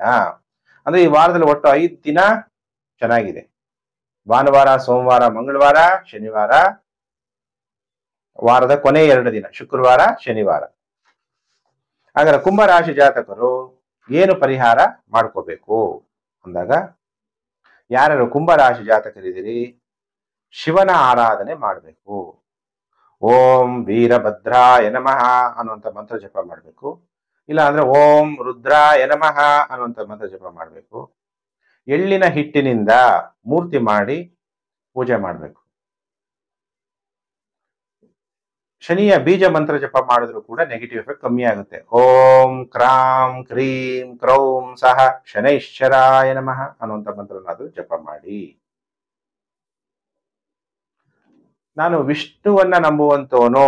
ಅಂದ್ರೆ ಈ ವಾರದಲ್ಲಿ ಒಟ್ಟು 5 ದಿನ ಚೆನ್ನಾಗಿದೆ. ಭಾನುವಾರ, ಸೋಮವಾರ, ಮಂಗಳವಾರ, ಶನಿವಾರ, ವಾರದ ಕೊನೆ 2 ದಿನ ಶುಕ್ರವಾರ, ಶನಿವಾರ. ಹಾಗಾದ್ರೆ ಕುಂಭರಾಶಿ ಜಾತಕರು ಏನು ಪರಿಹಾರ ಮಾಡ್ಕೋಬೇಕು ಅಂದಾಗ, ಯಾರ್ಯಾರು ಕುಂಭರಾಶಿ ಜಾತಕರಿದ್ದೀರಿ ಶಿವನ ಆರಾಧನೆ ಮಾಡಬೇಕು. ಓಂ ವೀರಭದ್ರಾಯ ನಮಃ ಅನ್ನುವಂಥ ಮಂತ್ರ ಜಪ ಮಾಡಬೇಕು. ಇಲ್ಲ ಅಂದ್ರೆ ಓಂ ರುದ್ರಾಯ ನಮಃ ಅನ್ನುವಂಥ ಮಂತ್ರ ಜಪ ಮಾಡಬೇಕು. ಎಳ್ಳಿನ ಹಿಟ್ಟಿನಿಂದ ಮೂರ್ತಿ ಮಾಡಿ ಪೂಜೆ ಮಾಡಬೇಕು. ಶನಿಯ ಬೀಜ ಮಂತ್ರ ಜಪ ಮಾಡಿದ್ರು ಕೂಡ ನೆಗೆಟಿವ್ ಎಫೆಕ್ಟ್ ಕಮ್ಮಿ ಆಗುತ್ತೆ. ಓಂ ಕ್ರಾಂ ಕ್ರೀಂ ಕ್ರೌಂ ಸಹ ಶನೈಶ್ಚರಾಯ ನಮಃ ಅನ್ನುವಂಥ ಮಂತ್ರನಾದ್ರೂ ಜಪ ಮಾಡಿ. ನಾನು ವಿಷ್ಣುವನ್ನ ನಂಬುವಂತವನು,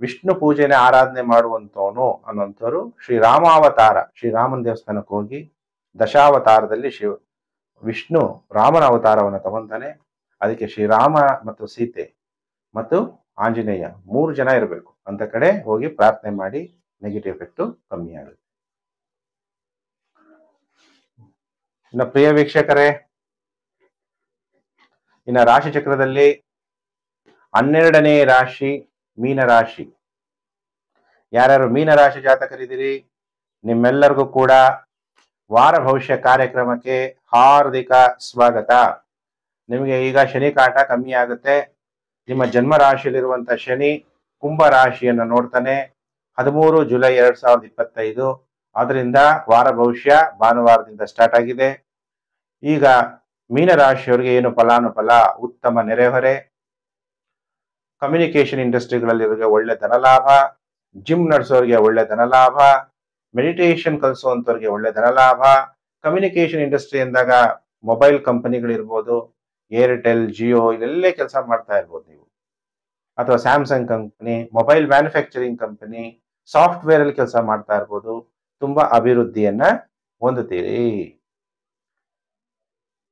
ವಿಷ್ಣು ಪೂಜೆನ ಆರಾಧನೆ ಮಾಡುವಂತವನು ಅನ್ನುವಂಥವ್ರು ಶ್ರೀರಾಮಾವತಾರ, ಶ್ರೀರಾಮನ ದೇವಸ್ಥಾನಕ್ಕೆ ಹೋಗಿ ದಶಾವತಾರದಲ್ಲಿ ವಿಷ್ಣು ರಾಮನ ಅವತಾರವನ್ನು ತಗೊಂತಾನೆ. ಅದಕ್ಕೆ ಶ್ರೀರಾಮ ಮತ್ತು ಸೀತೆ ಮತ್ತು ಆಂಜನೇಯ 3 ಜನ ಇರಬೇಕು ಅಂತ ಕಡೆ ಹೋಗಿ ಪ್ರಾರ್ಥನೆ ಮಾಡಿ ನೆಗೆಟಿವ್ ಎಫೆಕ್ಟ್ ಕಮ್ಮಿ ಆಗುತ್ತೆ. ಇನ್ನು ಪ್ರಿಯ ವೀಕ್ಷಕರೇ, ಇನ್ನು ರಾಶಿ ಚಕ್ರದಲ್ಲಿ 12ನೇ ರಾಶಿ ಮೀನರಾಶಿ. ಯಾರ್ಯಾರು ಮೀನರಾಶಿ ಜಾತಕರಿದ್ದೀರಿ ನಿಮ್ಮೆಲ್ಲರಿಗೂ ಕೂಡ ವಾರ ಭವಿಷ್ಯ ಕಾರ್ಯಕ್ರಮಕ್ಕೆ ಹಾರ್ದಿಕ ಸ್ವಾಗತ. ನಿಮಗೆ ಈಗ ಶನಿ ಕಾಟ ಕಮ್ಮಿ ಆಗುತ್ತೆ. ನಿಮ್ಮ ಜನ್ಮ ರಾಶಿಯಲ್ಲಿರುವಂತ ಶನಿ ಕುಂಭ ರಾಶಿಯನ್ನು ನೋಡ್ತಾನೆ 13 ಜುಲೈ 2025. ಅದರಿಂದ ವಾರ ಭವಿಷ್ಯ ಭಾನುವಾರದಿಂದ ಸ್ಟಾರ್ಟ್ ಆಗಿದೆ. ಈಗ ಮೀನರಾಶಿಯವರಿಗೆ ಏನು ಫಲಾನುಫಲ, ಉತ್ತಮ ನೆರೆಹೊರೆ, ಕಮ್ಯುನಿಕೇಶನ್ ಇಂಡಸ್ಟ್ರಿಗಳಲ್ಲಿರೋರಿಗೆ ಒಳ್ಳೆ ಧನಲಾಭ, ಜಿಮ್ ನಡೆಸೋರಿಗೆ ಒಳ್ಳೆ ಧನಲಾಭ, ಮೆಡಿಟೇಷನ್ ಕಲಿಸುವಂತವ್ರಿಗೆ ಒಳ್ಳೆ ಧನಲಾಭ. ಕಮ್ಯುನಿಕೇಶನ್ ಇಂಡಸ್ಟ್ರಿ ಎಂದಾಗ ಮೊಬೈಲ್ ಕಂಪನಿಗಳಿರ್ಬೋದು, ಏರ್ಟೆಲ್, ಜಿಯೋ ಇಲ್ಲೆಲ್ಲೇ ಕೆಲಸ ಮಾಡ್ತಾ ಇರ್ಬೋದು ನೀವು, ಅಥವಾ Samsung company, mobile manufacturing company, software ಅಲ್ಲಿ ಕೆಲಸ ಮಾಡ್ತಾ ಇರ್ಬೋದು. ತುಂಬಾ ಅಭಿವೃದ್ಧಿಯನ್ನ ಹೊಂದುತ್ತೀರಿ.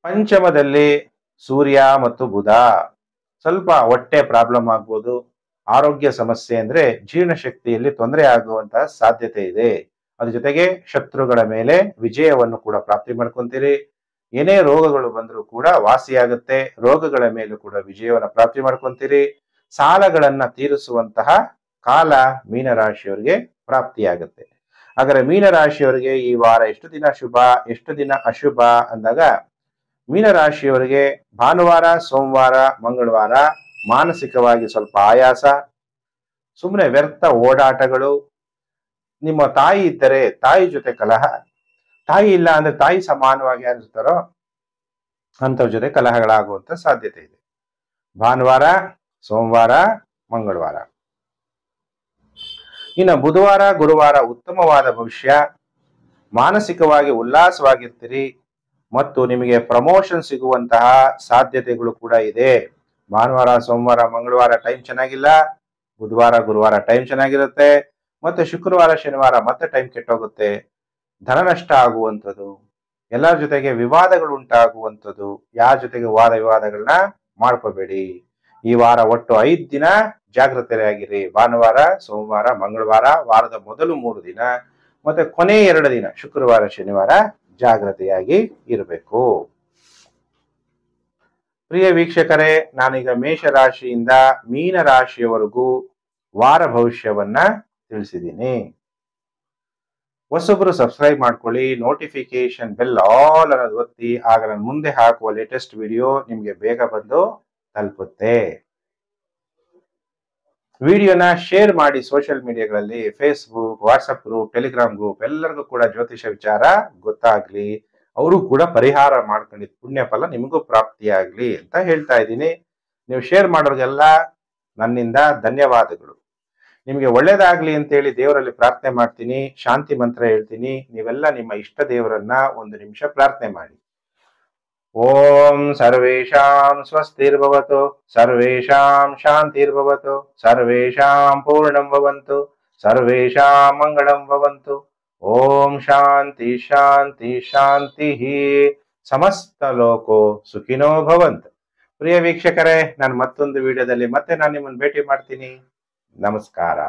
ಪಂಚಮದಲ್ಲಿ ಸೂರ್ಯ ಮತ್ತು ಬುಧ. ಸ್ವಲ್ಪ ಹೊಟ್ಟೆ ಪ್ರಾಬ್ಲಮ್ ಆಗ್ಬೋದು. ಆರೋಗ್ಯ ಸಮಸ್ಯೆ ಅಂದ್ರೆ ಜೀರ್ಣಶಕ್ತಿಯಲ್ಲಿ ತೊಂದರೆ ಆಗುವಂತಹ ಸಾಧ್ಯತೆ ಇದೆ. ಅದ್ರ ಜೊತೆಗೆ ಶತ್ರುಗಳ ಮೇಲೆ ವಿಜಯವನ್ನು ಕೂಡ ಪ್ರಾಪ್ತಿ ಮಾಡ್ಕೊಂತೀರಿ. ಏನೇ ರೋಗಗಳು ಬಂದರೂ ಕೂಡ ವಾಸಿಯಾಗುತ್ತೆ. ರೋಗಗಳ ಮೇಲೂ ಕೂಡ ವಿಜಯವನ್ನು ಪ್ರಾಪ್ತಿ ಮಾಡ್ಕೊಂತೀರಿ. ಸಾಲಗಳನ್ನ ತೀರಿಸುವಂತಹ ಕಾಲ ಮೀನರಾಶಿಯವರಿಗೆ ಪ್ರಾಪ್ತಿಯಾಗುತ್ತೆ. ಹಾಗಾದ್ರೆ ಮೀನರಾಶಿಯವರಿಗೆ ಈ ವಾರ ಎಷ್ಟು ದಿನ ಶುಭ, ಎಷ್ಟು ದಿನ ಅಶುಭ ಅಂದಾಗ, ಮೀನರಾಶಿಯವರಿಗೆ ಭಾನುವಾರ, ಸೋಮವಾರ, ಮಂಗಳವಾರ ಮಾನಸಿಕವಾಗಿ ಸ್ವಲ್ಪ ಆಯಾಸ, ಸುಮ್ಮನೆ ವ್ಯರ್ಥ ಓಡಾಟಗಳು. ನಿಮ್ಮ ತಾಯಿ ಇದ್ದರೆ ತಾಯಿ ಜೊತೆ ಕಲಹ, ತಾಯಿ ಇಲ್ಲ ಅಂದ್ರೆ ತಾಯಿ ಸಮಾನವಾಗಿ ಯಾರಿರ್ತಾರೋ ಅಂಥವ್ರ ಜೊತೆ ಕಲಹಗಳಾಗುವಂತ ಸಾಧ್ಯತೆ ಇದೆ. ಭಾನುವಾರ, ಸೋಮವಾರ, ಮಂಗಳವಾರ. ಇನ್ನು ಬುಧವಾರ, ಗುರುವಾರ ಉತ್ತಮವಾದ ಭವಿಷ್ಯ, ಮಾನಸಿಕವಾಗಿ ಉಲ್ಲಾಸವಾಗಿರ್ತೀರಿ ಮತ್ತು ನಿಮಗೆ ಪ್ರಮೋಷನ್ ಸಿಗುವಂತಹ ಸಾಧ್ಯತೆಗಳು ಕೂಡ ಇದೆ. ಭಾನುವಾರ, ಸೋಮವಾರ, ಮಂಗಳವಾರ ಟೈಮ್ ಚೆನ್ನಾಗಿಲ್ಲ. ಬುಧವಾರ, ಗುರುವಾರ ಟೈಮ್ ಚೆನ್ನಾಗಿರುತ್ತೆ. ಮತ್ತೆ ಶುಕ್ರವಾರ, ಶನಿವಾರ ಮತ್ತೆ ಟೈಮ್ ಕೆಟ್ಟೋಗುತ್ತೆ. ಧನ ನಷ್ಟ ಆಗುವಂಥದ್ದು, ಎಲ್ಲರ ಜೊತೆಗೆ ವಿವಾದಗಳು ಉಂಟಾಗುವಂಥದ್ದು. ಯಾರ ಜೊತೆಗೆ ವಾದ ವಿವಾದಗಳನ್ನ ಮಾಡ್ಕೋಬೇಡಿ. ಈ ವಾರ ಒಟ್ಟು 5 ದಿನ ಜಾಗೃತರಾಗಿರಿ. ಭಾನುವಾರ, ಸೋಮವಾರ, ಮಂಗಳವಾರ, ವಾರದ ಮೊದಲು 3 ದಿನ ಮತ್ತೆ ಕೊನೆ 2 ದಿನ ಶುಕ್ರವಾರ, ಶನಿವಾರ ಜಾಗೃತೆಯಾಗಿ ಇರಬೇಕು. ಪ್ರಿಯ ವೀಕ್ಷಕರೇ, ನಾನೀಗ ಮೇಷರಾಶಿಯಿಂದ ಮೀನರಾಶಿಯವರೆಗೂ ವಾರ ಭವಿಷ್ಯವನ್ನ ತಿಳಿಸಿದ್ದೀನಿ. ಹೊಸೊಬ್ರು ಸಬ್ಸ್ಕ್ರೈಬ್ ಮಾಡ್ಕೊಳ್ಳಿ, ನೋಟಿಫಿಕೇಶನ್ ಬೆಲ್ ಆಲ್ ಅನ್ನೋದು ಒತ್ತಿ. ಆಗ ನಾನು ಮುಂದೆ ಹಾಕುವ ಲೇಟೆಸ್ಟ್ ವಿಡಿಯೋ ನಿಮ್ಗೆ ಬೇಗ ಬಂದು ತಲುಪುತ್ತೆ. ವಿಡಿಯೋನ ಶೇರ್ ಮಾಡಿ ಸೋಷಿಯಲ್ ಮೀಡಿಯಾಗಳಲ್ಲಿ, Facebook, WhatsApp group, Telegram group, ಎಲ್ಲರಿಗೂ ಕೂಡ ಜ್ಯೋತಿಷ ವಿಚಾರ ಗೊತ್ತಾಗ್ಲಿ, ಅವರು ಕೂಡ ಪರಿಹಾರ ಮಾಡ್ಕೊಂಡಿದ್ ಪುಣ್ಯ ಫಲ ನಿಮಗೂ ಪ್ರಾಪ್ತಿಯಾಗ್ಲಿ ಅಂತ ಹೇಳ್ತಾ ಇದ್ದೀನಿ. ನೀವು ಶೇರ್ ಮಾಡೋರಿಗೆಲ್ಲ ನನ್ನಿಂದ ಧನ್ಯವಾದಗಳು. ನಿಮಗೆ ಒಳ್ಳೇದಾಗ್ಲಿ ಅಂತೇಳಿ ದೇವರಲ್ಲಿ ಪ್ರಾರ್ಥನೆ ಮಾಡ್ತೀನಿ. ಶಾಂತಿ ಮಂತ್ರ ಹೇಳ್ತೀನಿ. ನೀವೆಲ್ಲ ನಿಮ್ಮ ಇಷ್ಟ ದೇವರನ್ನ 1 ನಿಮಿಷ ಪ್ರಾರ್ಥನೆ ಮಾಡಿ. ಓಂ ಸರ್ವೇಷಾಂ ಸ್ವಸ್ತಿರ್ಭವತು, ಸರ್ವೇಷಾಂ ಶಾಂತಿರ್ಭವತು, ಸರ್ವೇಷಾಂ ಪೂರ್ಣಂ ಭವಂತು, ಸರ್ವೇಷಾಂ ಮಂಗಳಂ ಭವಂತು. ಓಂ ಶಾಂತಿ ಶಾಂತಿ ಶಾಂತಿ. ಸಮಸ್ತ ಲೋಕೋ ಸುಖಿನೋ ಭವಂತು. ಪ್ರಿಯ ವೀಕ್ಷಕರೇ, ನಾನು ಮತ್ತೊಂದು ವಿಡಿಯೋದಲ್ಲಿ ಮತ್ತೆ ನಾನು ನಿಮ್ಮನ್ನು ಭೇಟಿ ಮಾಡ್ತೀನಿ. ನಮಸ್ಕಾರ.